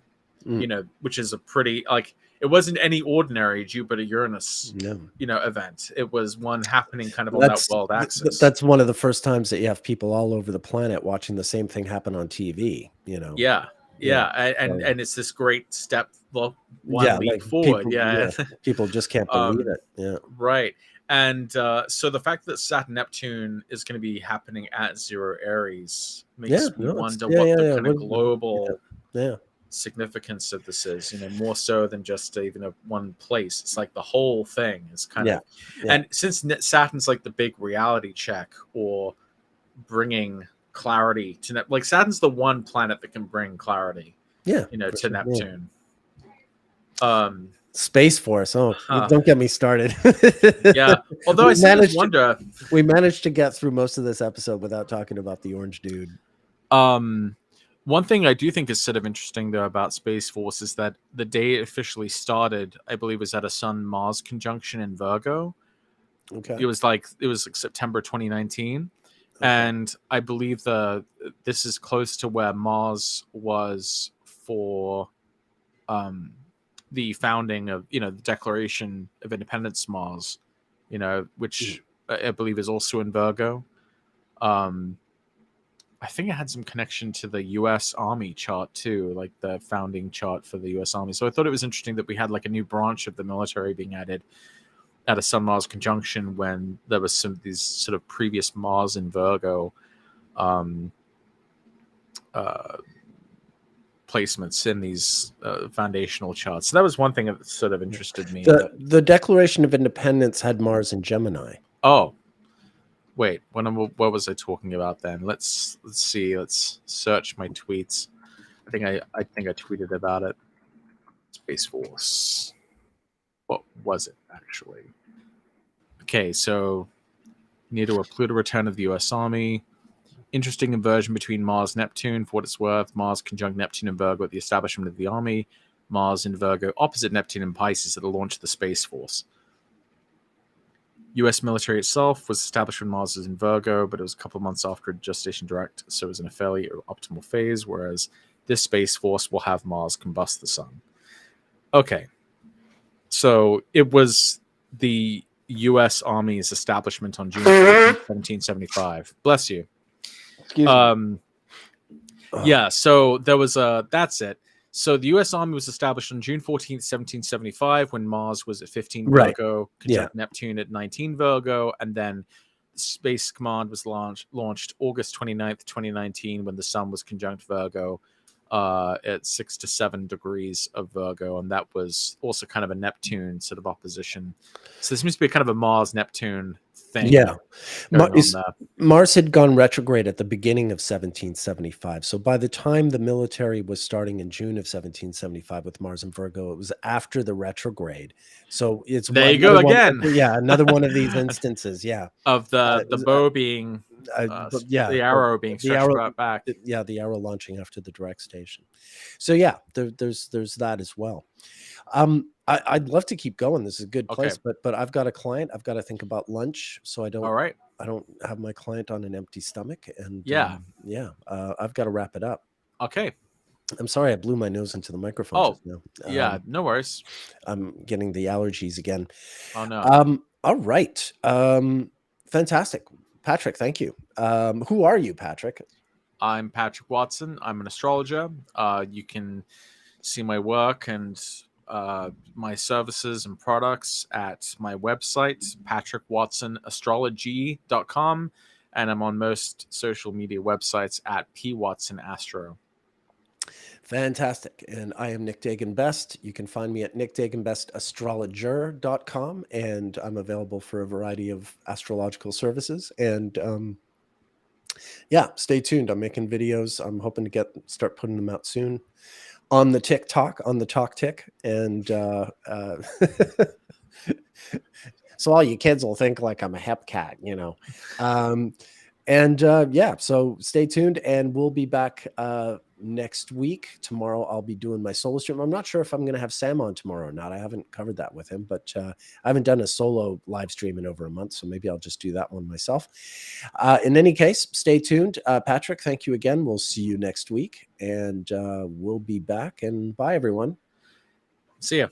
Which is a pretty it wasn't any ordinary Jupiter-Uranus, event. It was one happening kind of on that world axis. That's one of the first times that you have people all over the planet watching the same thing happen on TV. Yeah. And it's this great step, one leap forward. People just can't believe it. Yeah, right. And so the fact that Saturn Neptune is going to be happening at 0 Aries makes me wonder what the kind of global significance of this is, more so than just even one place. It's the whole thing is kind of, and since Saturn's the big reality check, or bringing clarity to Saturn's the one planet that can bring clarity to Neptune. Space Force. Don't get me started. Although we managed to get through most of this episode without talking about the orange dude. One thing I do think is sort of interesting, though, about Space Force is that the day it officially started, I believe, was at a Sun-Mars conjunction in Virgo. Okay. It was September 2019. Okay. And I believe this is close to where Mars was for the founding of, the Declaration of Independence Mars, which I believe is also in Virgo. I think it had some connection to the U.S. Army chart too, the founding chart for the U.S. Army. So I thought it was interesting that we had a new branch of the military being added at a Sun-Mars conjunction when there was some of these sort of previous Mars in Virgo placements in these foundational charts. So that was one thing that sort of interested me. The Declaration of Independence had Mars in Gemini. Oh, wait, what was I talking about then? Let's see. Let's search my tweets. I think I tweeted about it. Space Force. What was it actually? Okay, so near to a Pluto return of the U.S. Army. Interesting inversion between Mars Neptune. For what it's worth, Mars conjunct Neptune and Virgo at the establishment of the Army. Mars in Virgo opposite Neptune and Pisces at the launch of the Space Force. U.S. military itself was established when Mars was in Virgo, but it was a couple of months after a gestation direct, so it was in a fairly optimal phase, whereas this Space Force will have Mars combust the Sun. Okay. So it was the U.S. Army's establishment on June 1775. Bless you. Excuse me. Yeah, so there was that's it. So the U.S. Army was established on June 14th, 1775, when Mars was at 15 Virgo, conjunct Neptune at 19 Virgo, and then Space Command was launched August 29th, 2019, when the Sun was conjunct Virgo at 6 to 7 degrees of Virgo, and that was also kind of a Neptune sort of opposition. So this seems to be kind of a Mars-Neptune thing. Yeah. Mars had gone retrograde at the beginning of 1775. So by the time the military was starting in June of 1775 with Mars and Virgo, it was after the retrograde. So it's there you go again. Another one of these instances. Yeah. Of the bow being the arrow being stretched back. The arrow launching after the direct station. So yeah, there's that as well. I'd love to keep going. This is a good place, but I've got a client. I've got to think about lunch, so I don't. All right. I don't have my client on an empty stomach, and I've got to wrap it up. Okay. I'm sorry, I blew my nose into the microphone just now. Yeah, no worries. I'm getting the allergies again. Oh no. All right. Fantastic, Patrick. Thank you. Who are you, Patrick? I'm Patrick Watson. I'm an astrologer. You can see my work and my services and products at my website, patrickwatsonAstrology.com, and I'm on most social media websites at pwatsonastro. Fantastic. And I am Nick Dagan Best. You can find me at nickdaganbestastrologer.com, and I'm available for a variety of astrological services. And stay tuned. I'm making videos. I'm hoping to start putting them out soon on the TikTok, on the Talk Tick. And so all you kids will think like I'm a hep cat, you know. So stay tuned, and we'll be back next week. Tomorrow I'll be doing my solo stream. I'm not sure if I'm going to have Sam on tomorrow or not. I haven't covered that with him, but I haven't done a solo live stream in over a month, so maybe I'll just do that one myself. In any case, stay tuned. Patrick, thank you again. We'll see you next week, and we'll be back, and bye, everyone. See ya.